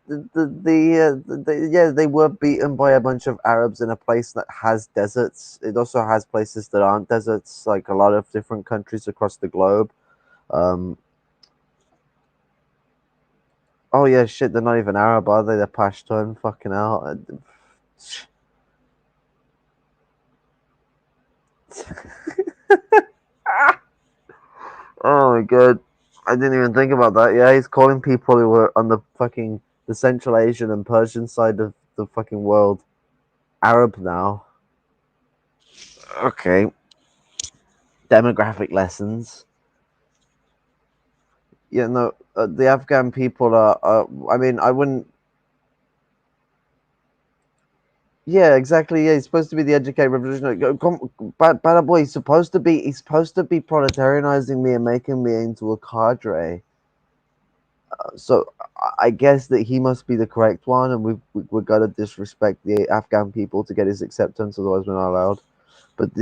A: yeah, they were beaten by a bunch of Arabs in a place that has deserts. It also has places that aren't deserts, like a lot of different countries across the globe. Oh yeah, shit, they're not even Arab, are they? They're Pashtun, fucking hell. Oh my god. I didn't even think about that. Yeah, he's calling people who were on the fucking the Central Asian and Persian side of the fucking world Arab now. Okay. Demographic lessons. Yeah, no, the Afghan people are. I mean, I wouldn't. Yeah, exactly. Yeah, he's supposed to be the educated revolutionary. Bad boy. He's supposed to be. He's supposed to be proletarianizing me and making me into a cadre. So I guess that he must be the correct one, and we've got to disrespect the Afghan people to get his acceptance. Otherwise, we're not allowed. But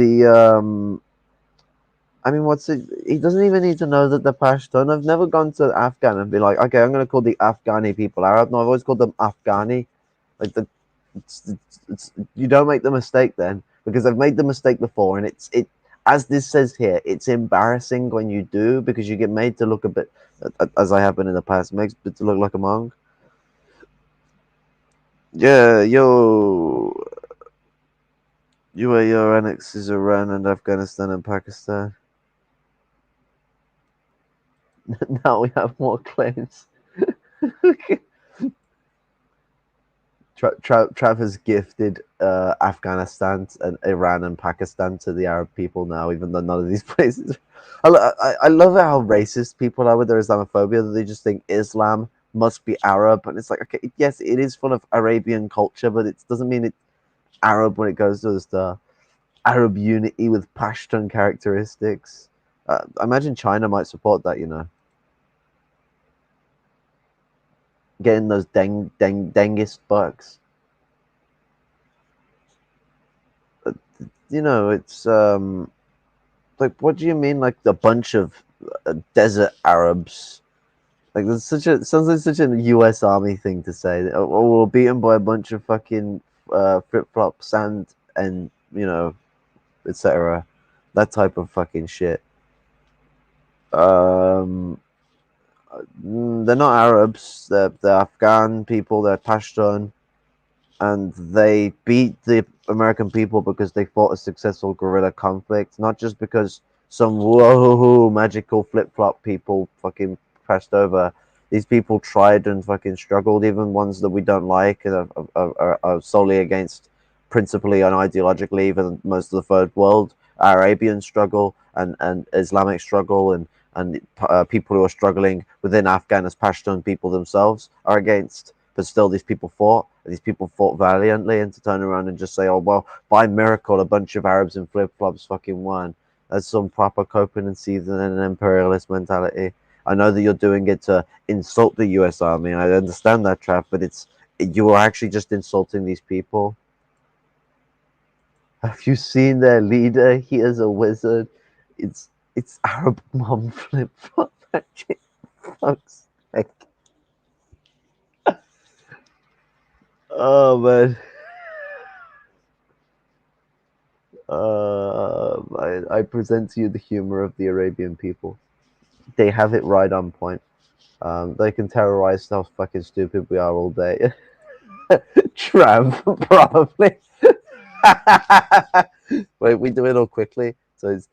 A: I mean, what's it? He doesn't even need to know that they're Pashtun. I've never gone to Afghan and be like, okay, I'm going to call the Afghani people Arab. No, I've always called them Afghani. Like you don't make the mistake then, because I've made the mistake before, and it as this says here, it's embarrassing when you do, because you get made to look a bit, as I have been in the past, makes it to look like a monk. Yeah, your annexes Iran and Afghanistan and Pakistan. Now we have more claims. Trav has gifted Afghanistan and Iran and Pakistan to the Arab people now, even though none of these places. I love how racist people are with their Islamophobia, that they just think Islam must be Arab. And it's like, okay, yes, it is full of Arabian culture, but it doesn't mean it's Arab when it goes to the Arab unity with Pashtun characteristics. I imagine China might support that, you know. Getting those dengist bucks. You know, it's like, what do you mean, like the bunch of desert Arabs? Like, there's sounds like such a U.S. Army thing to say. Oh, we're beaten by a bunch of fucking flip flop sand and, you know, etc. That type of fucking shit. They're not Arabs. They're Afghan people. They're Pashtun, and they beat the American people because they fought a successful guerrilla conflict, not just because some whoa magical flip flop people fucking passed over. These people tried and fucking struggled, even ones that we don't like, and are solely against, principally and ideologically, even most of the third world Arabian struggle and Islamic struggle and people who are struggling within Afghan as Pashtun people themselves are against. But still, these people fought. These people fought valiantly, and to turn around and just say, "Oh well, by miracle, a bunch of Arabs in flip flops fucking won." That's some proper codependency and an imperialist mentality. I know that you're doing it to insult the U.S. Army. I understand that, Trav, but you are actually just insulting these people. Have you seen their leader? He is a wizard. It's Arab mom flip flop magic. Fuck's sake. Oh man. I present to you the humor of the Arabian people. They have it right on point. They can terrorize how fucking stupid we are all day. Trav, probably. Wait, we do it all quickly. So it's.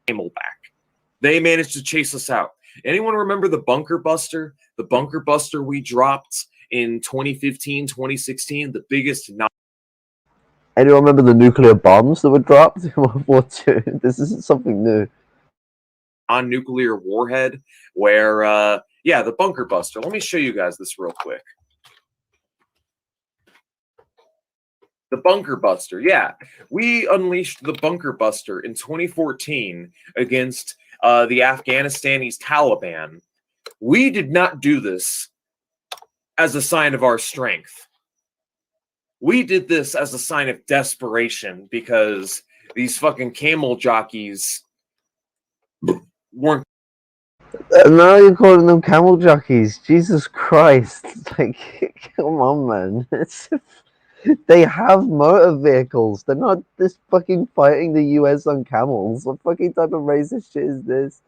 B: Camelback. They managed to chase us out. Anyone remember the bunker buster? The bunker buster we dropped in 2015, 2016, the biggest.
A: Anyone remember the nuclear bombs that were dropped in World War II? This isn't something new.
B: Non-nuclear warhead, where yeah, the bunker buster. Let me show you guys this real quick. The bunker buster, yeah, we unleashed the bunker buster in 2014 against the Afghanistanis Taliban. We did not do this as a sign of our strength. We did this as a sign of desperation because these fucking camel jockeys weren't.
A: Now you're calling them camel jockeys. Jesus Christ. Like, come on, man. They have motor vehicles. They're not this fucking fighting the US on camels. What fucking type of racist shit is this?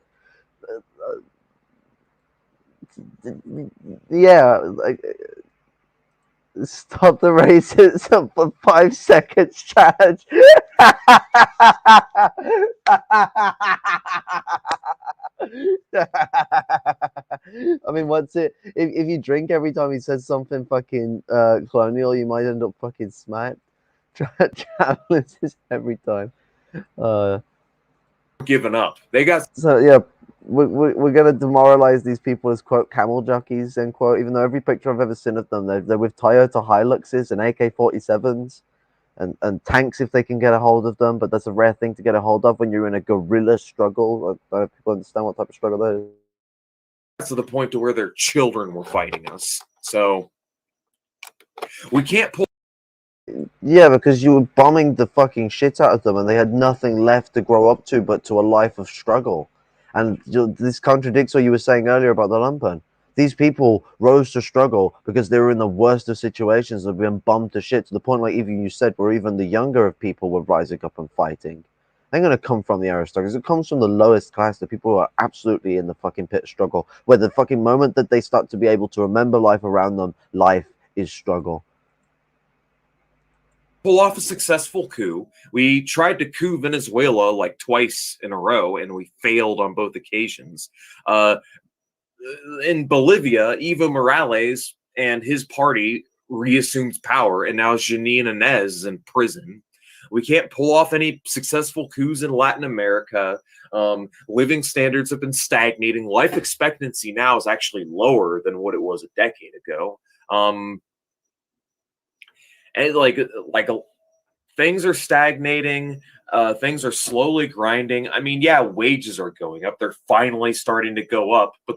A: Yeah, like, stop the racism for 5 seconds, Chad. I mean, what's it? If you drink every time he says something fucking colonial, you might end up fucking smacked. Travelers is every time.
B: Given up. They got.
A: So yeah, we're gonna demoralize these people as quote camel jockeys end quote. Even though every picture I've ever seen of them, they're with Toyota Hiluxes and AK-47s. And tanks if they can get a hold of them, but that's a rare thing to get a hold of when you're in a guerrilla struggle. I don't know if people understand what type of struggle that is.
B: To the point to where their children were fighting us. So We can't pull.
A: Yeah, because you were bombing the fucking shit out of them, and they had nothing left to grow up to but to a life of struggle. And this contradicts what you were saying earlier about the lumpen. These people rose to struggle because they were in the worst of situations, they've been bombed to shit, to the point, like even you said, where even the younger of people were rising up and fighting. They're going to come from the aristocrats. It comes from the lowest class, the people who are absolutely in the fucking pit of struggle, where the fucking moment that they start to be able to remember life around them, life is struggle.
B: Pull off a successful coup. We tried to coup Venezuela like twice in a row, and we failed on both occasions. In Bolivia, Evo Morales and his party reassumes power, and now Janine Áñez is in prison. We can't pull off any successful coups in Latin America. Living standards have been stagnating. Life expectancy now is actually lower than what it was a decade ago. And things are stagnating. Things are slowly grinding. I mean, yeah, wages are going up. They're finally starting to go up, but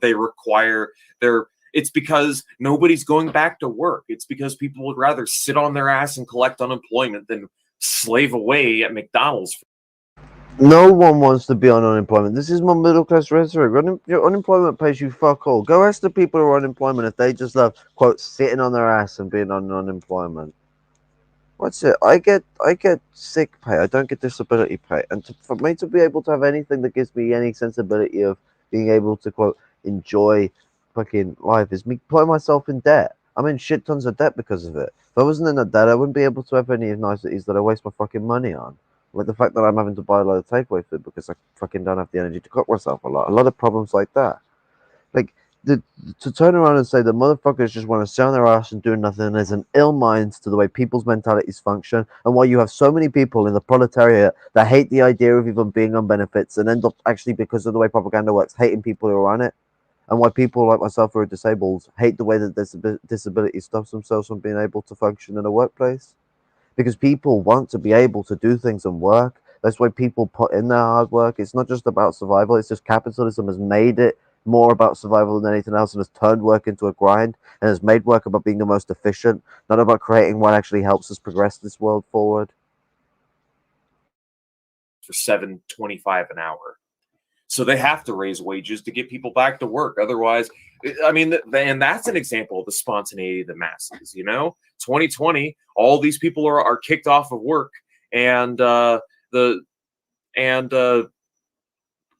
B: it's because nobody's going back to work. It's because people would rather sit on their ass and collect unemployment than slave away at McDonald's.
A: No one wants to be on unemployment. This is my middle class rhetoric. Your unemployment pays you fuck all. Go ask the people who are on unemployment if they just love, quote, sitting on their ass and being on unemployment. What's it? I get sick pay. I don't get disability pay. And for me to be able to have anything that gives me any sensibility of being able to, quote, enjoy fucking life is me putting myself in debt. I'm in shit tons of debt because of it. If I wasn't in that debt, I wouldn't be able to have any niceties that I waste my fucking money on. Like the fact that I'm having to buy a lot of takeaway food because I fucking don't have the energy to cook myself a lot of problems like that. Like, to turn around and say that motherfuckers just want to sit on their ass and do nothing is an ill mind to the way people's mentalities function, and why you have so many people in the proletariat that hate the idea of even being on benefits and end up actually, because of the way propaganda works, hating people who are on it, and why people like myself who are disabled hate the way that disability stops themselves from being able to function in a workplace. Because people want to be able to do things and work. That's why people put in their hard work. It's not just about survival. It's just capitalism has made it more about survival than anything else, and has turned work into a grind, and has made work about being the most efficient, not about creating what actually helps us progress this world forward.
B: For $7.25 an hour. So they have to raise wages to get people back to work. Otherwise, I mean, and that's an example of the spontaneity of the masses. 2020, all these people are kicked off of work, and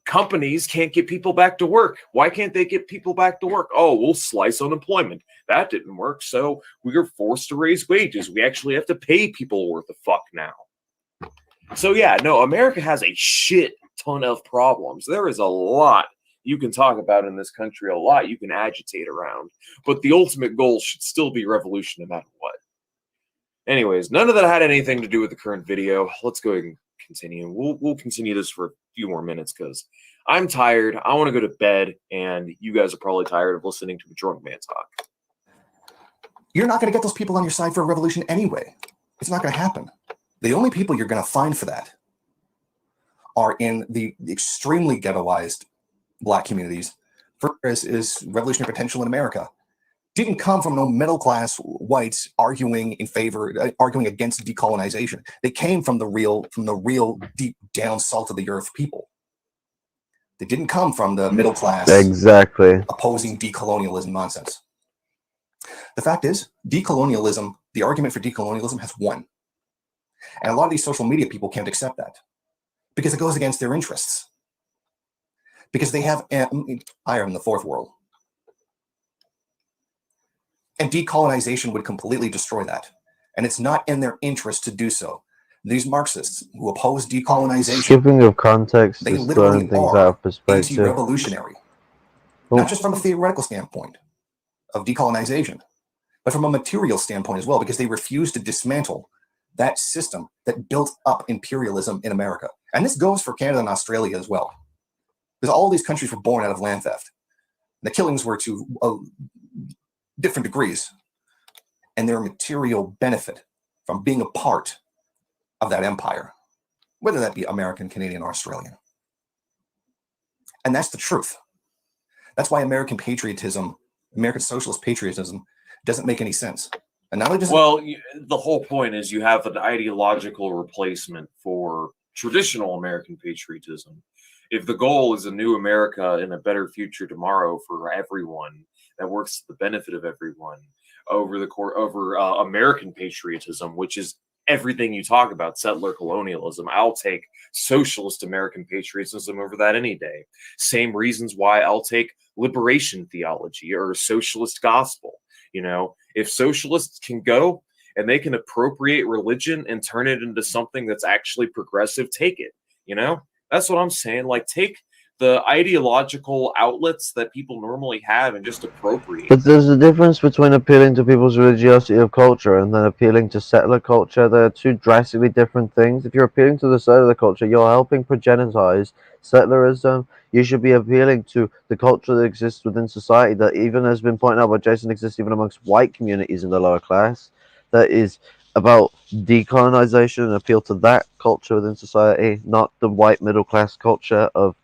B: companies can't get people back to work. Why can't they get people back to work? Oh, we'll slice unemployment. That didn't work, so we were forced to raise wages. We actually have to pay people worth a fuck now. So yeah, no, America has a shit ton of problems. There is a lot you can talk about in this country, a lot you can agitate around, but the ultimate goal should still be revolution no matter what. Anyways, none of that had anything to do with the current video. Let's go ahead and continue. We'll continue this for a few more minutes because I'm tired. I want to go to bed, and you guys are probably tired of listening to a drunk man talk.
C: You're not going to get those people on your side for a revolution anyway. It's not going to happen. The only people you're going to find for that are in the extremely ghettoized Black communities. First is revolutionary potential in America. Didn't come from no middle-class whites arguing against decolonization. They came from the real deep down salt of the earth people. They didn't come from the middle class
A: exactly
C: opposing decolonialism nonsense. The fact is, decolonialism, the argument for decolonialism has won. And a lot of these social media people can't accept that because it goes against their interests. Because they have iron in the fourth world. And decolonization would completely destroy that. And it's not in their interest to do so. These Marxists who oppose decolonization,
A: skipping of context,
C: they
A: is
C: literally
A: throwing things out
C: are
A: of perspective.
C: Anti-revolutionary. Not just from a theoretical standpoint of decolonization, but from a material standpoint as well, because they refuse to dismantle that system that built up imperialism in America. And this goes for Canada and Australia as well. Because all these countries were born out of land theft. The killings were to different degrees. And their material benefit from being a part of that empire, whether that be American, Canadian, or Australian. And that's the truth. That's why American patriotism, American socialist patriotism, doesn't make any sense. And not only does
B: well, the whole point is you have an ideological replacement for traditional American patriotism. If the goal is a new America and a better future tomorrow for everyone that works to the benefit of everyone, over American patriotism, which is everything you talk about, settler colonialism, I'll take socialist American patriotism over that any day. Same reasons why I'll take liberation theology or socialist gospel. You know, if socialists can go and they can appropriate religion and turn it into something that's actually progressive, take it. You know, that's what I'm saying. Like, take the ideological outlets that people normally have and just appropriate
A: But
B: them.
A: there's a difference between appealing to people's religiosity of culture and then appealing to settler culture. They're two drastically different things. If you're appealing to the settler culture, you're helping progenitize settlerism. You should be appealing to the culture that exists within society that, even has been pointed out by Jason, exists even amongst white communities in the lower class. That is about decolonization and appeal to that culture within society, not the white middle class culture of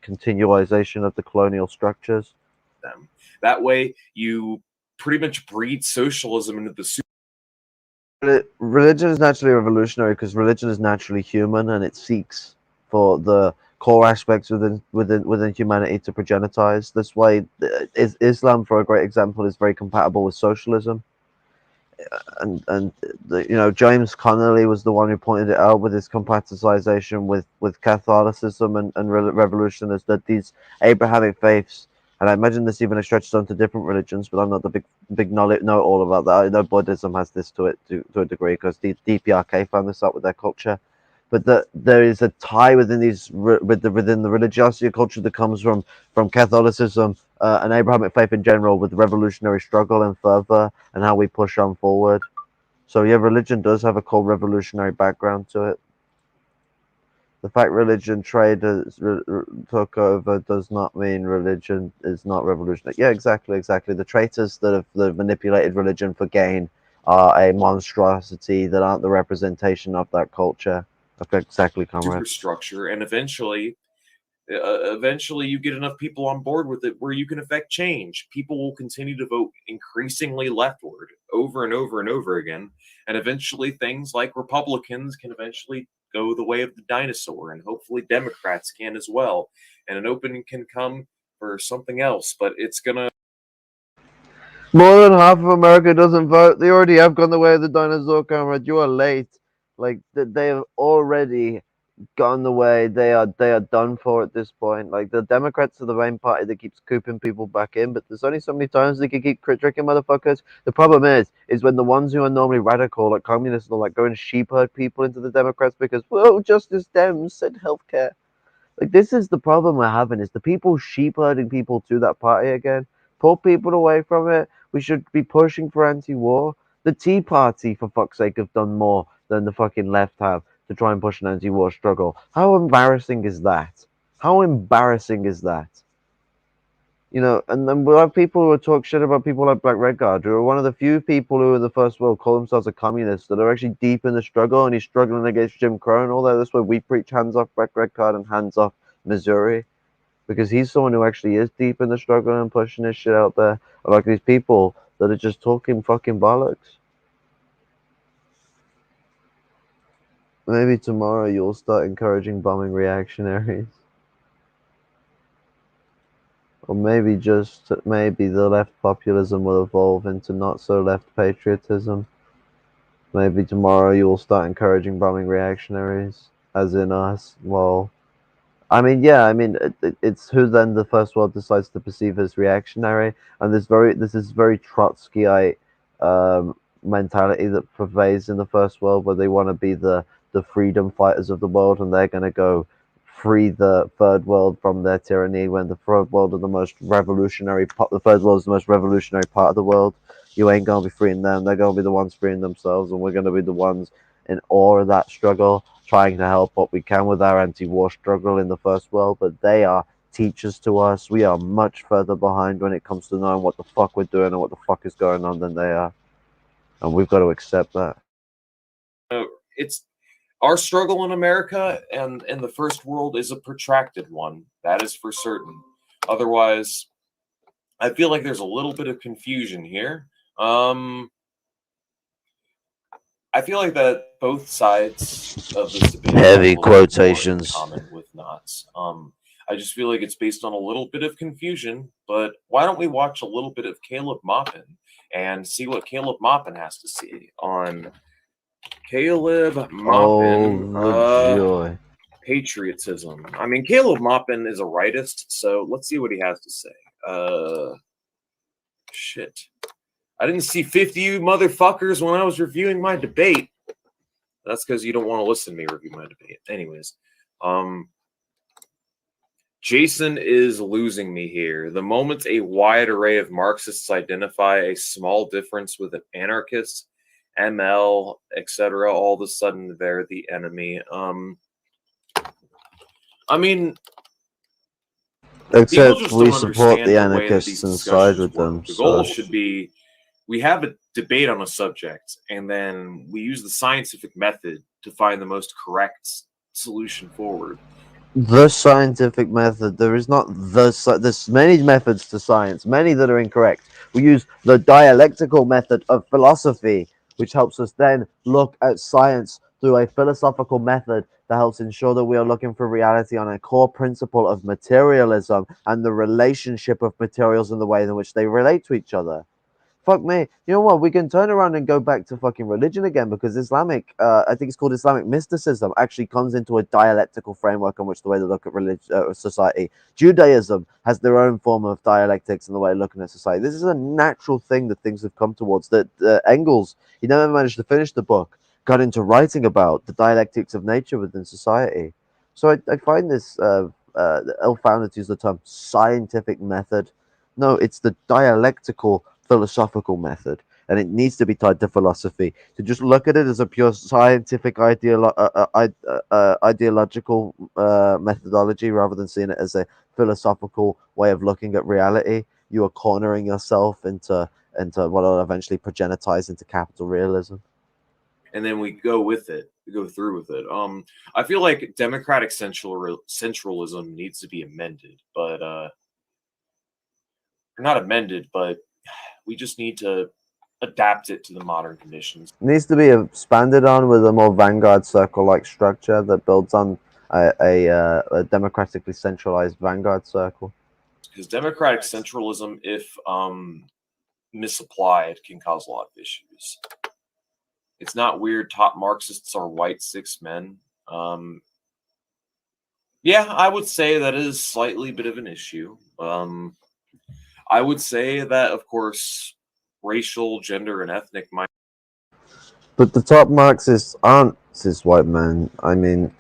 A: continualization of the colonial structures.
B: Them. That way, you pretty much breed socialism into the
A: Religion is naturally revolutionary because religion is naturally human and it seeks for the core aspects within humanity to progenitize. That's why Islam, for a great example, is very compatible with socialism. And James Connolly was the one who pointed it out with his compatibilization with Catholicism and revolution, is that these Abrahamic faiths, and I imagine this even stretches onto different religions, but I'm not the big knowledge know all about that. I know Buddhism has this to it to a degree because the DPRK found this out with their culture, but that there is a tie within within the religiosity of culture that comes from Catholicism and Abrahamic faith in general, with the revolutionary struggle and fervor and how we push on forward. So yeah, religion does have a core revolutionary background to it. The fact religion traders took over does not mean religion is not revolutionary. Yeah, exactly. The traitors that have manipulated religion for gain are a monstrosity that aren't the representation of that culture. Okay, exactly, comrade.
B: superstructure, and eventually you get enough people on board with it where you can affect change. People will continue to vote increasingly leftward over and over and over again, and eventually things like Republicans can eventually go the way of the dinosaur, and hopefully Democrats can as well, and an opening can come for something else. But it's gonna
A: More than half of America doesn't vote. They already have gone the way of the dinosaur, comrade. You are late. Like they have already gone the way. They are done for at this point. Like the Democrats are the main party that keeps cooping people back in, but there's only so many times they can keep tricking motherfuckers. The problem is when the ones who are normally radical, like communists, are like go and sheep herd people into the Democrats because, well, Justice Dems said healthcare. Like this is the problem we're having, is the people sheep herding people to that party again. Pull people away from it. We should be pushing for anti-war. The Tea Party, for fuck's sake, have done more than the fucking left have to try and push an anti-war struggle. How embarrassing is that? How embarrassing is that? And then we'll have people who talk shit about people like Black Red Guard, who are one of the few people who in the first world call themselves a communist, that are actually deep in the struggle, and he's struggling against Jim Crow and all that. That's why we preach hands off Black Red Guard and hands off Missouri, because he's someone who actually is deep in the struggle and pushing his shit out there. Like these people that are just talking fucking bollocks. Maybe tomorrow you'll start encouraging bombing reactionaries. Or maybe the left populism will evolve into not so left patriotism. Maybe tomorrow you will start encouraging bombing reactionaries, as in us. Well, it's who then the first world decides to perceive as reactionary, and this is very Trotskyite mentality that pervades in the first world, where they want to be the freedom fighters of the world, and they're going to go free the third world from their tyranny, when the third world is the most revolutionary part. The third world is the most revolutionary part of the world. You ain't gonna be freeing them. They're gonna be the ones freeing themselves, and we're gonna be the ones in awe of that struggle, trying to help what we can with our anti-war struggle in the first world. But they are teachers to us. We are much further behind when it comes to knowing what the fuck we're doing and what the fuck is going on than they are, and we've got to accept that.
B: it's our struggle in America and in the first world is a protracted one. That is for certain. Otherwise, I feel like there's a little bit of confusion here. I feel like that both sides of this debate have a
A: Heavy
B: little bit more in
A: quotations.
B: common with knots. I just feel like it's based on a little bit of confusion, but why don't we watch a little bit of Caleb Maupin and see what Caleb Maupin has to say on Caleb Maupin,
A: Oh, the joy.
B: patriotism. I mean, Caleb Maupin is a rightist, so let's see what he has to say. Shit. I didn't see 50 you motherfuckers when I was reviewing my debate. That's because you don't want to listen to me review my debate. Anyways, Jason is losing me here. The moment a wide array of Marxists identify a small difference with an anarchist, ML, etc., all of a sudden they're the enemy. I mean, people
A: Except
B: just
A: we
B: don't
A: support
B: understand
A: the
B: the way that these
A: anarchists and side
B: discussions
A: with them.
B: work. The
A: So
B: goal should be we have a debate on a subject, and then we use the scientific method to find the most correct solution forward.
A: the scientific method, there is not there's many methods to science, many that are incorrect. We use the dialectical method of philosophy, which helps us then look at science through a philosophical method that helps ensure that we are looking for reality on a core principle of materialism and the relationship of materials and the way in which they relate to each other. Fuck me. You know what? We can turn around and go back to fucking religion again, because Islamic, I think it's called Islamic mysticism, actually comes into a dialectical framework on which the way they look at society. Judaism has their own form of dialectics and the way of looking at society. This is a natural thing that things have come towards. That Engels, he never managed to finish the book, got into writing about the dialectics of nature within society. So I find this ill-founded to use the term scientific method. No, it's the dialectical philosophical method, and it needs to be tied to philosophy. To just look at it as a pure scientific ideological methodology rather than seeing it as a philosophical way of looking at reality, you are cornering yourself into what will eventually progenitize into capital realism.
B: And then we go with it. We go through with it. I feel like democratic centralism needs to be amended, but not amended, but we just need to adapt it to the modern conditions.
A: It needs to be expanded on with a more vanguard circle-like structure that builds on a democratically centralized vanguard circle.
B: Because democratic centralism, if misapplied, can cause a lot of issues. It's not weird top Marxists are white cis men. Yeah, I would say that is slightly bit of an issue. I would say that, of course, racial, gender, and ethnic might.
A: But the top Marxists aren't cis white men. I mean,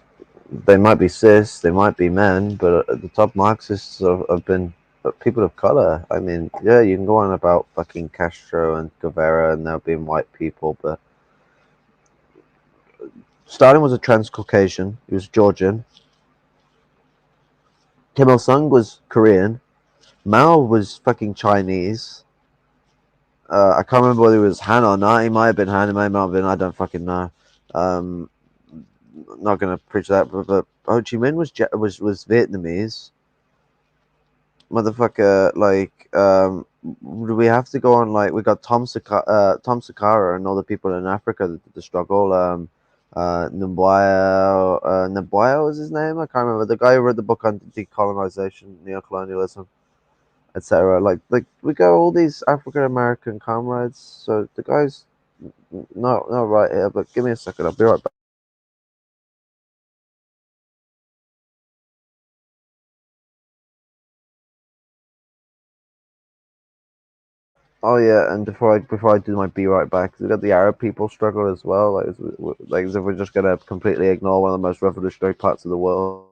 A: they might be cis, they might be men, but the top Marxists have been people of color. I mean, yeah, you can go on about fucking Castro and Guevara and there being white people, but Stalin was a trans-Caucasian. He was Georgian. Kim Il Sung was Korean. Mao was fucking Chinese. I can't remember whether he was Han or not. He might have been Han. He might not have been. I don't fucking know. Not gonna preach that, but Ho Chi Minh was Vietnamese. Motherfucker, like, do we have to go on, like, we got Tom Sakara and all the people in Africa that did the struggle. Nabwaya was his name. I can't remember. The guy who wrote the book on decolonization, neocolonialism, etc. Like we got all these African American comrades. So the guy's not right here. But give me a second. I'll be right back. Oh yeah, and before I do my be right back, we got the Arab people struggle as well. Like as if we're just gonna completely ignore one of the most revolutionary parts of the world.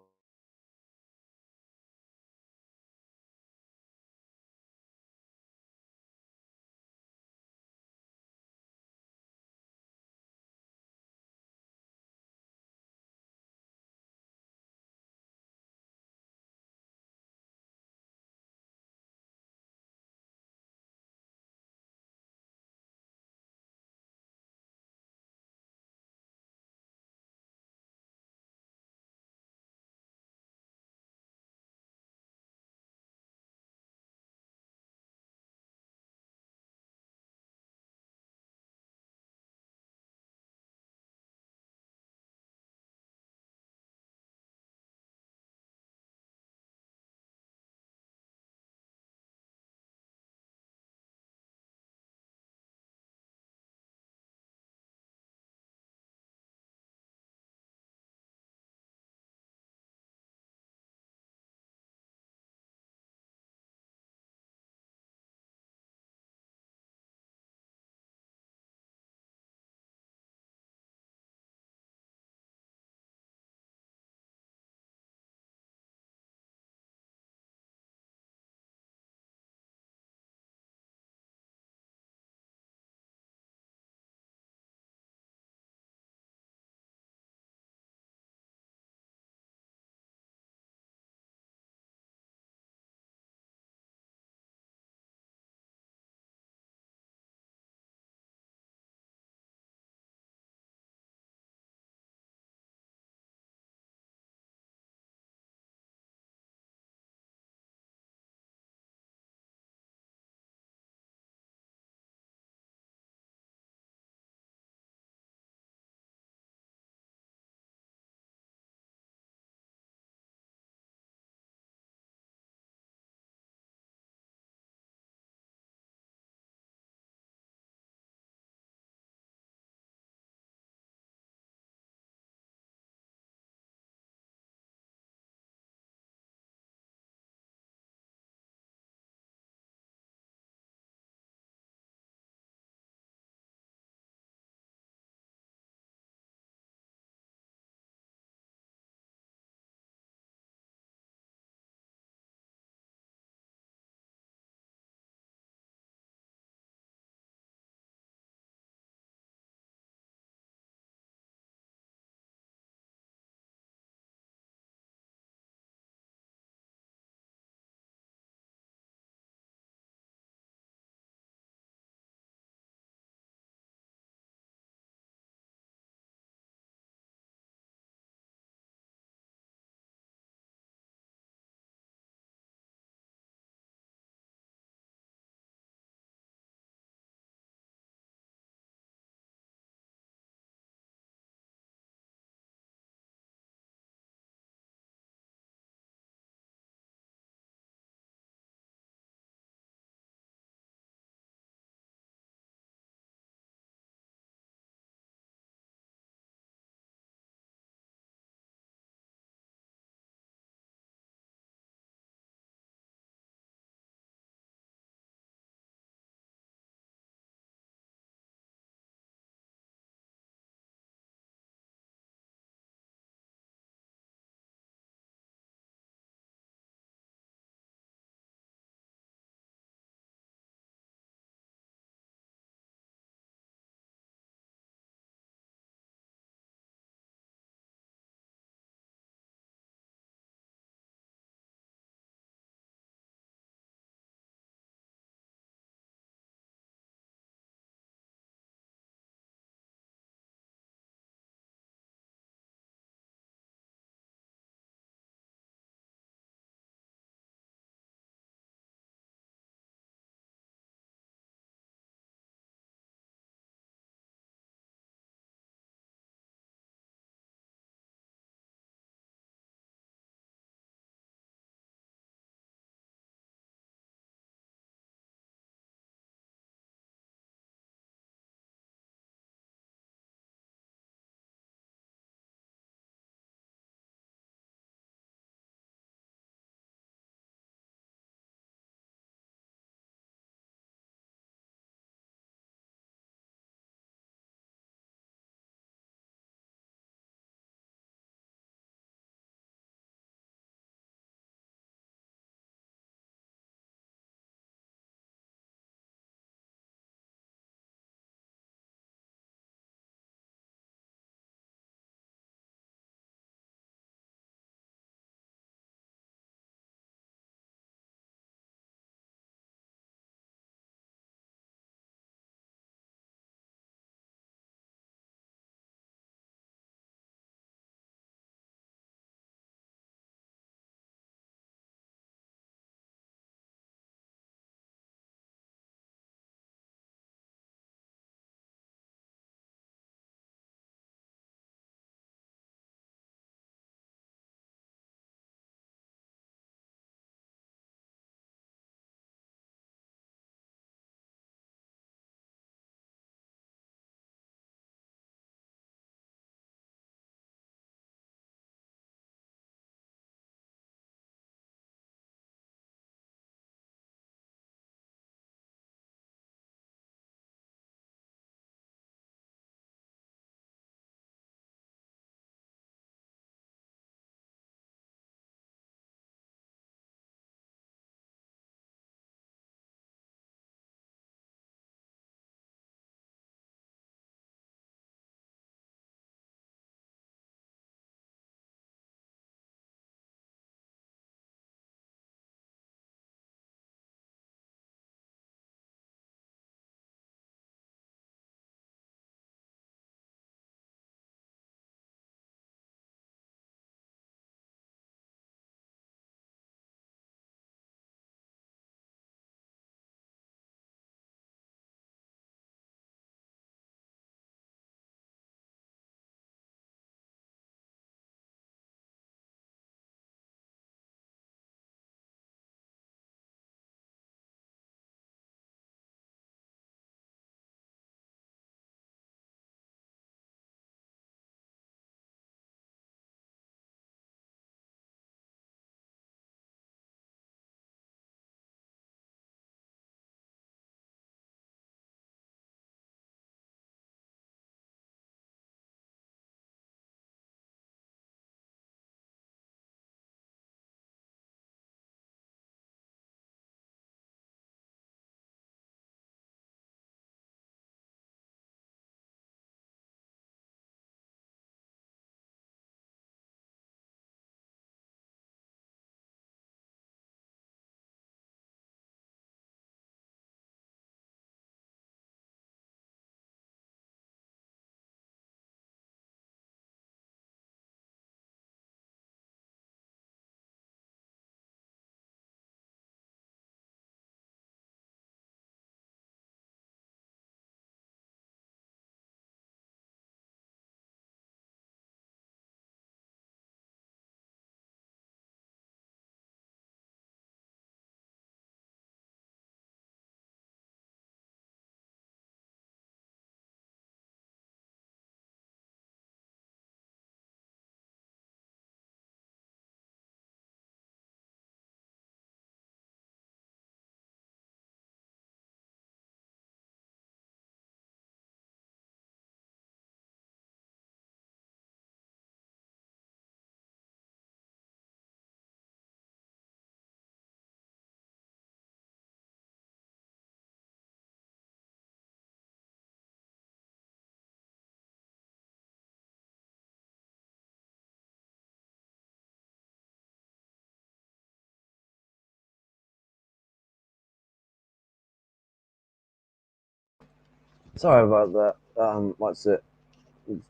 A: Sorry about that. What's it?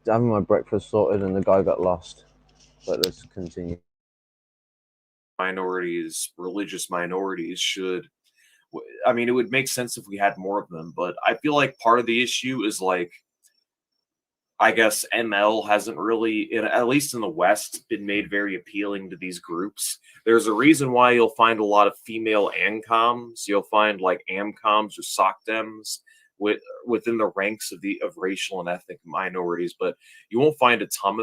A: Having my breakfast sorted and the guy got lost. But let's continue.
B: Minorities, religious minorities should, I mean, it would make sense if we had more of them, but I feel like part of the issue is like, I guess ML hasn't really, at least in the West, been made very appealing to these groups. There's a reason why you'll find a lot of female ANCOMs. You'll find like AMCOMs or SOCDEMs within the ranks of racial and ethnic minorities, but you won't find a ton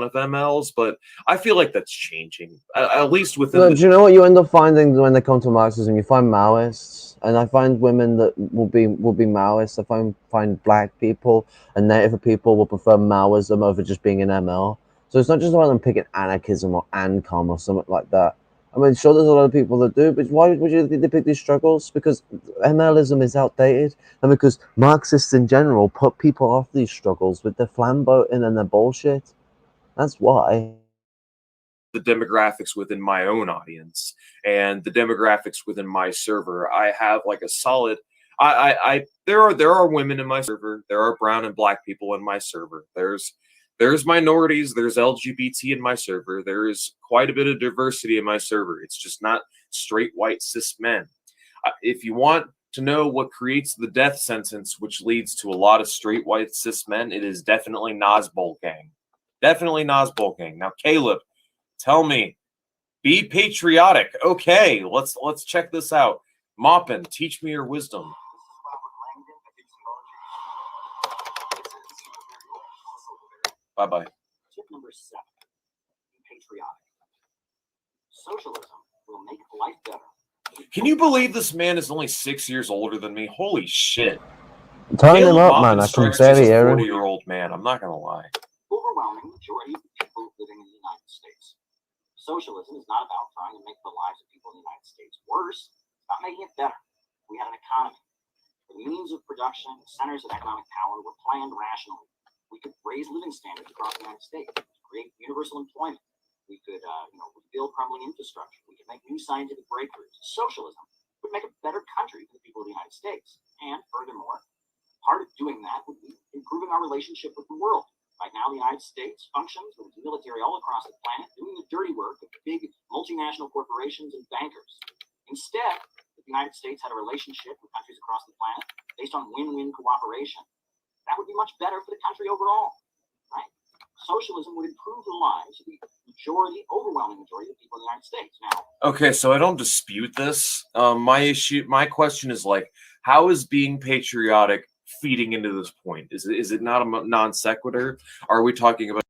B: of MLs. But I feel like that's changing, at least within.
A: Do you know what you end up finding when they come to Marxism? You find Maoists, and I find women that will be Maoists. I find black people and native people will prefer Maoism over just being an ML. So it's not just about them picking anarchism or ANCOM or something like that. I mean, sure, there's a lot of people that do, but why would you pick these struggles? Because MLism is outdated, and because Marxists in general put people off these struggles with their flamboyant and their bullshit. That's why.
B: The demographics within my own audience and the demographics within my server, I have like a solid. There are women in my server. There are brown and black people in my server. There's minorities. There's LGBT in my server. There is quite a bit of diversity in my server. It's just not straight white cis men. If you want to know what creates the death sentence, which leads to a lot of straight white cis men, it is definitely Nazbol gang. Definitely Nazbol gang. Now, Caleb, tell me, be patriotic. Okay, let's check this out. Moppin, teach me your wisdom. Bye-bye.
D: Tip number 7, be patriotic. Socialism will make life better.
B: Can you believe this man is only 6 years older than me? Holy shit.
A: Turn him up, man. I can barely hear him.
B: 40-year-old man. I'm not going to lie.
D: Overwhelming majority of people living in the United States. Socialism is not about trying to make the lives of people in the United States worse. It's about making it better. We had an economy. The means of production, the centers of economic power were planned rationally. We could raise living standards across the United States, create universal employment. We could, rebuild crumbling infrastructure. We could make new scientific breakthroughs. Socialism would make a better country for the people of the United States. And furthermore, part of doing that would be improving our relationship with the world. Right now, the United States functions with its military all across the planet, doing the dirty work of big multinational corporations and bankers. Instead, if the United States had a relationship with countries across the planet based on win-win cooperation, that would be much better for the country overall, right? Socialism would improve the lives of the overwhelming majority of people in the United States. Now,
B: okay, so I don't dispute this. My question is like, how is being patriotic feeding into this point? Is it not a non sequitur? Are we talking about?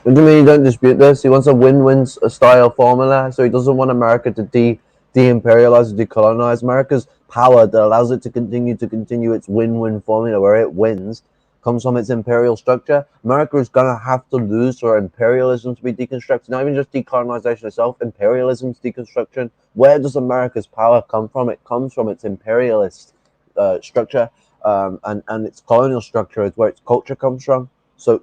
A: What do you mean you don't dispute this? He wants a win-win style formula, so he doesn't want America to de-imperialize and decolonize. America's power that allows it to continue its win-win formula where it wins comes from its imperial structure. America is going to have to lose for imperialism to be deconstructed, not even just decolonization itself, imperialism's deconstruction. Where does America's power come from? It comes from its imperialist structure, and its colonial structure is where its culture comes from. So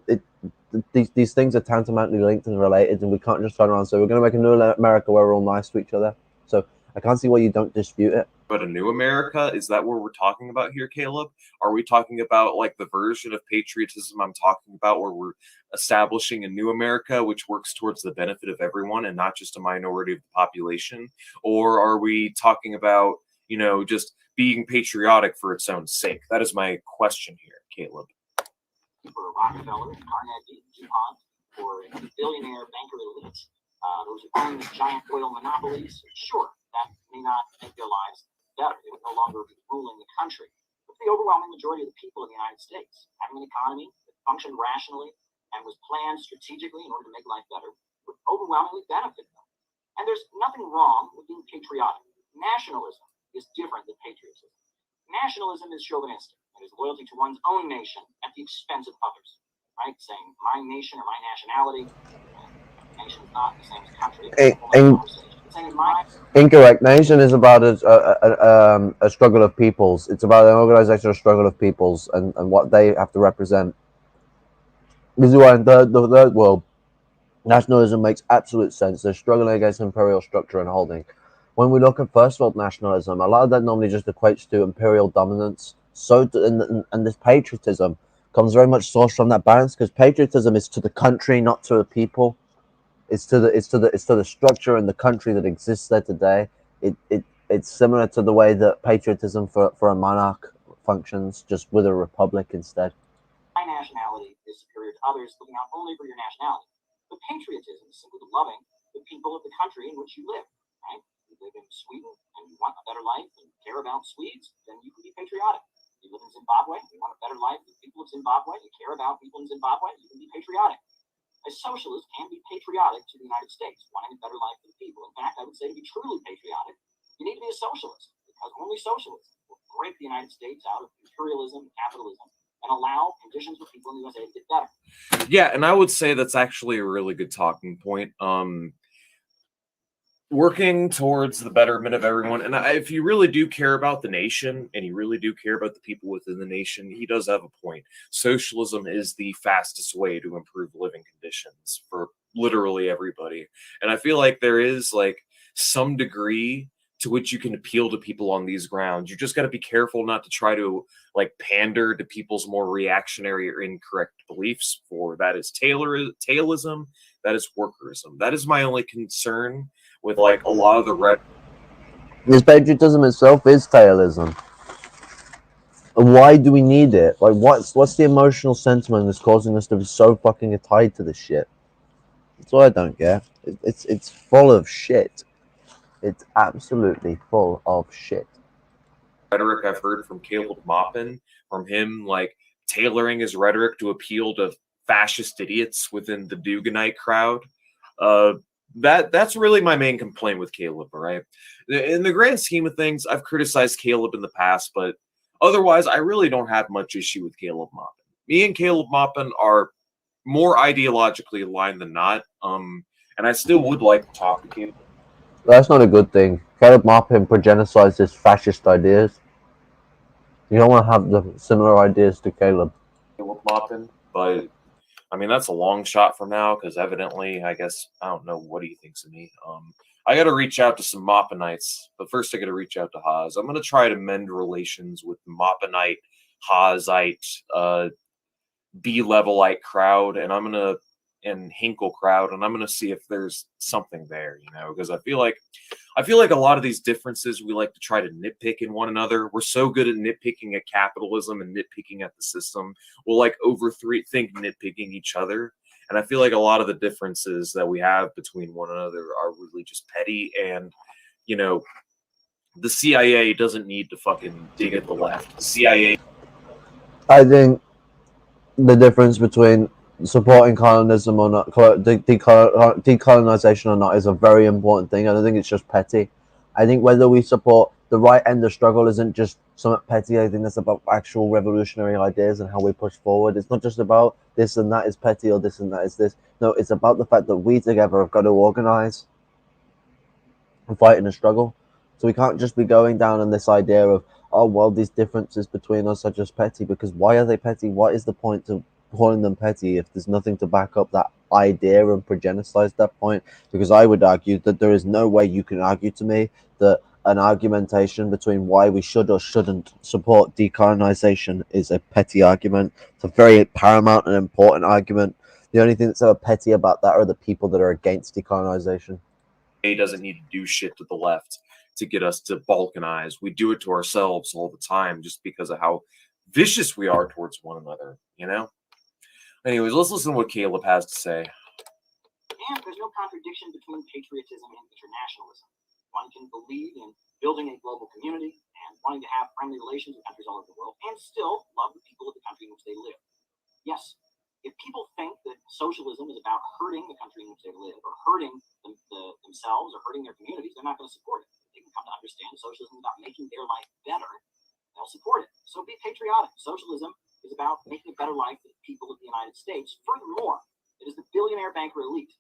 A: these things are tantamountly linked and related, and we can't just turn around and say we're going to make a new America where we're all nice to each other. So I can't see why you don't dispute it.
B: But a new America, is that what we're talking about here, Caleb? Are we talking about like the version of patriotism I'm talking about, where we're establishing a new America which works towards the benefit of everyone and not just a minority of the population? Or are we talking about, just being patriotic for its own sake? That is my question here, Caleb.
D: For Rockefeller, Carnegie, DuPont, or billionaire banker elites, those who own the giant oil monopolies, sure, that may not make their lives better. They would no longer be ruling the country. But for the overwhelming majority of the people in the United States, having an economy that functioned rationally and was planned strategically in order to make life better would overwhelmingly benefit them. And there's nothing wrong with being patriotic. Nationalism is different than patriotism. Nationalism is chauvinistic. It is loyalty to one's own nation at the expense of others, right? Saying my nation or my nationality, nation is not the same as country.
A: Incorrect. Nation is about a struggle of peoples. It's about an organizational struggle of peoples and what they have to represent. This is why in the third world, nationalism makes absolute sense. They're struggling against imperial structure and holding. When we look at first world nationalism, a lot of that normally just equates to imperial dominance So and this patriotism comes very much sourced from that balance, because patriotism is to the country, not to the people. It's to the structure and the country that exists there today. It's similar to the way that patriotism for a monarch functions, just with a republic instead.
D: My nationality is superior to others, looking out only for your nationality. But patriotism is simply loving the people of the country in which you live. Right? You live in Sweden and you want a better life and care about Swedes, then you can be patriotic. You live in Zimbabwe, you want a better life than people of Zimbabwe, you care about people in Zimbabwe, you can be patriotic. A socialist can be patriotic to the United States, wanting a better life for the people. In fact, I would say to be truly patriotic, you need to be a socialist, because only socialism will break the United States out of imperialism and capitalism and allow conditions for people in the USA to get better.
B: Yeah, and I would say that's actually a really good talking point. Working towards the betterment of everyone, and if you really do care about the nation and you really do care about the people within the nation, he does have a point. Socialism is the fastest way to improve living conditions for literally everybody, and I feel like there is like some degree to which you can appeal to people on these grounds. You just got to be careful not to try to like pander to people's more reactionary or incorrect beliefs, for that is taylism, that is workerism. That is my only concern with like a lot of the red.
A: This patriotism itself is taylism. Why do we need it? Like, what's the emotional sentiment that's causing us to be so fucking tied to this shit? That's what I don't get. It's full of shit. It's absolutely full of shit.
B: Rhetoric I've heard from Caleb Maupin, from him like tailoring his rhetoric to appeal to fascist idiots within the Duganite crowd. That's really my main complaint with Caleb, right? In the grand scheme of things, I've criticized Caleb in the past, but otherwise, I really don't have much issue with Caleb Maupin. Me and Caleb Maupin are more ideologically aligned than not, and I still would like to talk to Caleb.
A: That's not a good thing. Caleb Maupin progenicized his fascist ideas. You don't want to have the similar ideas to Caleb
B: Maupin, but I mean, that's a long shot from now, because evidently, I guess, I don't know what he thinks of me. I got to reach out to some Maupinites, but first I got to reach out to Haas. I'm going to try to mend relations with the Maupinite, Haasite, B-levelite crowd, and Hinkle crowd, and I'm going to see if there's something there, because I feel like a lot of these differences, we like to try to nitpick in one another. We're so good at nitpicking at capitalism and nitpicking at the system. We'll like think nitpicking each other. And I feel like a lot of the differences that we have between one another are really just petty. And, the CIA doesn't need to fucking dig at the left. The CIA.
A: I think the difference between supporting colonism or not, decolonization or not, is a very important thing. I don't think it's just petty. I think whether we support the right end of struggle isn't just somewhat petty. I think that's about actual revolutionary ideas and how we push forward. It's not just about this and that is petty or this and that is this. No, it's about the fact that we together have got to organize and fight in a struggle. So we can't just be going down on this idea of, oh, well, these differences between us are just petty, because why are they petty? What is the point of calling them petty if there's nothing to back up that idea and progenicize that point? Because I would argue that there is no way you can argue to me that an argumentation between why we should or shouldn't support decolonization is a petty argument. It's a very paramount and important argument. The only thing that's ever petty about that are the people that are against decolonization.
B: Doesn't need to do shit to the left to get us to balkanize. We do it to ourselves all the time just because of how vicious we are towards one another, Anyways, let's listen to what Caleb has to say.
D: And there's no contradiction between patriotism and internationalism. One can believe in building a global community and wanting to have friendly relations with countries all over the world and still love the people of the country in which they live. Yes, if people think that socialism is about hurting the country in which they live or hurting themselves or hurting their communities, they're not going to support it. They can come to understand socialism is about making their life better. They'll support it. So be patriotic. Socialism is about making a better life for the people of the United States. Furthermore, it is the billionaire banker elite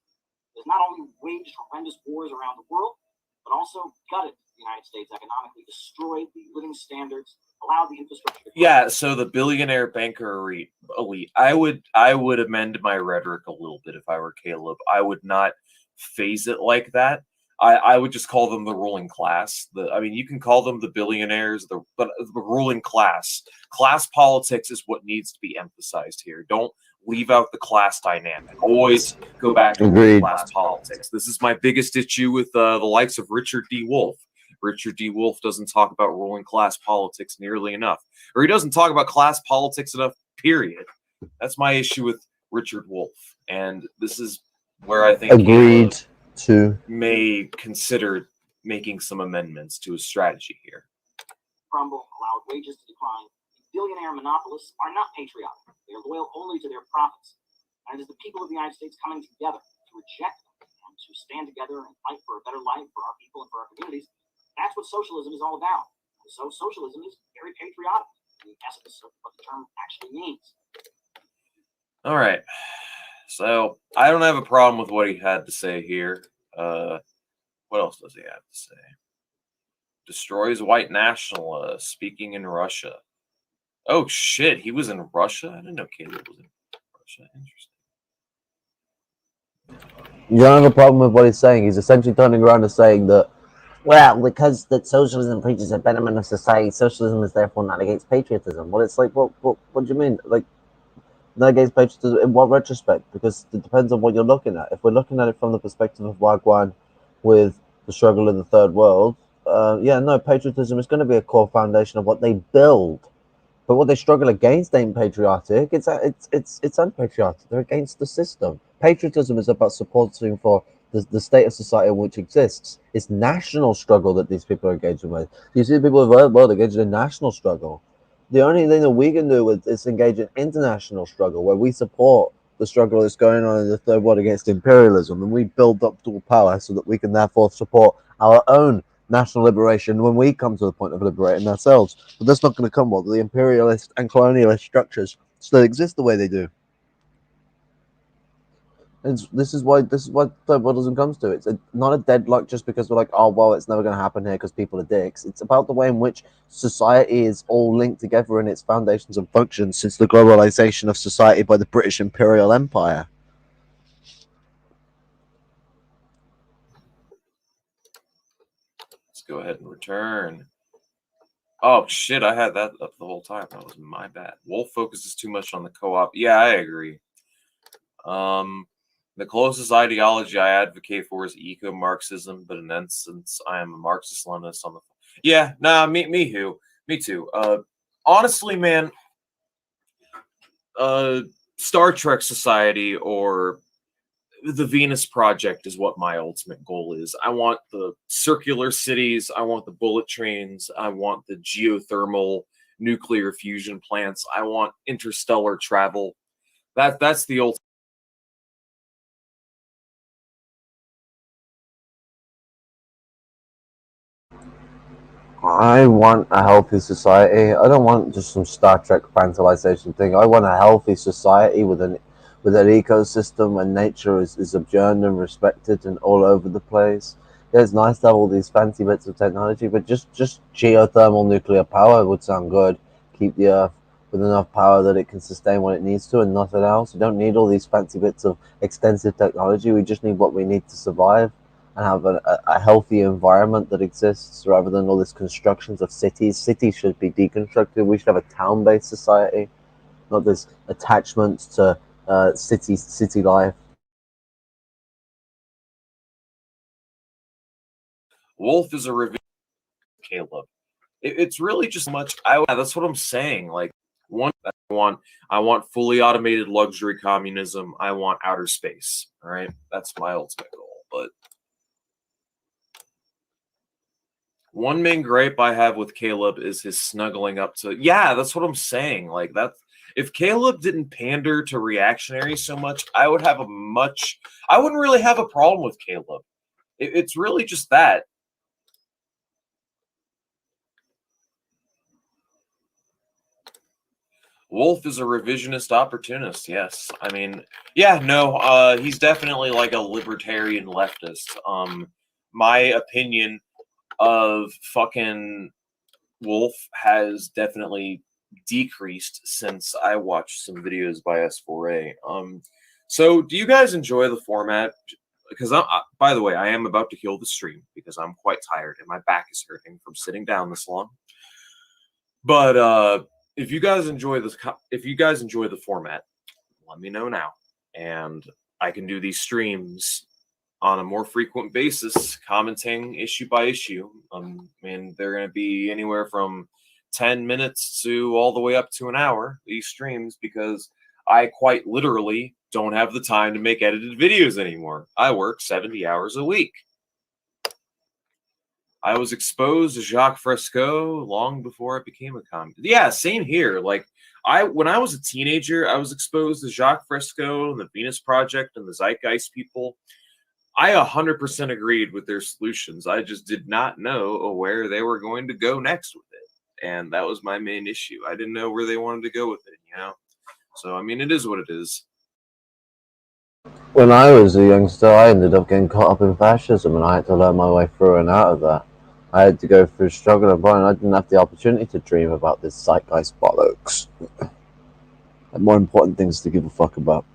D: that has not only waged horrendous wars around the world, but also gutted the United States economically, destroyed the living standards, allowed the infrastructure.
B: Yeah, so the billionaire banker elite. I would amend my rhetoric a little bit if I were Caleb. I would not phase it like that. I would just call them the ruling class. I mean, you can call them the billionaires, but the ruling class. Class politics is what needs to be emphasized here. Don't leave out the class dynamic. Always go back to ruling class politics. This is my biggest issue with the likes of Richard D. Wolff. Richard D. Wolff doesn't talk about ruling class politics nearly enough, or he doesn't talk about class politics enough, period. That's my issue with Richard Wolff, and this is where I think
A: agreed to
B: may consider making some amendments to his strategy here.
D: Crumble, allowed wages to decline. Billionaire monopolists are not patriotic. They are loyal only to their profits. And it is the people of the United States coming together to reject them and to stand together and fight for a better life for our people and for our communities. That's what socialism is all about. And so socialism is very patriotic in the essence of what the term actually means.
B: All right. So I don't have a problem with what he had to say here. What else does he have to say? Destroys white nationalists, speaking in Russia. Oh shit, he was in Russia? I didn't know Caleb was in Russia. Interesting.
A: You don't have a problem with what he's saying. He's essentially turning around and saying that, well, because that socialism preaches a betterment of society, socialism is therefore not against patriotism. Well, it's like, what do you mean? Like, not against patriotism in what retrospect? Because it depends on what you're looking at. If we're looking at it from the perspective of Wagwan with the struggle in the third world, patriotism is going to be a core foundation of what they build. But what they struggle against ain't patriotic. It's unpatriotic. They're against the system. Patriotism is about supporting for the state of society in which exists. It's national struggle that these people are engaging with. You see people of the world engaging in national struggle. The only thing that we can do is engage in international struggle, where we support the struggle that's going on in the third world against imperialism, and we build up dual power so that we can therefore support our own national liberation when we come to the point of liberating ourselves. But that's not going to come while the imperialist and colonialist structures still exist the way they do. This is what third worldism comes to. It's not a deadlock just because we're like, oh, well, it's never going to happen here because people are dicks. It's about the way in which society is all linked together in its foundations and functions since the globalization of society by the British Imperial Empire.
B: Let's go ahead and return. Oh, shit, I had that up the whole time. That was my bad. Wolff focuses too much on the co-op. Yeah, I agree. The closest ideology I advocate for is eco-Marxism, but in essence, I am a Marxist-Leninist on the... Yeah, nah, me too. Honestly, man, Star Trek Society or the Venus Project is what my ultimate goal is. I want the circular cities. I want the bullet trains. I want the geothermal nuclear fusion plants. I want interstellar travel. That's the ultimate.
A: I want a healthy society. I don't want just some Star Trek fantasization thing. I want a healthy society with an ecosystem where nature is observed and respected and all over the place. Yeah, it's nice to have all these fancy bits of technology, but just geothermal nuclear power would sound good. Keep the Earth with enough power that it can sustain what it needs to and nothing else. We don't need all these fancy bits of extensive technology. We just need what we need to survive and have a healthy environment that exists rather than all these constructions of cities. Cities should be deconstructed. We should have a town-based society, not this attachment to city life.
B: Wolff is a review. Caleb. It's really just much. That's what I'm saying. Like, I want fully automated luxury communism. I want outer space. All right, that's my ultimate goal. But one main gripe I have with Caleb is his snuggling up to. Yeah, that's what I'm saying. Like that. If Caleb didn't pander to reactionaries so much, I wouldn't really have a problem with Caleb. It's really just that. Wolff is a revisionist opportunist, yes. I mean, yeah, no, he's definitely like a libertarian leftist. My opinion of fucking Wolff has definitely decreased since I watched some videos by S4A. So do you guys enjoy the format? because by the way, I am about to kill the stream because I'm quite tired and my back is hurting from sitting down this long. But if you guys enjoy this, if you guys enjoy the format, let me know now, and I can do these streams on a more frequent basis, commenting issue by issue. And they're going to be anywhere from 10 minutes to all the way up to an hour, these streams, because I quite literally don't have the time to make edited videos anymore. I work 70 hours a week. I was exposed to Jacques Fresco long before I became a comic. Yeah, same here. Like, when I was a teenager, I was exposed to Jacques Fresco and the Venus Project and the Zeitgeist people. I 100% agreed with their solutions. I just did not know where they were going to go next with it. And that was my main issue. I didn't know where they wanted to go with it, you know? So, I mean, it is what it is.
A: When I was a youngster, I ended up getting caught up in fascism, and I had to learn my way through and out of that. I had to go through struggle and burn. I didn't have the opportunity to dream about this zeitgeist bollocks. I had more important things to give a fuck about.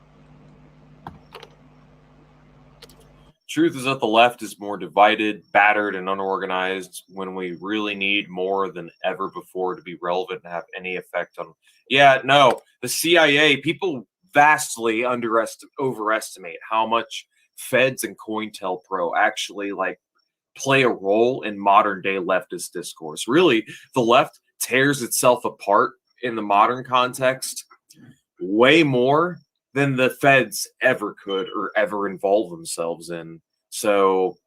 B: Truth is that the left is more divided, battered, and unorganized when we really need more than ever before to be relevant and have any effect on. Yeah, no, the CIA, people vastly overestimate how much Feds and COINTELPRO actually like play a role in modern day leftist discourse. Really, the left tears itself apart in the modern context way more than the Feds ever could or ever involve themselves in. So,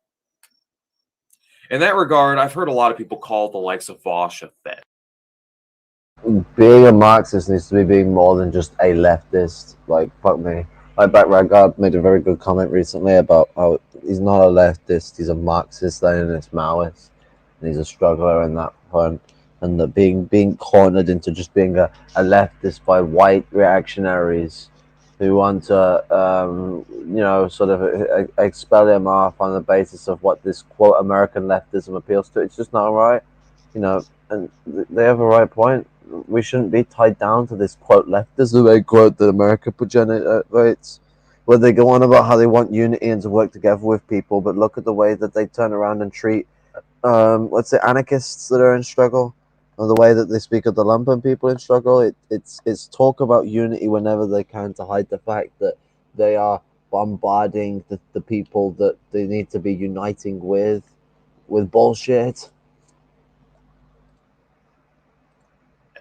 B: in that regard, I've heard a lot of people call the likes of Vosh a Fed.
A: Being a Marxist needs to be being more than just a leftist. Like, fuck me. My background guy made a very good comment recently about how he's not a leftist, he's a Marxist-Leninist Maoist, and he's a struggler in that front. And that being cornered into just being a leftist by white reactionaries who want to, you know, sort of expel him off on the basis of what this quote American leftism appeals to. It's just not right, you know. And they have a right point. We shouldn't be tied down to this quote leftism, a quote that America generates, where they go on about how they want unity and to work together with people, but look at the way that they turn around and treat, let's say, anarchists that are in struggle, or the way that they speak of the Lumpen people in struggle. It's talk about unity whenever they can to hide the fact that they are bombarding the people that they need to be uniting with bullshit.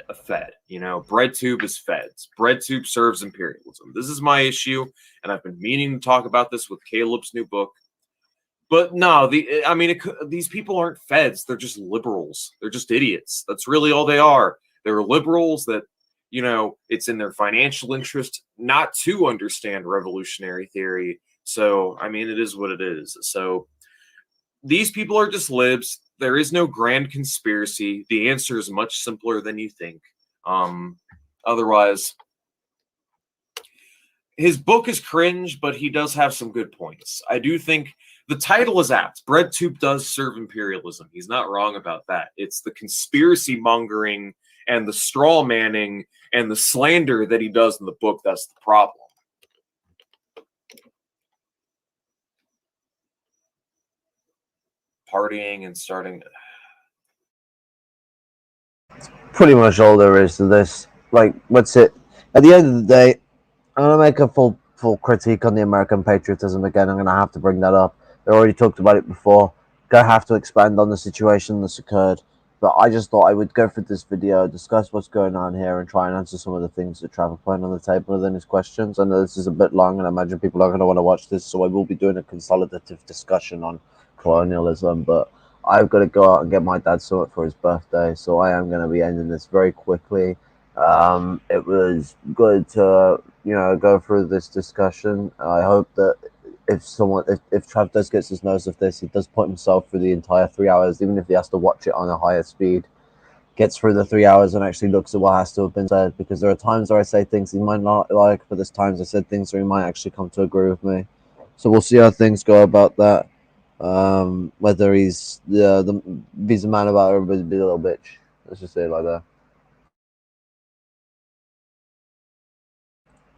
B: A Fed, you know, BreadTube is Feds. BreadTube serves imperialism. This is my issue, and I've been meaning to talk about this with Caleb's new book. But no, these people aren't Feds. They're just liberals. They're just idiots. That's really all they are. They're liberals that, you know, it's in their financial interest not to understand revolutionary theory. So, I mean, it is what it is. So, these people are just libs. There is no grand conspiracy. The answer is much simpler than you think. Otherwise, his book is cringe, but he does have some good points. I do think the title is apt. BreadTube does serve imperialism. He's not wrong about that. It's the conspiracy mongering and the straw manning and the slander that he does in the book that's the problem. Partying and starting.
A: Pretty much all there is to this. Like, what's it? At the end of the day, I'm gonna make a full critique on the American patriotism again. I'm gonna have to bring that up. I already talked about it before. Gonna have to expand on the situation that's occurred. But I just thought I would go through this video, discuss what's going on here, and try and answer some of the things that Travs put on the table within his questions. I know this is a bit long, and I imagine people are going to want to watch this, so I will be doing a consolidative discussion on colonialism. But I've got to go out and get my dad something for his birthday, so I am going to be ending this very quickly. It was good to, you know, go through this discussion. I hope that if Trav does get his nose of this, he does put himself through the entire 3 hours, even if he has to watch it on a higher speed, gets through the 3 hours and actually looks at what has to have been said, because there are times where I say things he might not like, but there's times I said things where he might actually come to agree with me. So we'll see how things go about that. Whether he's a man about it or be a little bitch. Let's just say it like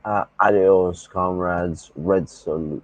A: that. Adios, comrades. Red salute.